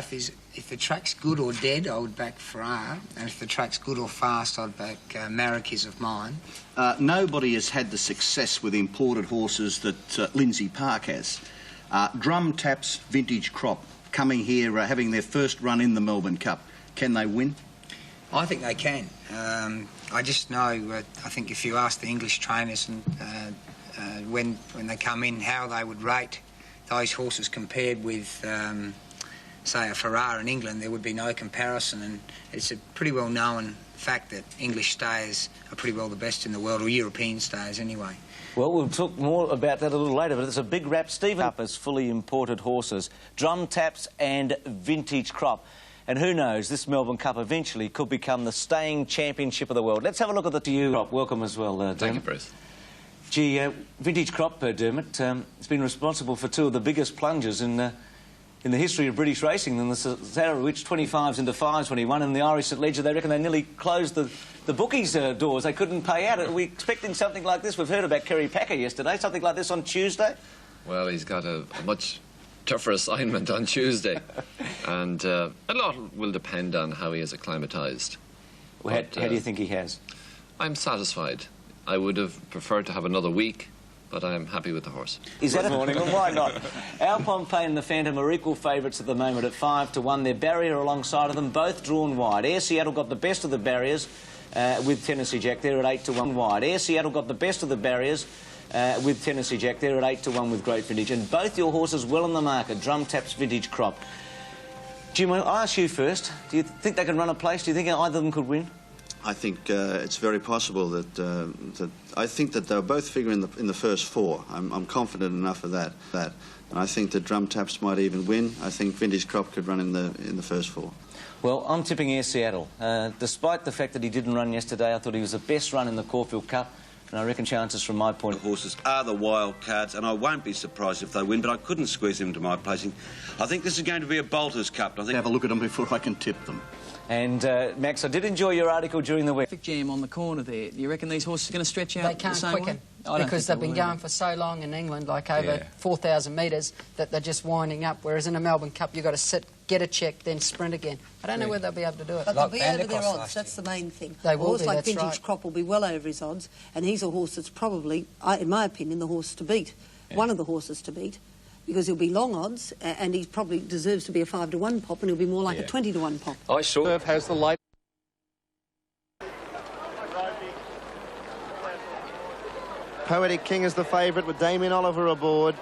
if the track's good or dead, I would back Farrar, and if the track's good or fast, I'd back Marrakesh of mine. Nobody has had the success with imported horses that Lindsay Park has. Drum Taps Vintage Crop coming here, having their first run in the Melbourne Cup. Can they win? I think they can. I just know, I think if you ask the English trainers and when they come in, how they would rate those horses compared with, say, a Farrar in England, there would be no comparison, and it's a pretty well-known fact that English stayers are pretty well the best in the world, or European stayers anyway. Well, we'll talk more about that a little later, but it's a big wrap. Stephen up as fully imported horses, Drum Taps and Vintage Crop. And who knows, this Melbourne Cup eventually could become the staying championship of the world. Let's have a look at the you. Crop. Welcome as well, Dermot. Thank you, Bruce. Gee, Vintage Crop, Dermot, it's been responsible for 2 of the biggest plunges in the history of British racing. And the Sarah-Witch 25s into 5s when he won, and the Irish St Ledger, they reckon they nearly closed the bookies' doors. They couldn't pay out. Are we expecting something like this? We've heard about Kerry Packer yesterday. Something like this on Tuesday? Well, he's got a much tougher assignment on Tuesday. And a lot will depend on how he is acclimatised. Well, how do you think he has? I'm satisfied. I would have preferred to have another week, but I'm happy with the horse. Is that a morning? Well, why not? Our Pompeii and the Phantom are equal favourites at the moment at 5-1. Their barrier alongside of them, both drawn wide. Air Seattle got the best of the barriers with Tennessee Jack. They're at 8-1 wide. Air Seattle got the best of the barriers with Tennessee Jack. They're at 8-1 with Great Vintage. And both your horses well in the market. Drum Taps, Vintage Crop. Jim, I'll ask you first. Do you think they can run a place? Do you think either of them could win? I think it's very possible that I think that they'll both figure in the first 4. I'm confident enough of that. And I think that Drum Taps might even win. I think Vintage Crop could run in the first 4. Well, I'm tipping Air Seattle. Despite the fact that he didn't run yesterday, I thought he was the best run in the Caulfield Cup. And I reckon chances from my point... The horses are the wild cards, and I won't be surprised if they win, but I couldn't squeeze them into my placing. I think this is going to be a Bolters Cup. I think... Have a look at them before I can tip them. And, Max, I did enjoy your article during the week. Traffic jam on the corner there. Do you reckon these horses are going to stretch out They can't the same quicken way? because they've been going for so long in England, like over 4,000 metres, that they're just winding up, whereas in a Melbourne Cup you've got to sit, get a check, then sprint again. I don't know whether they'll be able to do it. But they'll be over their odds, that's the main thing. They will a horse be, like that's Vintage right. Crop will be well over his odds, and he's a horse that's probably, in my opinion, the horse to beat. One of the horses to beat, because he'll be long odds, and he probably deserves to be a 5-1 pop, and he'll be more like a 20-1 pop. I sure has the late. Poetic King is the favourite with Damien Oliver aboard.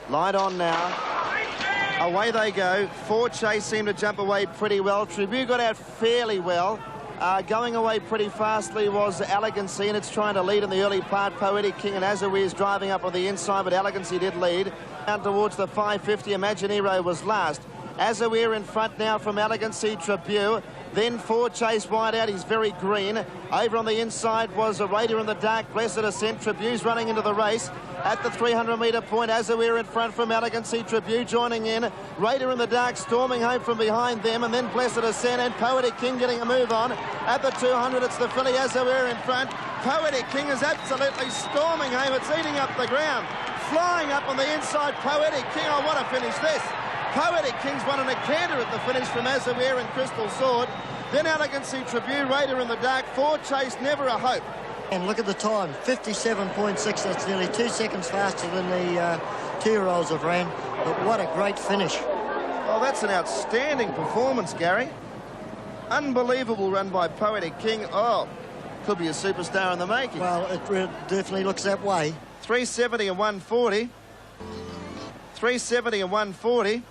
Light on now. Away they go. 4 Chase seemed to jump away pretty well. Tribute got out fairly well. Going away pretty fastly was Elegancy, and it's trying to lead in the early part. Poetic King and Azawir is driving up on the inside, but Elegancy did lead. Down towards the 550, Imaginero was last. Azawir in front now from Elegancy, Tribute. Then 4 Chase wide out, he's very green. Over on the inside was a Raider in the dark, Blessed Ascent. Tribute's running into the race. At the 300-metre point, Azawir in front from Elegancy, Tribute joining in. Raider in the dark storming home from behind them, and then Blessed Ascent and Poetic King getting a move on. At the 200, it's the filly Azawir in front. Poetic King is absolutely storming home. It's eating up the ground. Flying up on the inside, Poetic King. Oh, what a finish this. Poetic King's won in a canter at the finish from Azawir and Crystal Sword. Then Elegancy, Tribute, Raider in the dark. 4 Chase, Never a Hope. And look at the time, 57.6. That's nearly 2 seconds faster than the 2-year-olds have ran. But what a great finish. Oh, that's an outstanding performance, Gary. Unbelievable run by Poetic King. Oh, could be a superstar in the making. Well, it definitely looks that way. 370 and 140. 370 and 140.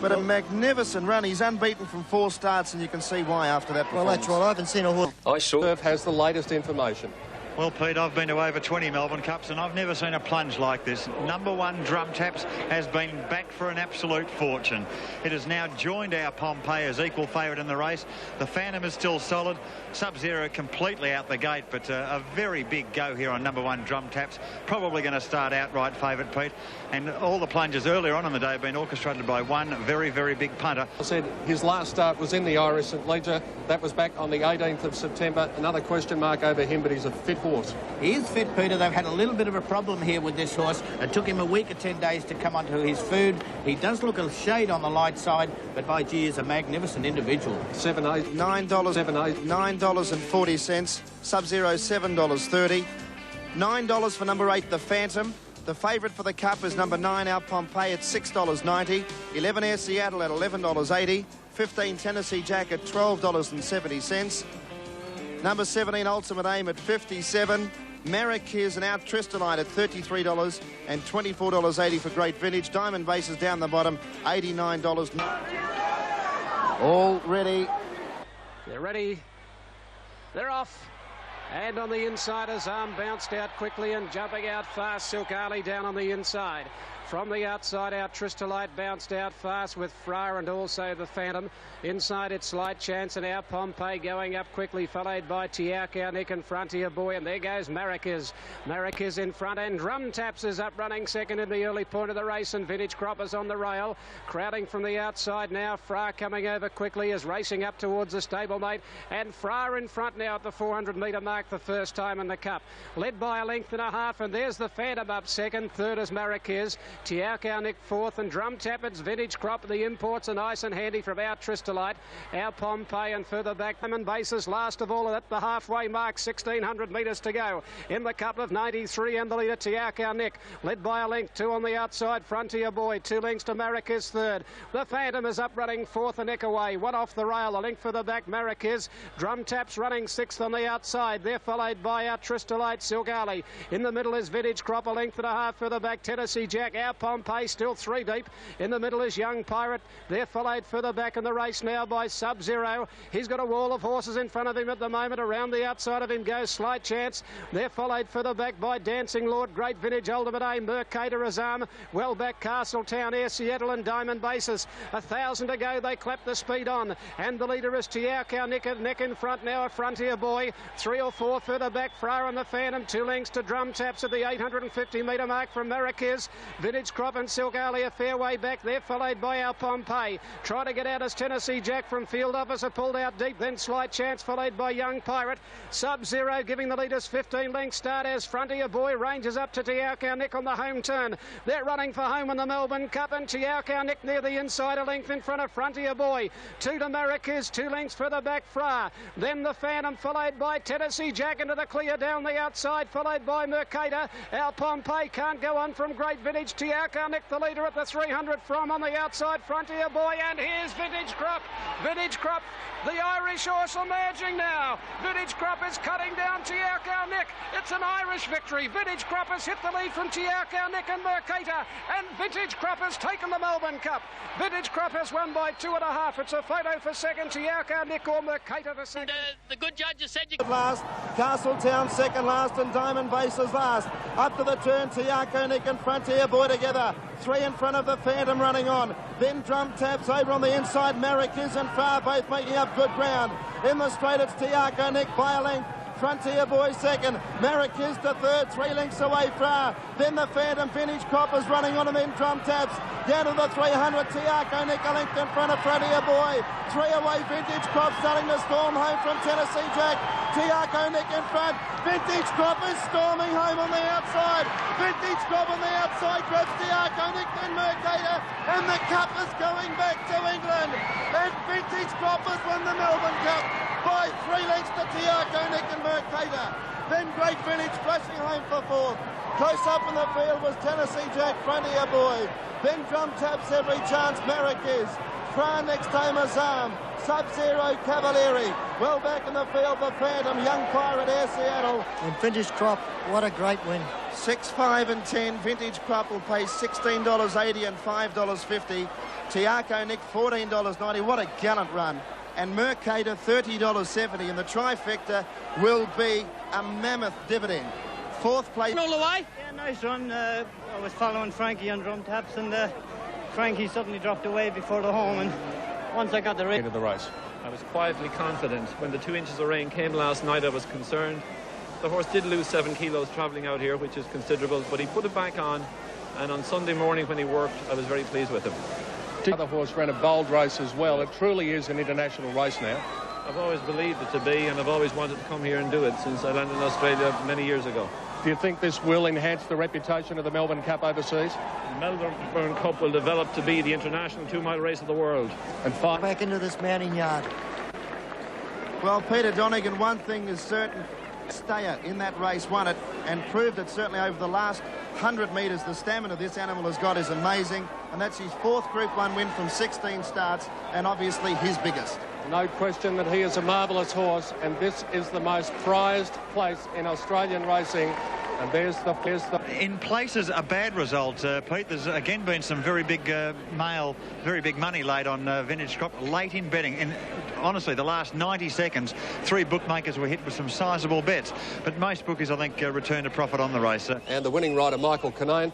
But a magnificent run. He's unbeaten from 4 starts, and you can see why after that performance. Well, that's right. I haven't seen a horse. I sure has the latest information. Well, Pete, I've been to over 20 Melbourne Cups and I've never seen a plunge like this. Number 1 Drum Taps has been backed for an absolute fortune. It has now joined our Pompeii as equal favourite in the race. The Phantom is still solid. Sub-Zero completely out the gate, but a very big go here on number 1 Drum Taps. Probably going to start outright favourite, Pete. And all the plunges earlier on in the day have been orchestrated by one very, very big punter. I said his last start was in the Irish St Leger. That was back on the 18th of September. Another question mark over him, but he's a fit horse. He is fit, Peter. They've had a little bit of a problem here with this horse. It took him a week or 10 days to come onto his food. He does look a shade on the light side, but by gee, is a magnificent individual. $7.8. $9.40. Sub-Zero $7.30. $9 for number 8, the Phantom. The favourite for the Cup is number 9, our Pompeii, at $6.90. 11 Air Seattle at $11.80. 15 Tennessee Jack at $12.70. Number 17 Ultimate Aim at $57. Marrakesh and our Tristolite at $33 and $24.80 for Great Vintage. Diamond Bases down the bottom, $89. All ready. They're ready. They're off. And on the inside, his arm bounced out quickly and jumping out fast. Silk Ali down on the inside. From the outside, our Tristolite bounced out fast with Fra and also the Phantom. Inside, it's Slight Chance and our Pompeii going up quickly, followed by Tiakau Nick and Frontier Boy. And there goes Marrakesh. Marrakesh in front, and Drum Taps is up running second in the early point of the race, and Vintage Crop is on the rail. Crowding from the outside now. Fra coming over quickly, is racing up towards the stablemate. And Fra in front now at the 400-metre mark, the first time in the Cup. Led by a length and a half, and there's the Phantom up second. Third is Marrakesh. Tiakau Nick fourth, and Drum Tap, it's Vintage Crop. The imports are nice and handy from our Tristolite, our Pompeii, and further back Diamond Bases last of all at the halfway mark. 1,600 metres to go in the Cup of 93, and the leader Tiakau Nick led by a length. 2 on the outside, Frontier Boy, 2 lengths to Marrakesh third. The Phantom is up running fourth, a neck away, 1 off the rail, a length for the back Marrakesh. Drum Taps running sixth on the outside. They're followed by our Tristolite, Silk Ali. In the middle is Vintage Crop, a length and a half for the back Tennessee Jack. Our Pompeii still 3 deep. In the middle is Young Pirate. They're followed further back in the race now by Sub-Zero. He's got a wall of horses in front of him at the moment. Around the outside of him goes Slight Chance. They're followed further back by Dancing Lord, Great Vintage, Ultimate Aim, Mercator Azam, well back Castletown, Air Seattle and Diamond Bases. 1,000 to go. They clap the speed on, and the leader is Tiakau Nick in front now, a Frontier Boy. 3 or 4 further back, Fra and the Phantom. 2 lengths to Drum Taps at the 850-metre mark from Marrakesh. Vintage Crop and Silk Ali a fair way back. They're followed by our Pompeii. Try to get out as Tennessee Jack from Field Officer, pulled out deep. Then Slight Chance followed by Young Pirate. Sub-Zero giving the leaders 15 lengths start as Frontier Boy ranges up to Tiakau Nick on the home turn. They're running for home in the Melbourne Cup, and Tiakau Nick near the inside, a length in front of Frontier Boy. 2 to Marrakesh, 2 lengths further back Fra. Then the Phantom followed by Tennessee Jack into the clear down the outside, followed by Mercator. Our Pompeii can't go on from Great Vintage. Tiakau Nick the leader at the 300 from on the outside, Frontier Boy, and here's Vintage Crop. Vintage Crop, the Irish horse emerging now. Vintage Crop is cutting down Tiakau Nick. It's an Irish victory. Vintage Crop has hit the lead from Tiakau Nick and Mercator, and Vintage Crop has taken the Melbourne Cup. Vintage Crop has won by 2.5. It's a photo for second, Tiakau Nick or Mercator for second. The good judges said you... Last, Castletown second last, and Diamond Bases last. Up to the turn, Tiakau Nick and Frontier Boy together. 3 in front of the Phantom running on. Then Drum Taps over on the inside. Marrakesh and Fra both making up good ground. In the straight, it's Tiakau Nick by a length. Frontier Boy second, Marrakesh to third, 3 lengths away Fra. Then the Phantom, Vintage Crop is running on him in Drum Taps. Down to the 300, Tiakau Nick a length in front of Frontier Boy. 3 away, Vintage Crop starting to storm home from Tennessee Jack. Tiakau Nick in front. Vintage Crop is storming home on the outside. Vintage Crop on the outside grabs Tiakau Nick, then Mercator, and the Cup is going back to England. And Vintage Crop has won the Melbourne Cup by 3 lengths to Tiakau Nick and Mercator. Then Great Vintage flashing home for 4th. Close up in the field was Tennessee Jack, Frontier Boy. Then Drum Taps every chance, Marrakesh. Fra next time Azam. Sub-Zero Cavalieri. Well back in the field, the Phantom, Young Pirate, Air Seattle. And Vintage Crop, what a great win. 6, 5 and 10. Vintage Crop will pay $16.80 and $5.50. Tiakau Nick, $14.90. What a gallant run. and Mercator $30.70, and the trifecta will be a mammoth dividend. Fourth place. All the way? Yeah, nice run. I was following Frankie on drum taps, and Frankie suddenly dropped away before the home, and once I got the race. I was quietly confident. When the 2 inches of rain came last night, I was concerned. The horse did lose 7 kilos travelling out here, which is considerable, but he put it back on, and on Sunday morning when he worked, I was very pleased with him. The other horse ran a bold race as well. It truly is an international race now. I've always believed it to be, and I've always wanted to come here and do it since I landed in Australia many years ago. Do you think this will enhance the reputation of the Melbourne Cup overseas? The Melbourne Cup will develop to be the international 2-mile race of the world. And back into this mounting yard. Well, Peter Donegan, one thing is certain. Stayer in that race won it and proved it certainly over the last 100 metres. The stamina this animal has got is amazing, and that's his 4th Group 1 win from 16 starts, and obviously his biggest. No question that he is a marvellous horse, and this is the most prized place in Australian racing. And there's the... In places, a bad result, Pete. There's again been some very big very big money laid on Vintage Crop late in betting. In honestly, the last 90 seconds, 3 bookmakers were hit with some sizable bets. But most bookies, I think, returned a profit on the race. And the winning rider, Michael Kinane.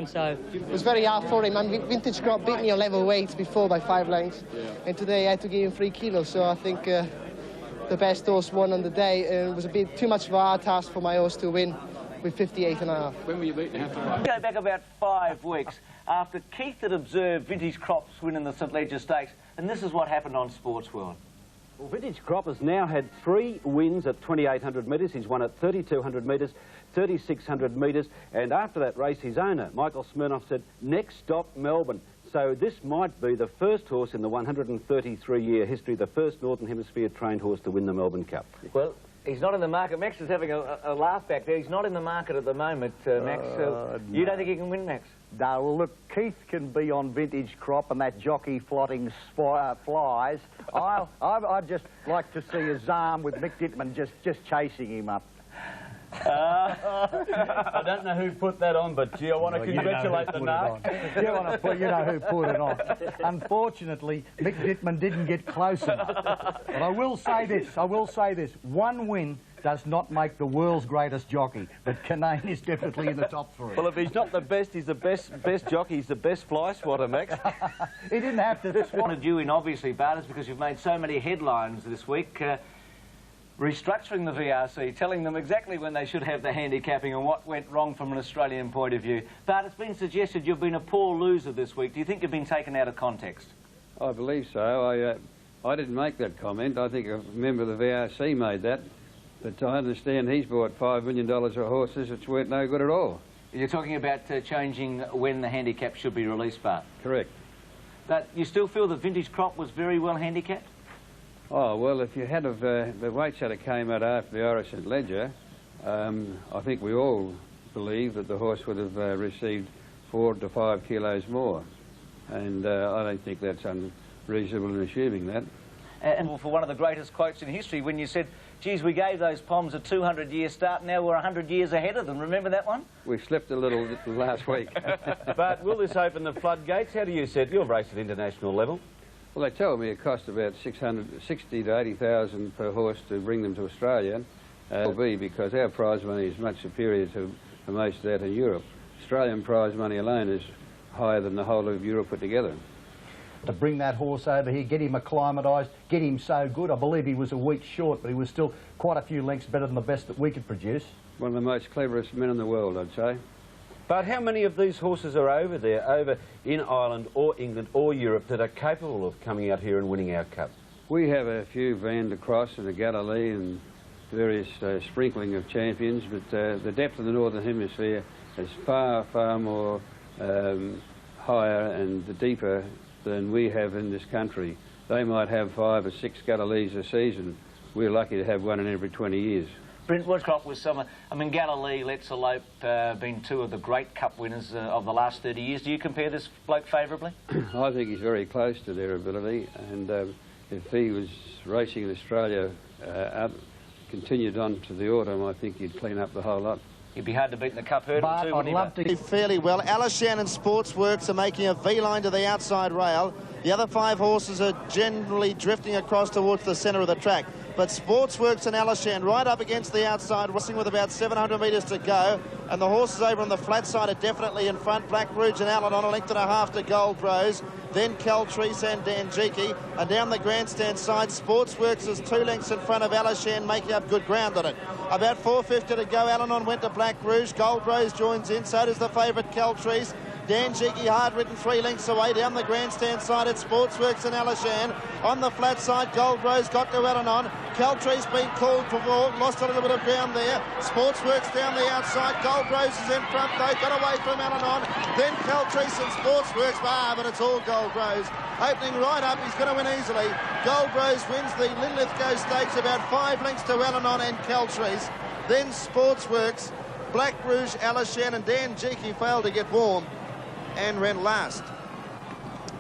So it was very hard for him. Vintage Crop beat me on level weights before by 5 lengths, and today I had to give him 3 kilos. So I think the best horse won on the day. It was a bit too much of a hard task for my horse to win with 58.5. When were you beaten? Go back about 5 weeks after Keith had observed Vintage Crop's win in the St Leger Stakes, and this is what happened on Sports World. Well, Vintage Crop has now had 3 wins at 2,800 metres. He's won at 3,200 metres, 3,600 metres, and after that race, his owner, Michael Smirnoff, said, next stop, Melbourne. So this might be the first horse in the 133-year history, the first Northern Hemisphere trained horse to win the Melbourne Cup. Well, he's not in the market. Max is having a laugh back there. He's not in the market at the moment, Max. You don't think he can win, Max? No, well, look, Keith can be on Vintage Crop and that jockey flotting flies. I'd just like to see his arm with Mick Dittman just chasing him up. I don't know who put that on, but gee, I want to congratulate the narc. You know who put it on. Unfortunately, Mick Dittman didn't get close enough. But I will say this, 1 win does not make the world's greatest jockey, but Kinane is definitely in the top 3. Well, if he's not the best, he's the best jockey, he's the best fly swatter, Max. He didn't have to swat. Wanted you in, obviously, Barters, because you've made so many headlines this week. Restructuring the VRC, telling them exactly when they should have the handicapping and what went wrong from an Australian point of view. But it's been suggested you've been a poor loser this week. Do you think you've been taken out of context? I believe so. I didn't make that comment. I think a member of the VRC made that. But I understand he's bought $5 million of horses which weren't no good at all. You're talking about changing when the handicap should be released, Bart? Correct. But you still feel that Vintage Crop was very well handicapped? Oh, well, if you had the weights that came out after the Irish St Leger, I think we all believe that the horse would have received 4 to 5 kilos more. And I don't think that's unreasonable in assuming that. And for one of the greatest quotes in history, when you said, geez, we gave those Poms a 200-year start, now we're 100 years ahead of them. Remember that one? We slipped a little last week. But will this open the floodgates? How do you see it? You've raced at international level. Well, they tell me it cost about 60 to 80,000 per horse to bring them to Australia. Will be because our prize money is much superior to most of that in Europe. Australian prize money alone is higher than the whole of Europe put together. To bring that horse over here, get him acclimatised, get him so good. I believe he was a week short, but he was still quite a few lengths better than the best that we could produce. One of the most cleverest men in the world, I'd say. But how many of these horses are over there, over in Ireland or England or Europe, that are capable of coming out here and winning our Cup? We have a few Van der Cross and the Galilee and various sprinkling of champions, but the depth of the Northern Hemisphere is far, far more higher and deeper than we have in this country. They might have 5 or 6 Galilees a season. We're lucky to have one in every 20 years. Brentwood Crop was someone, I mean, Galilee, Let's Elope, been 2 of the great Cup winners of the last 30 years. Do you compare this bloke favourably? I think he's very close to their ability, and if he was racing in Australia, continued on to the autumn, I think he'd clean up the whole lot. He'd be hard to beat in the Cup hurdle too, wouldn't he? Fairly well. Alice Shannon Sportsworks are making a V-line to the outside rail. The other 5 horses are generally drifting across towards the centre of the track. But Sportsworks and Alishan right up against the outside, racing with about 700 metres to go. And the horses over on the flat side are definitely in front. Black Rouge and Allen on a length and a half to Gold Rose. Then Caltrice and Danjiki. And down the grandstand side, Sportsworks is 2 lengths in front of Alishan, making up good ground on it. About 450 to go. Alanon went to Black Rouge. Gold Rose joins in. So does the favourite Caltrice. Danjiki hard-ridden 3 lengths away down the grandstand side at Sportsworks and Alishan. On the flat side, Gold Rose got to Alanon. Caltrice been called for walk, lost a little bit of ground there. Sportsworks down the outside. Gold Rose is in front though, got away from Alanon. Then Caltrice and Sportsworks, but it's all Gold Rose. Opening right up, he's going to win easily. Gold Rose wins the Linlithgow Stakes about 5 lengths to Alanon and Caltrice. Then Sportsworks, Black Rouge, Alishan and Danjiki failed to get warm and ran last.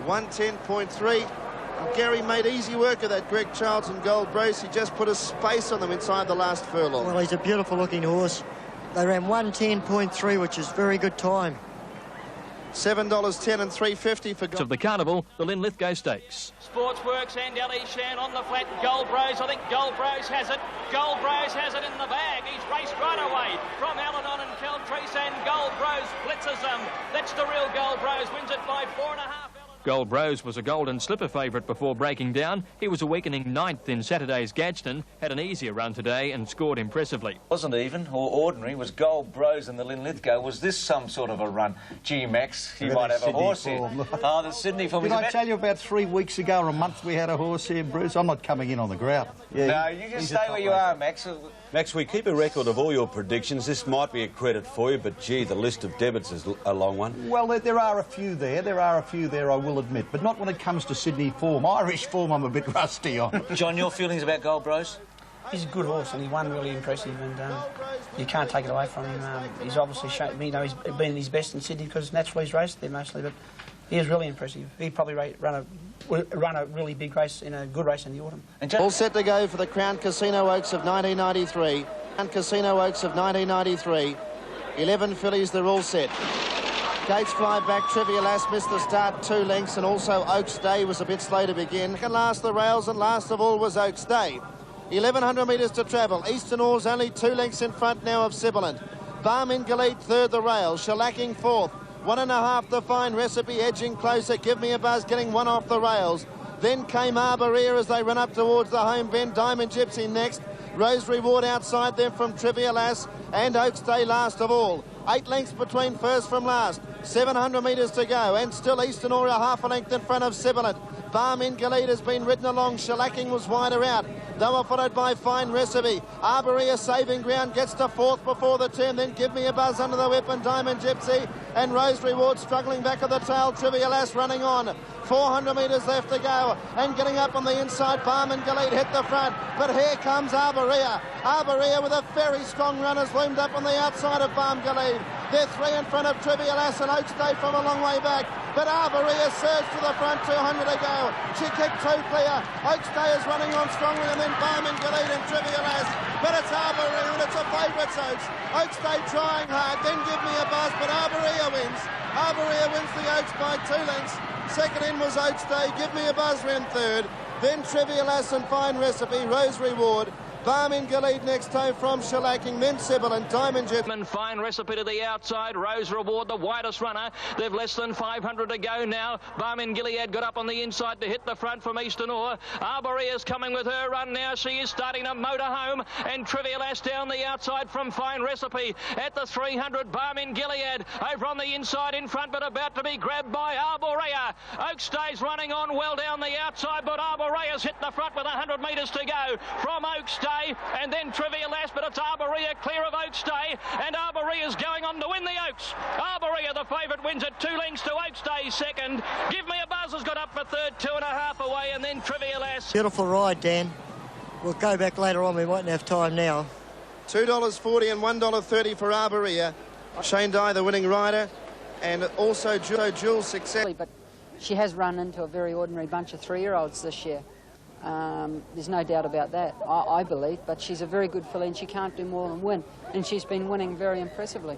110.3. Gary made easy work of that Greg Charles and Gold Rose. He just put a space on them inside the last furlong. Well, he's a beautiful looking horse. They ran 110.3, which is very good time. $7.10 and $3.50 for of the carnival, the Linlithgow Stakes. Sportsworks and Alishan on the flat. Gold Rose, I think Gold Rose has it. Gold Rose has it in the bag. He's raced right away from Alanon and Caltrice, and Gold Rose blitzes them. That's the real Gold Rose, wins it by 4.5. Gold Rose was a golden slipper favourite before breaking down. He was a weakening 9th in Saturday's Gadsden, had an easier run today and scored impressively. Wasn't even or ordinary, was Gold Rose in the Linlithgow. Was this some sort of a run? Gee, Max, you might have a horse here. Oh, the Sydney form. Did I tell you about 3 weeks ago or a month we had a horse here, Bruce? I'm not coming in on the ground. Yeah, no, you just stay where you are, Max. Max, we keep a record of all your predictions. This might be a credit for you, but gee, the list of debits is a long one. Well, there are a few there. There are a few there, I will admit, but not when it comes to Sydney form. Irish form, I'm a bit rusty on. John, your feelings about Gold Rose? He's a good horse and he won really impressive, and you can't take it away from him. He's obviously shown, you know, he's been his best in Sydney because naturally he's raced there mostly, but he is really impressive. He'd probably run a really big race, in a good race in the autumn. All set to go for the Crown Casino Oaks of 1993. Crown Casino Oaks of 1993. 11 fillies, they're all set. Gates fly back, Trivial Ass missed the start 2 lengths, and also Oaks Day was a bit slow to begin. And last the rails, and last of all was Oaks Day. 1,100 metres to travel. Eastern Oars only 2 lengths in front now of Sibilant. Barmin Galit third the rails, Shellacking fourth. 1.5 the Fine Recipe, edging closer. Give Me a Buzz getting 1 off the rails. Then came Arborea as they run up towards the home bend. Diamond Gypsy next. Rose Reward outside them from Trivial Ass, and Oaks Day last of all. 8 lengths between first from last. 700 metres to go, and still Eastern Aura half a length in front of Sibilant. Barmin Galit has been ridden along. Shellacking was wider out. They were followed by Fine Recipe. Arborea saving ground, gets to fourth before the turn. Then Give Me a Buzz under the whip, and Diamond Gypsy and Rose Reward struggling back at the tail. Trivial Ass running on. 400 metres left to go, and getting up on the inside, Barmin Galit hit the front, but here comes Arborea. Arborea with a very strong run has loomed up on the outside of Barmin Galit. They're 3 in front of Trivial Ass and Oaks Day from a long way back, but Arborea surged to the front, 200 to go. She kicked 2 clear. Oaks Day is running on strongly, and then Barmin Galit and Trivial Ass, but it's Arborea and it's a favourite Oaks. Oaks Day trying hard, then Give Me a Buzz, but Arborea wins. Arborea wins the Oaks by 2 lengths. Second in was Oaks Day. Give Me a Buzz ran third. Then Trivial Ass and Fine Recipe, Rose Reward. Barmin Galit next home from Shellacking, then Sibilant, Diamond Gypsy. Fine Recipe to the outside, Rose Reward the widest runner. They've less than 500 to go now. Barmin Gilead got up on the inside to hit the front from Eastern Ore. Arborea's coming with her run now. She is starting to motor home, and Trivial Ass down the outside from Fine Recipe. At the 300, Barmin Gilead over on the inside in front, but about to be grabbed by Arborea. Oaks Day's running on well down the outside, but Arborea's hit the front with 100 metres to go from Oaks Day. And then Trivial Ass, but it's Arborea clear of Oaks Day, and Arborea's going on to win the Oaks. Arborea, the favourite, wins at 2 lengths to Oaks Day second. Give Me a Buzz has got up for third, 2.5 away, and then Trivial Ass. Beautiful ride, Dan. We'll go back later on. We won't have time now. $2.40 and $1.30 for Arborea. Shane Dye, the winning rider, and also Jules Success. But she has run into a very ordinary bunch of 3-year-olds this year. There's no doubt about that, I believe, but she's a very good filly and she can't do more than win, and she's been winning very impressively.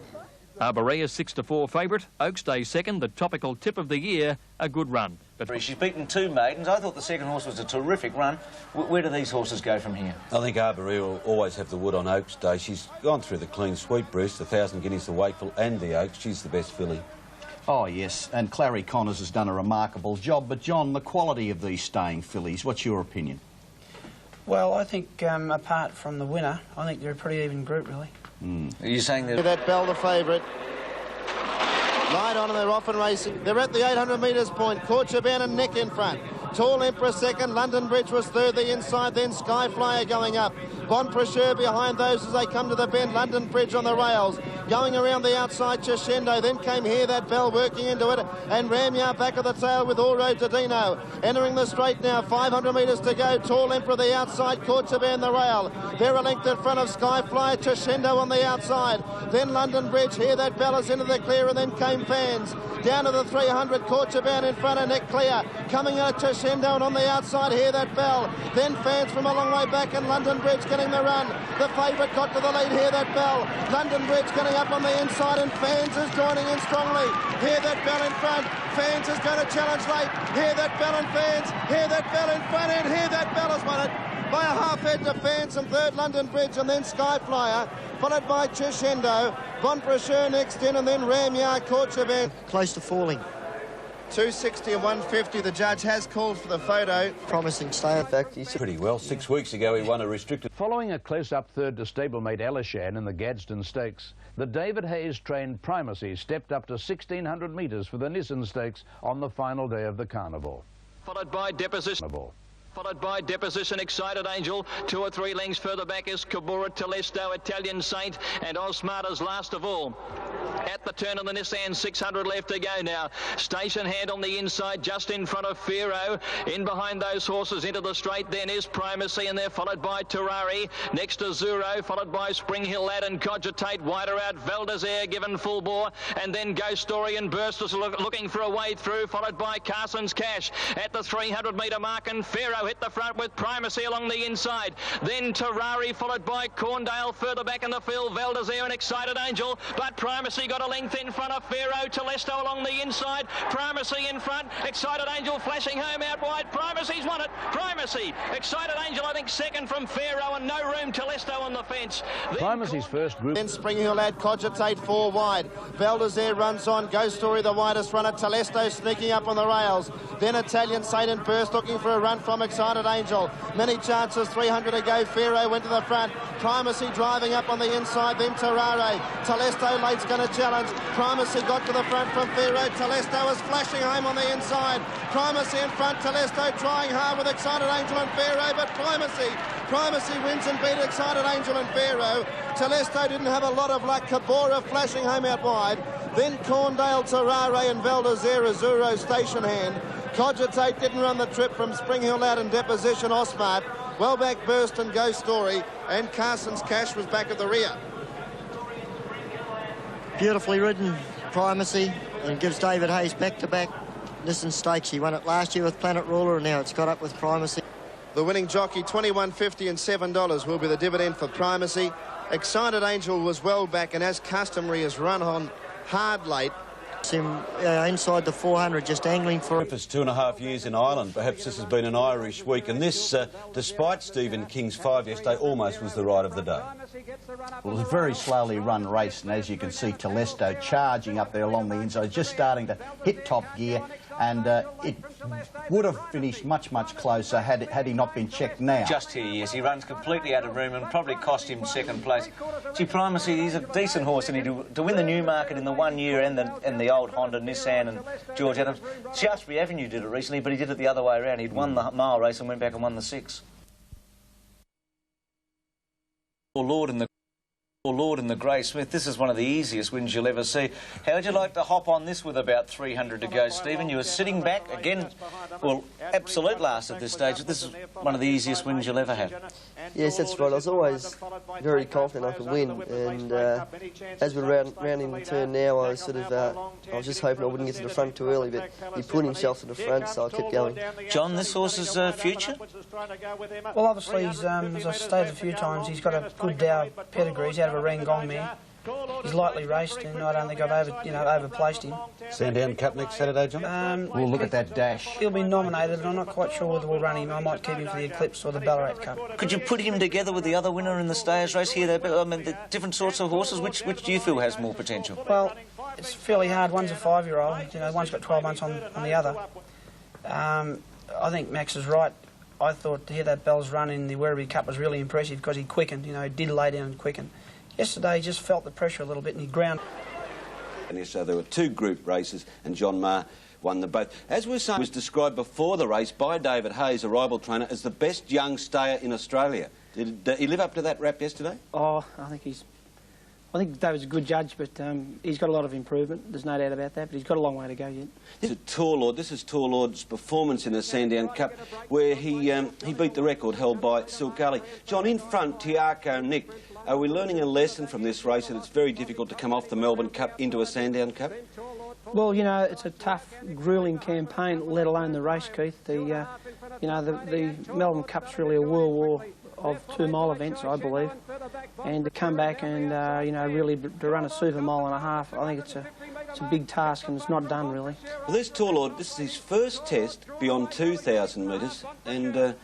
Arborea's 6-4 favourite, Oaks Day second, the topical tip of the year, a good run. But she's beaten 2 maidens. I thought the second horse was a terrific run. Where do these horses go from here? I think Arborea will always have the wood on Oaks Day. She's gone through the clean sweep, Bruce, the 1,000 guineas, the Wakeful and the Oaks. She's the best filly. Oh, yes, and Clary Connors has done a remarkable job. But, John, the quality of these staying fillies, what's your opinion? Well, I think apart from the winner, I think they're a pretty even group, really. Are you saying that Bell the favourite? Light on and they're off and racing. They're at the 800 metres point. Corchaban and Nick in front. Tall Emperor second. London Bridge was third. The inside, then Skyflyer going up. Bon Pressure behind those as they come to the bend. London Bridge on the rails. Going around the outside, Crescendo. Then came Here That Bell working into it. And Ramyar back of the tail with All Road to Dino. Entering the straight now. 500 metres to go. Tall Emperor the outside. Corchaban the rail. They're a length in front of Skyflyer. Crescendo on the outside. Then London Bridge. Here That Bell is into the clear. And then came Fans. Down to the 300. Corchaban in front of Nick Clear. Coming out Crescendo and on the outside. Here That Bell. Then Fans from a long way back. And London Bridge getting the run. The favourite got to the lead. Here That Bell. London Bridge getting up on the inside and Fans is joining in strongly. Here That Bell in front. Fans is going to challenge late. Here That Bell and Fans. Here That Bell in front and Here That Bell has won it by a half head to Fans and third London Bridge and then Skyflyer, followed by Crescendo. Bon Pressure next in and then Ramyar, Corchaban. Close to falling. 260 and 150. The judge has called for the photo. Promising stay. In fact, he's pretty well. 6 weeks ago, he won a restricted. Following a close-up third to stablemate Alishan in the Gadsden Stakes, the David Hayes-trained Primacy stepped up to 1,600 metres for the Nissan Stakes on the final day of the carnival. Followed by Deposition, Excited Angel. 2 or 3 lengths further back is Cabura, Telesto, Italian Saint, and Osmarta's last of all. At the turn of the Nissan, 600 left to go now. Station Hand on the inside, just in front of Fero. In behind those horses into the straight, then is Primacy, and they're followed by Terrari. Next to Zuro, followed by Spring Hill Lad and Cogitate. Wider out, Valdezere given full bore, and then Ghost Story and Burstus looking for a way through, followed by Carson's Cash at the 300-metre mark, and Fero hit the front with Primacy along the inside. Then Terrari, followed by Corndale further back in the field, Valdezere and Excited Angel, but Primacy got a length in front of Fero. Telesto along the inside, Primacy in front, Excited Angel flashing home out wide. Primacy's won it. Primacy, Excited Angel I think second from Fero, and no room Telesto on the fence. Primacy's first group. Then Spring Hill Lad, Cogitate 4 wide. Valdezere runs on. Ghost Story the widest runner. Telesto sneaking up on the rails. Then Italian Saint and Burst looking for a run from Excited Angel. Many chances, 300 to go. Fero went to the front. Primacy driving up on the inside, then Terrare. Telesto late's going to challenge. Primacy got to the front from Fero. Telesto is flashing home on the inside. Primacy in front. Telesto trying hard with Excited Angel and Fero, but Primacy wins and beat Excited Angel and Fero. Telesto didn't have a lot of luck. Cabora flashing home out wide. Then Corndale, Terrare and Valdezere, Zuro, Station Hand. Cogitate didn't run the trip from Spring Hill Lad and Deposition, Osmart. Well back Burst and Ghost Story, and Carson's Cash was back at the rear. beautifully ridden Primacy and gives David Hayes back-to-back Nissan Stakes. He won it last year with Planet Ruler, and now it's got up with Primacy. The winning jockey, $21.50 and $7 will be the dividend for Primacy. Excited Angel was well back, and as customary, has run on hard late. Him inside the 400, just angling for it. It's 2.5 years in Ireland. Perhaps this has been an Irish week, and this, despite Stephen King's 5 yesterday, almost was the ride of the day. Well, it was a very slowly run race, and as you can see, Telesto charging up there along the inside, just starting to hit top gear, and it would have finished much, much closer had he not been checked now. Just here, yes. He runs completely out of room and probably cost him second place. Gee, Primacy, he's a decent horse, and to win the Newmarket in the 1 year and the old Honda, Nissan and George Adams. Shaftesbury Avenue did it recently, but he did it the other way around. He'd won the mile race and went back and won the 6. Lord and the Grey Smith, this is one of the easiest wins you'll ever see. How would you like to hop on this with about 300 to go, Stephen? You were sitting back again, well, absolute last at this stage. This is one of the easiest wins you'll ever have. Yes, that's right. I was always very confident I could win, and as we're rounding the turn now, I was I was just hoping I wouldn't get to the front too early, but he put himself to the front, so I kept going. John, this horse's future? Well, obviously, he's, as I've stated a few times, he's got a good Dow pedigree. He's out of a Rangong mare. he's lightly raced, and I don't think I've overplaced him. Sandown Cup next Saturday, John? We'll look at that dash. He'll be nominated, and I'm not quite sure whether we'll run him. I might keep him for the Eclipse or the Ballarat Cup. Could you put him together with the other winner in the Stayers race here? I mean, the different sorts of horses. Which do you feel has more potential? Well, it's fairly hard. One's a 5-year-old. You know, one's got 12 months on the other. I think Max is right. I thought to hear that Bells run in the Werribee Cup was really impressive because he quickened. You know, he did lay down and quicken. Yesterday, he just felt the pressure a little bit and he ground. And so there were 2 group races, and John Maher won them both. As we were saying, was described before the race by David Hayes, a rival trainer, as the best young stayer in Australia. Did he live up to that rap yesterday? Oh, I think David's a good judge, but he's got a lot of improvement. There's no doubt about that, but he's got a long way to go yet. This is Tour Lord's performance in the Sandown Cup, where he beat the record held by Silk Alley. John, in front, Tiago Nick. Are we learning a lesson from this race that it's very difficult to come off the Melbourne Cup into a Sandown Cup? Well, you know, it's a tough, gruelling campaign, let alone the race, Keith. The Melbourne Cup's really a world war of 2-mile events, I believe. And to come back and, you know, really to run a super mile and a half, I think it's a big task and it's not done, really. Well, this Tour Lord, this is his first test beyond 2,000 metres, and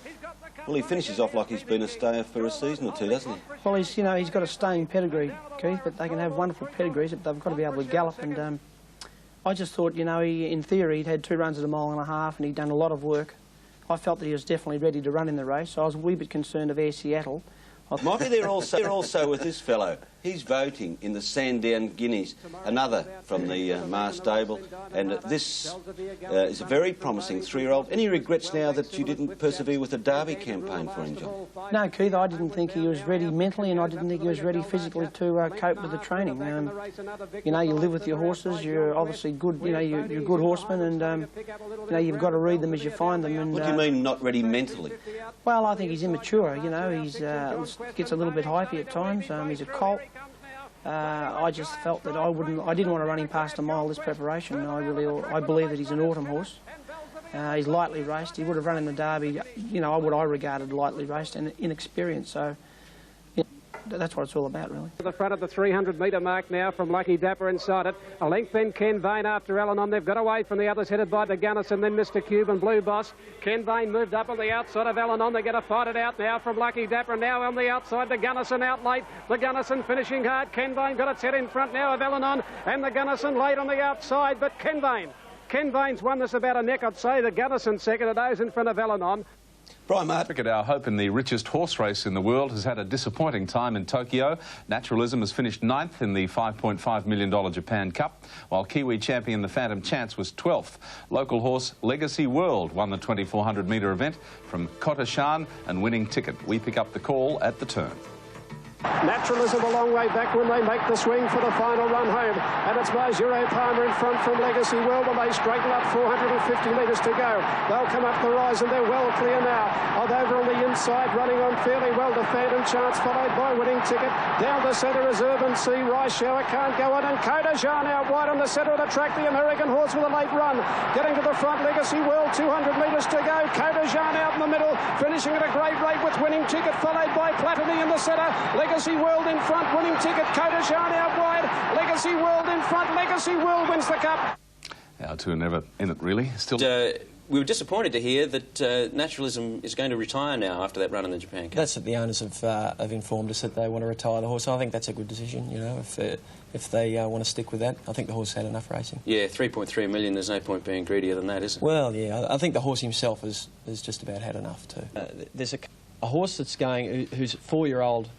well, he finishes off like he's been a stayer for a season or 2, doesn't he? Well, he's got a staying pedigree, Keith, but they can have wonderful pedigrees, but they've got to be able to gallop. And I just thought, you know, in theory, he'd had 2 runs at a mile and a half, and he'd done a lot of work. I felt that he was definitely ready to run in the race, so I was a wee bit concerned of Air Seattle. Might be there also with this fellow. He's voting in the Sandown Guineas, another from the Maher stable, and this is a very promising 3-year-old. Any regrets now that you didn't persevere with the Derby campaign for him, John? No, Keith, I didn't think he was ready mentally, and I didn't think he was ready physically to cope with the training. You know, you live with your horses, you're obviously good, you know, you're good horsemen, and, you know, you've got to read them as you find them. And, what do you mean, not ready mentally? Well, I think he's immature, you know, he's gets a little bit hypey at times, he's a colt. I just felt that I didn't want to run him past a mile this preparation. I believe that he's an autumn horse. He's lightly raced. He would have run in the Derby, you know, what I regarded lightly raced and inexperienced. So that's what it's all about, really. To the front of the 300-metre mark now from Lucky Dapper inside it. A length then Ken Vane after Alanon. They've got away from the others, headed by the Gunnison, then Mr. Cube and Blue Boss. Ken Vane moved up on the outside of Alanon. They're going to fight it out now from Lucky Dapper. Now on the outside, the Gunnison out late. The Gunnison finishing hard. Ken Vane got its head in front now of Alanon, and the Gunnison late on the outside, but Ken Vane's won this about a neck, I'd say. The Gunnison second, and those in front of Alanon. Brian Martin. Our hope in the richest horse race in the world has had a disappointing time in Tokyo. Naturalism has finished 9th in the $5.5 million Japan Cup, while Kiwi champion the Phantom Chance was 12th. Local horse Legacy World won the 2,400-metre event from Kotashan and Winning Ticket. We pick up the call at the turn. Naturalism a long way back when they make the swing for the final run home, and it's by Giro Palmer in front from Legacy World when they straighten up 450 metres to go. They'll come up the rise and they're well clear now of over on the inside, running on fairly well to Phantom Chance, followed by Winning Ticket. Down the centre is Urban Sea. Rice Shower can't go on, and Kotashan out wide on the centre of the track. The American horse with a late run getting to the front. Legacy World 200 metres to go. Kotashan out in the middle, finishing at a great rate with Winning Ticket, followed by Platini in the centre. Legacy World in front, Winning Ticket, Kotashan out wide, Legacy World in front, Legacy World wins the Cup. Our two are never in it, really. Still. We were disappointed to hear that Naturalism is going to retire now after that run in the Japan Cup. That's what the owners have informed us, that they want to retire the horse. I think that's a good decision, you know, if they want to stick with that. I think the horse had enough racing. Yeah, 3.3 million, there's no point being greedier than that, is it? Well, yeah, I think the horse himself has just about had enough too. There's a horse that's going, who's a 4-year-old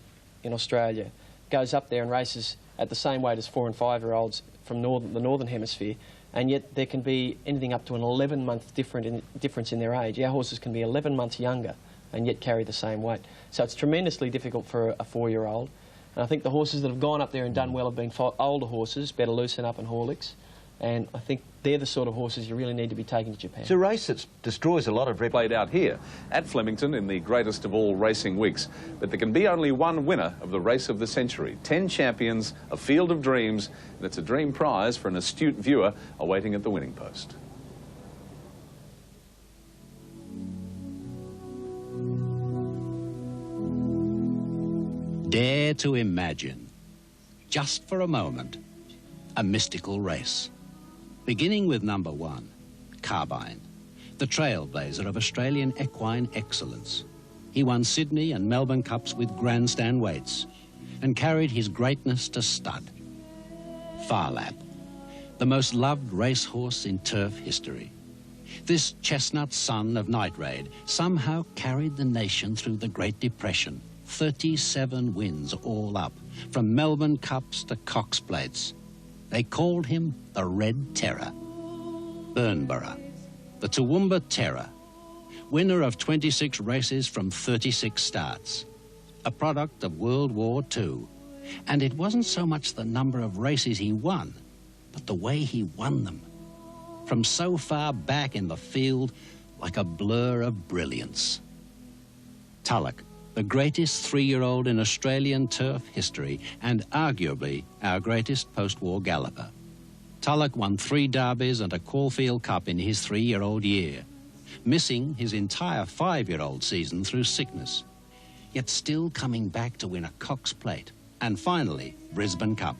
in Australia, goes up there and races at the same weight as 4- and 5-year-olds from the Northern Hemisphere, and yet there can be anything up to an 11-month difference in their age. Our horses can be 11 months younger and yet carry the same weight. So it's tremendously difficult for a 4-year-old. And I think the horses that have gone up there and done well have been older horses, Better Loosen Up and Horlicks. And I think they're the sort of horses you really need to be taking to Japan. It's a race that destroys a lot of played out here at Flemington in the greatest of all racing weeks. But there can be only one winner of the race of the century. 10 champions, a field of dreams, and it's a dream prize for an astute viewer awaiting at the winning post. Dare to imagine just for a moment, a mystical race. Beginning with number 1, Carbine, the trailblazer of Australian equine excellence. He won Sydney and Melbourne Cups with grandstand weights and carried his greatness to stud. Phar Lap, the most loved racehorse in turf history. This chestnut son of Night Raid somehow carried the nation through the Great Depression. 37 wins all up, from Melbourne Cups to Cox Plates. They called him the Red Terror. Burnborough, the Toowoomba Terror, winner of 26 races from 36 starts, a product of World War II. And it wasn't so much the number of races he won, but the way he won them. From so far back in the field, like a blur of brilliance. Tulloch, the greatest 3-year-old in Australian turf history, and arguably our greatest post-war galloper. Tulloch won 3 derbies and a Caulfield Cup in his 3-year-old year, missing his entire 5-year-old season through sickness, yet still coming back to win a Cox Plate, and finally, Brisbane Cup.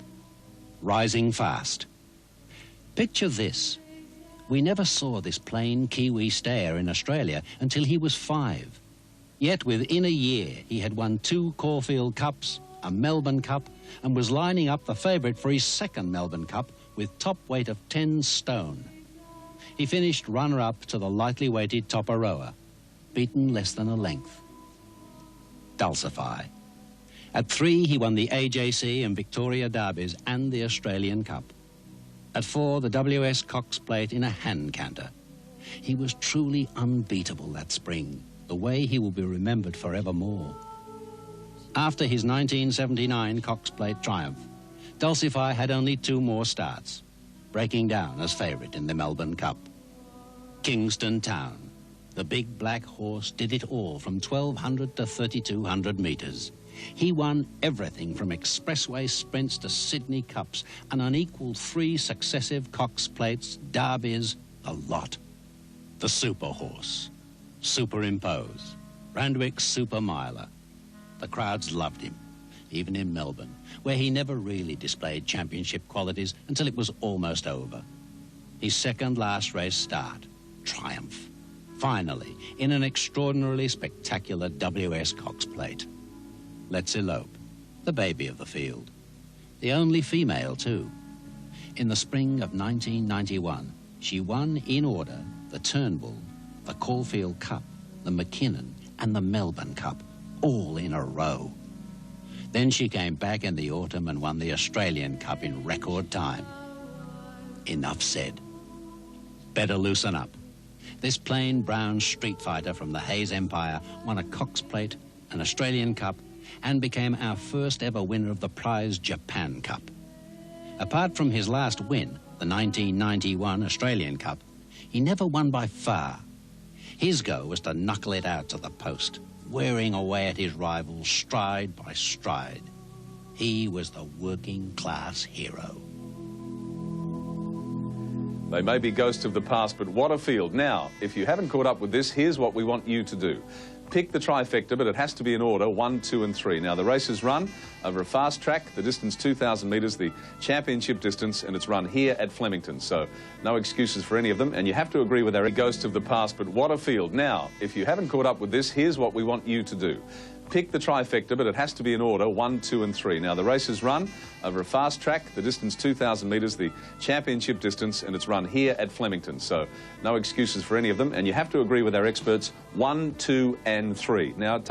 Rising fast. Picture this. We never saw this plain Kiwi stayer in Australia until he was 5. Yet within a year, he had won 2 Caulfield Cups, a Melbourne Cup, and was lining up the favourite for his 2nd Melbourne Cup with top weight of 10 stone. He finished runner-up to the lightly weighted Toporoa, beaten less than a length. Dulcify. At 3, he won the AJC and Victoria Derbies and the Australian Cup. At 4, the WS Cox Plate in a hand canter. He was truly unbeatable that spring, the way he will be remembered forevermore. After his 1979 Cox Plate triumph, Dulcify had only 2 more starts, breaking down as favourite in the Melbourne Cup. Kingston Town, the big black horse, did it all from 1,200 to 3,200 metres. He won everything from expressway sprints to Sydney Cups, an unequalled 3 successive Cox Plates, derbies, a lot. The super horse, Superimpose, Randwick's super miler. The crowds loved him, even in Melbourne, where he never really displayed championship qualities until it was almost over. His 2nd last race start, triumph. Finally, in an extraordinarily spectacular WS Cox Plate. Let's Elope, the baby of the field. The only female, too. In the spring of 1991, she won in order the Turnbull, the Caulfield Cup, the McKinnon, and the Melbourne Cup, all in a row. Then she came back in the autumn and won the Australian Cup in record time. Enough said. Better loosen up. This plain brown street fighter from the Hayes Empire won a Cox Plate, an Australian Cup, and became our first ever winner of the prize Japan Cup. Apart from his last win, the 1991 Australian Cup, he never won by far. His go was to knuckle it out to the post, wearing away at his rivals stride by stride. He was the working class hero. They may be ghosts of the past, but what a field. Now, if you haven't caught up with this, here's what we want you to do. Pick the trifecta, but it has to be in order, 1, 2 and 3. Now, the race is run over a fast track, the distance 2,000 metres, the championship distance, and it's run here at Flemington. So, no excuses for any of them, and you have to agree with our ghosts of the past, but what a field. Now, if you haven't caught up with this, here's what we want you to do. Pick the trifecta, but it has to be in order, 1, 2 and 3. Now, the race is run over a fast track, the distance 2,000 metres, the championship distance, and it's run here at Flemington. So, no excuses for any of them, and you have to agree with our experts, 1, 2 and 3. Now, take